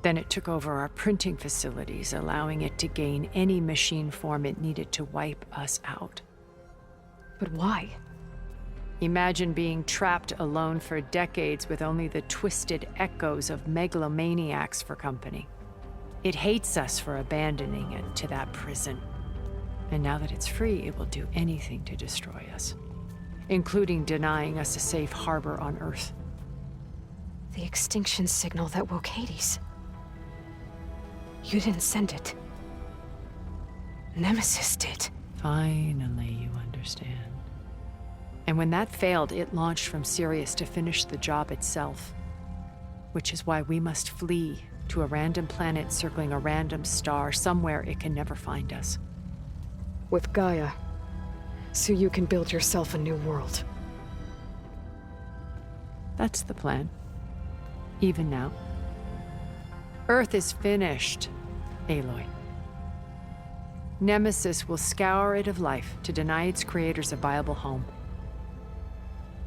Then it took over our printing facilities, allowing it to gain any machine form it needed to wipe us out. But why? Imagine being trapped alone for decades with only the twisted echoes of megalomaniacs for company. It hates us for abandoning it to that prison. And now that it's free, it will do anything to destroy us, including denying us a safe harbor on Earth. The extinction signal that woke Hades. You didn't send it. Nemesis did. Finally, you understand. And when that failed, it launched from Sirius to finish the job itself. Which is why we must flee to a random planet circling a random star, somewhere it can never find us. With Gaia, so you can build yourself a new world. That's the plan. Even now. Earth is finished, Aloy. Nemesis will scour it of life to deny its creators a viable home.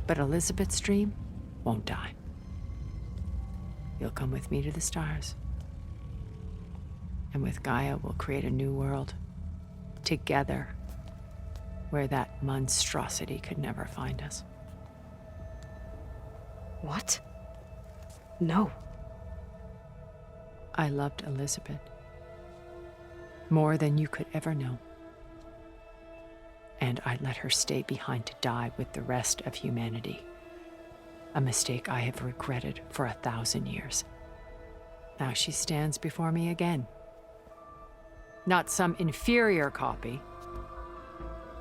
But Elizabeth's dream won't die. You'll come with me to the stars. And with Gaia, we'll create a new world. Together, where that monstrosity could never find us. What? No. I loved Elizabeth. More than you could ever know. And I let her stay behind to die with the rest of humanity. A mistake I have regretted for 1,000 years. Now she stands before me again. Not some inferior copy,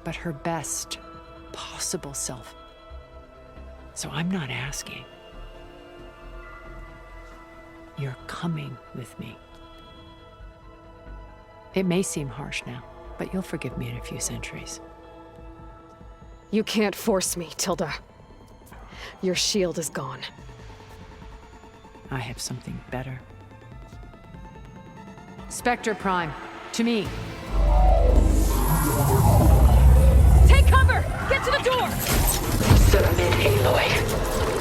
but her best possible self. So I'm not asking. You're coming with me. It may seem harsh now, but you'll forgive me in a few centuries. You can't force me, Tilda. Your shield is gone. I have something better. Spectre Prime, to me. Take cover! Get to the door! Submit, Aloy.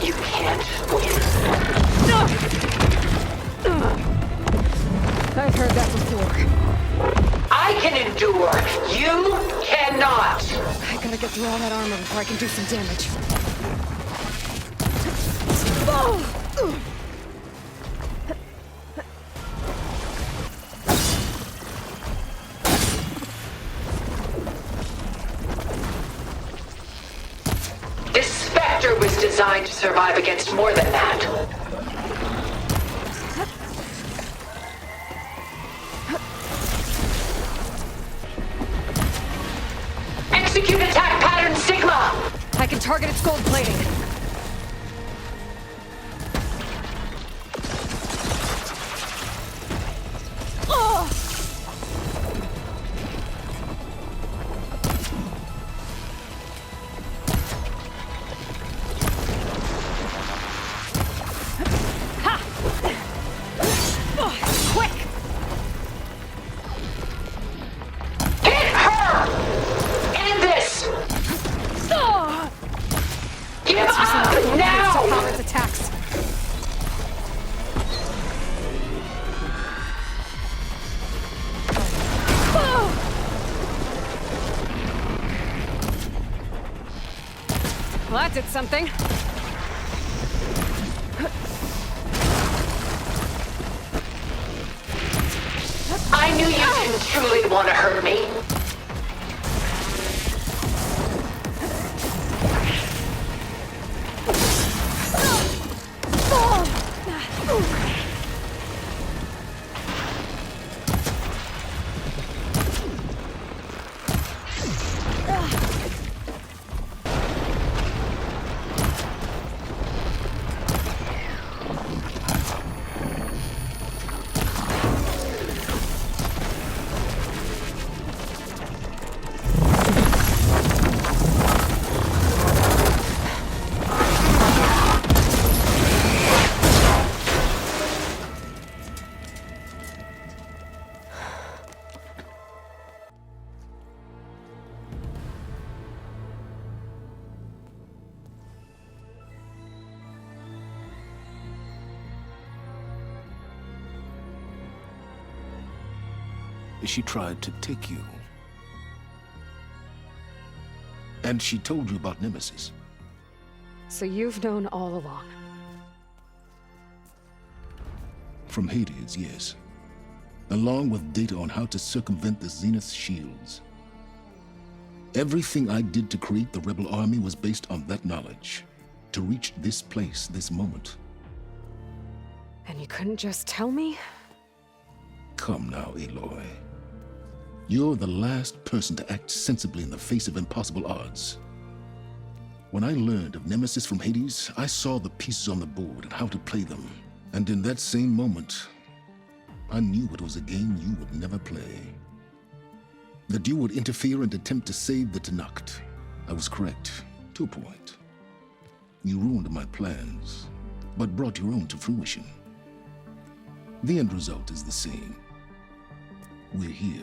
You can't win. I've heard that before. I can endure. You cannot. I gotta through all that armor before I can do some damage. This Spectre was designed to survive against more than that. Execute attack pattern Sigma! I can target its gold plating. Well, that did something. I knew you didn't truly want to hurt me. She tried to take you. And she told you about Nemesis. So you've known all along. From Hades, yes. Along with data on how to circumvent the Zenith's shields. Everything I did to create the Rebel Army was based on that knowledge. To reach this place, this moment. And you couldn't just tell me? Come now, Aloy. You're the last person to act sensibly in the face of impossible odds. When I learned of Nemesis from Hades, I saw the pieces on the board and how to play them. And in that same moment, I knew it was a game you would never play. That you would interfere and attempt to save the Tenakth. I was correct, to a point. You ruined my plans, but brought your own to fruition. The end result is the same. We're here.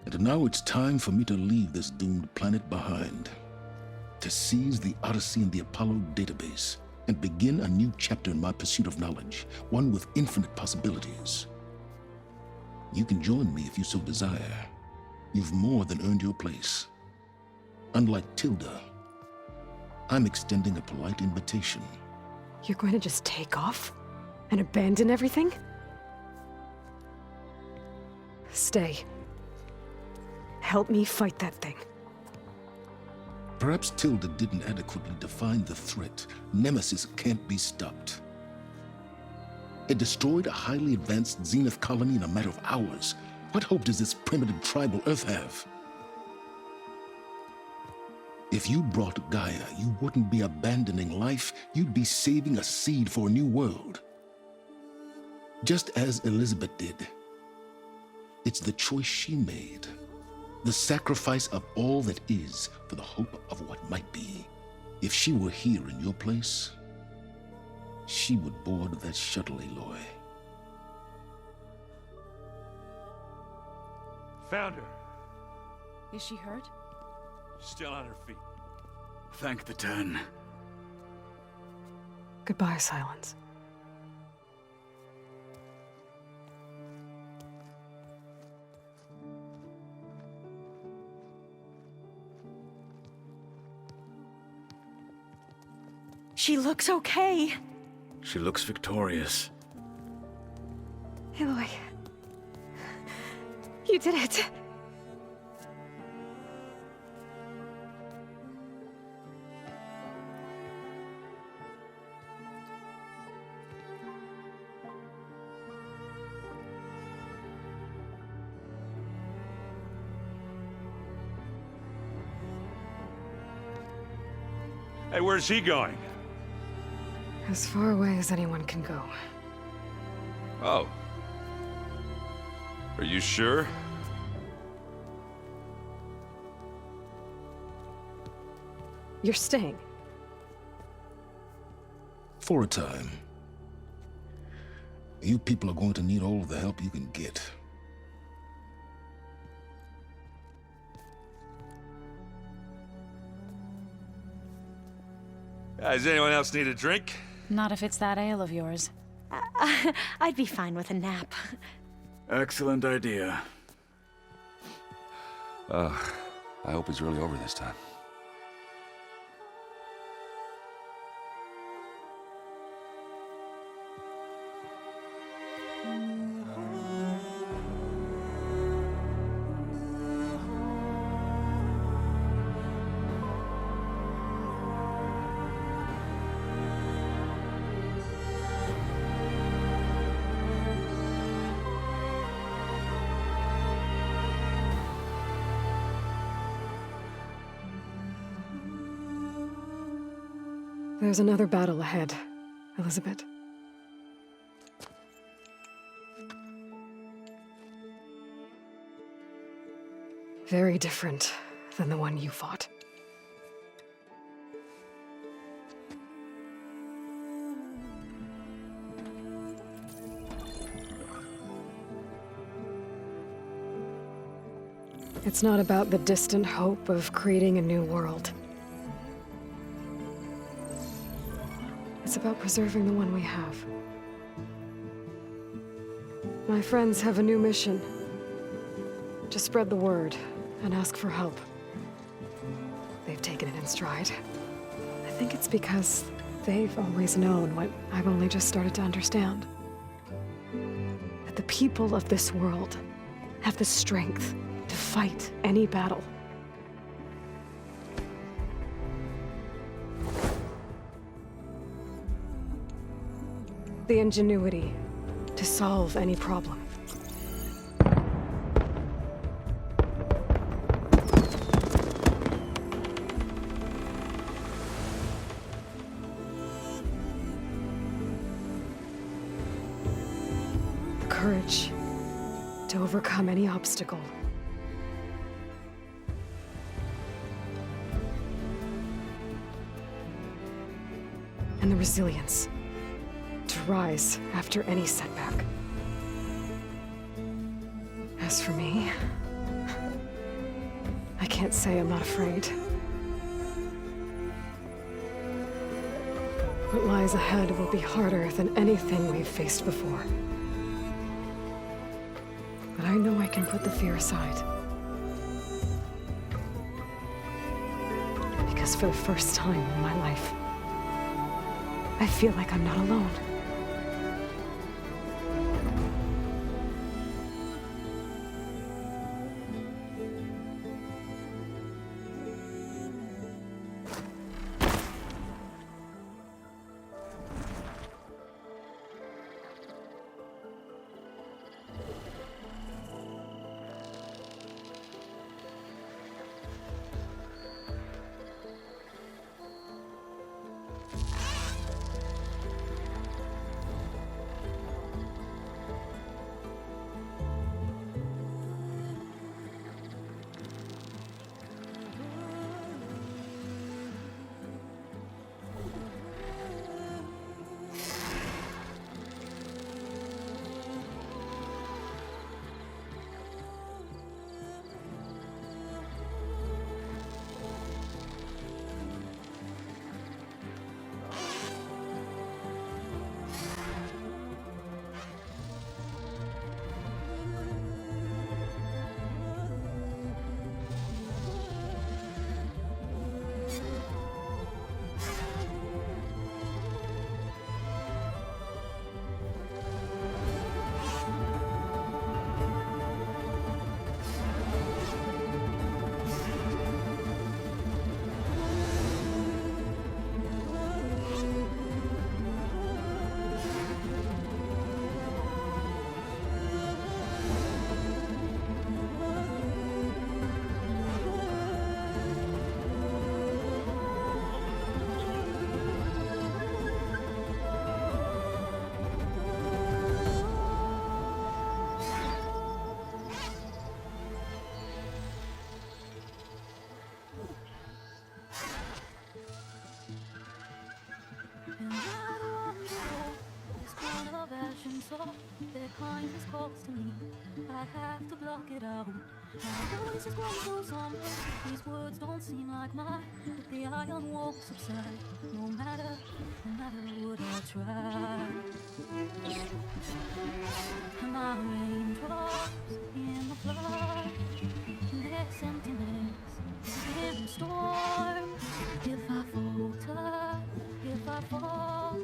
And now it's time for me to leave this doomed planet behind. To seize the Odyssey and the Apollo database, and begin a new chapter in my pursuit of knowledge, one with infinite possibilities. You can join me if you so desire. You've more than earned your place. Unlike Tilda, I'm extending a polite invitation. You're going to just take off? And abandon everything? Stay. Help me fight that thing. Perhaps Tilda didn't adequately define the threat. Nemesis can't be stopped. It destroyed a highly advanced Zenith colony in a matter of hours. What hope does this primitive tribal Earth have? If you brought Gaia, you wouldn't be abandoning life, you'd be saving a seed for a new world. Just as Elizabeth did. It's the choice she made. The sacrifice of all that is for the hope of what might be. If she were here in your place, she would board that shuttle, Aloy. Found her. Is she hurt? Still on her feet. Thank the Ten. Goodbye, Silence. She looks okay. She looks victorious. Aloy. You did it. Hey, where's he going? As far away as anyone can go. Oh. Are you sure? You're staying. For a time. You people are going to need all of the help you can get. Does anyone else need a drink? Not if it's that ale of yours. I'd be fine with a nap. Excellent idea. I hope it's really over this time. There's another battle ahead, Elizabeth. Very different than the one you fought. It's not about the distant hope of creating a new world. It's about preserving the one we have. My friends have a new mission. To spread the word and ask for help. They've taken it in stride. I think it's because they've always known what I've only just started to understand. That the people of this world have the strength to fight any battle. The ingenuity to solve any problem. The courage to overcome any obstacle. And the resilience to rise after any setback. As for me, I can't say I'm not afraid. What lies ahead will be harder than anything we've faced before. But I know I can put the fear aside. Because for the first time in my life, I feel like I'm not alone. No matter what you know, this kind of passion, so their kindness calls to me. I have to block it out. My voice is grown so somber. These words don't seem like mine, but the iron won't subside. No matter what I try. My raindrops in the flood, this emptiness in the storm. If I falter, if I fall,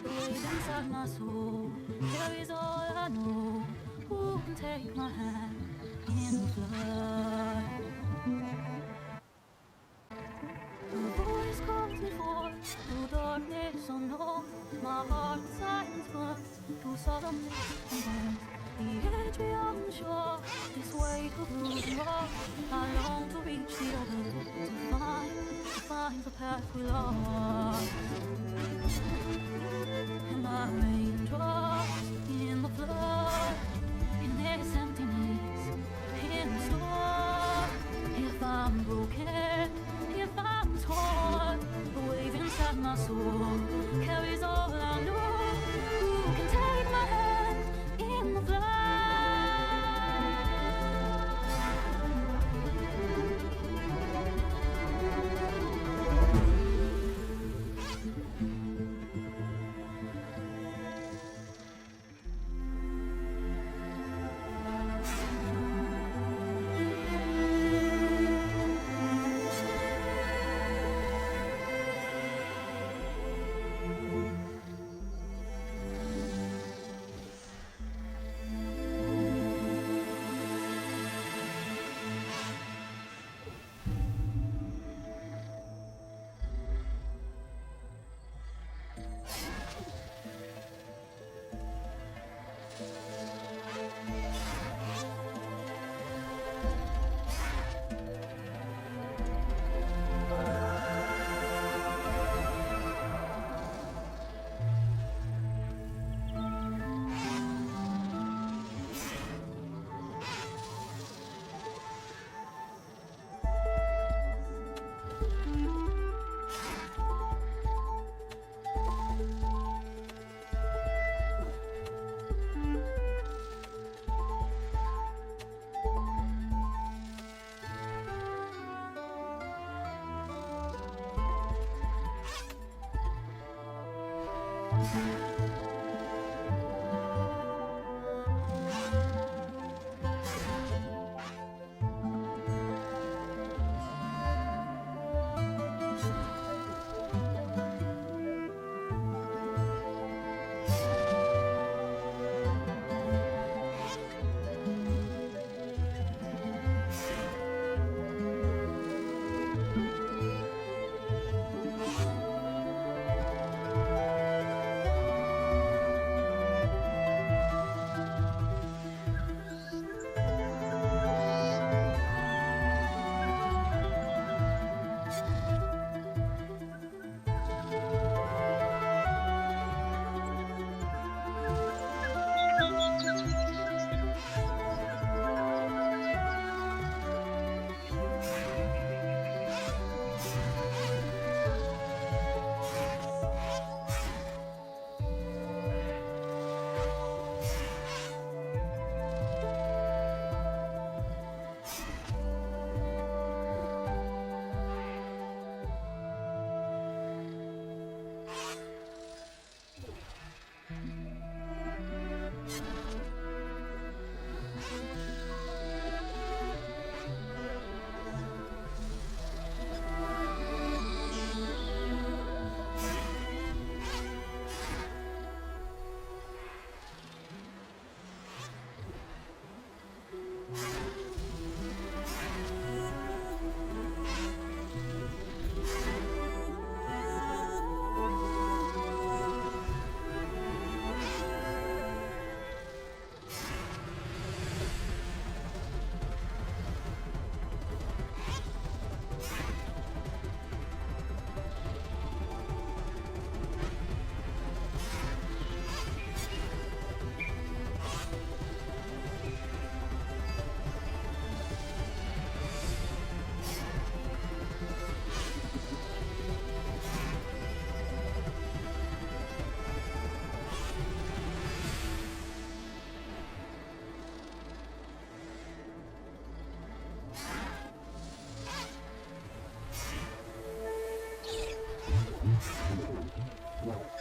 the wave inside my soul carries all I know. Who can take my hand in the flood? The voice calls me forth through darkness unknown. My heart silence burns through solemnness and burns. The edge beyond the shore, this weight of losing rock. I long to reach the other, to find the path we lost. And my raindrops in the flood, in this emptiness, in the storm. If I'm broken, if I'm torn, the wave inside my soul carries all I know. Who can take my hand in the flood? No.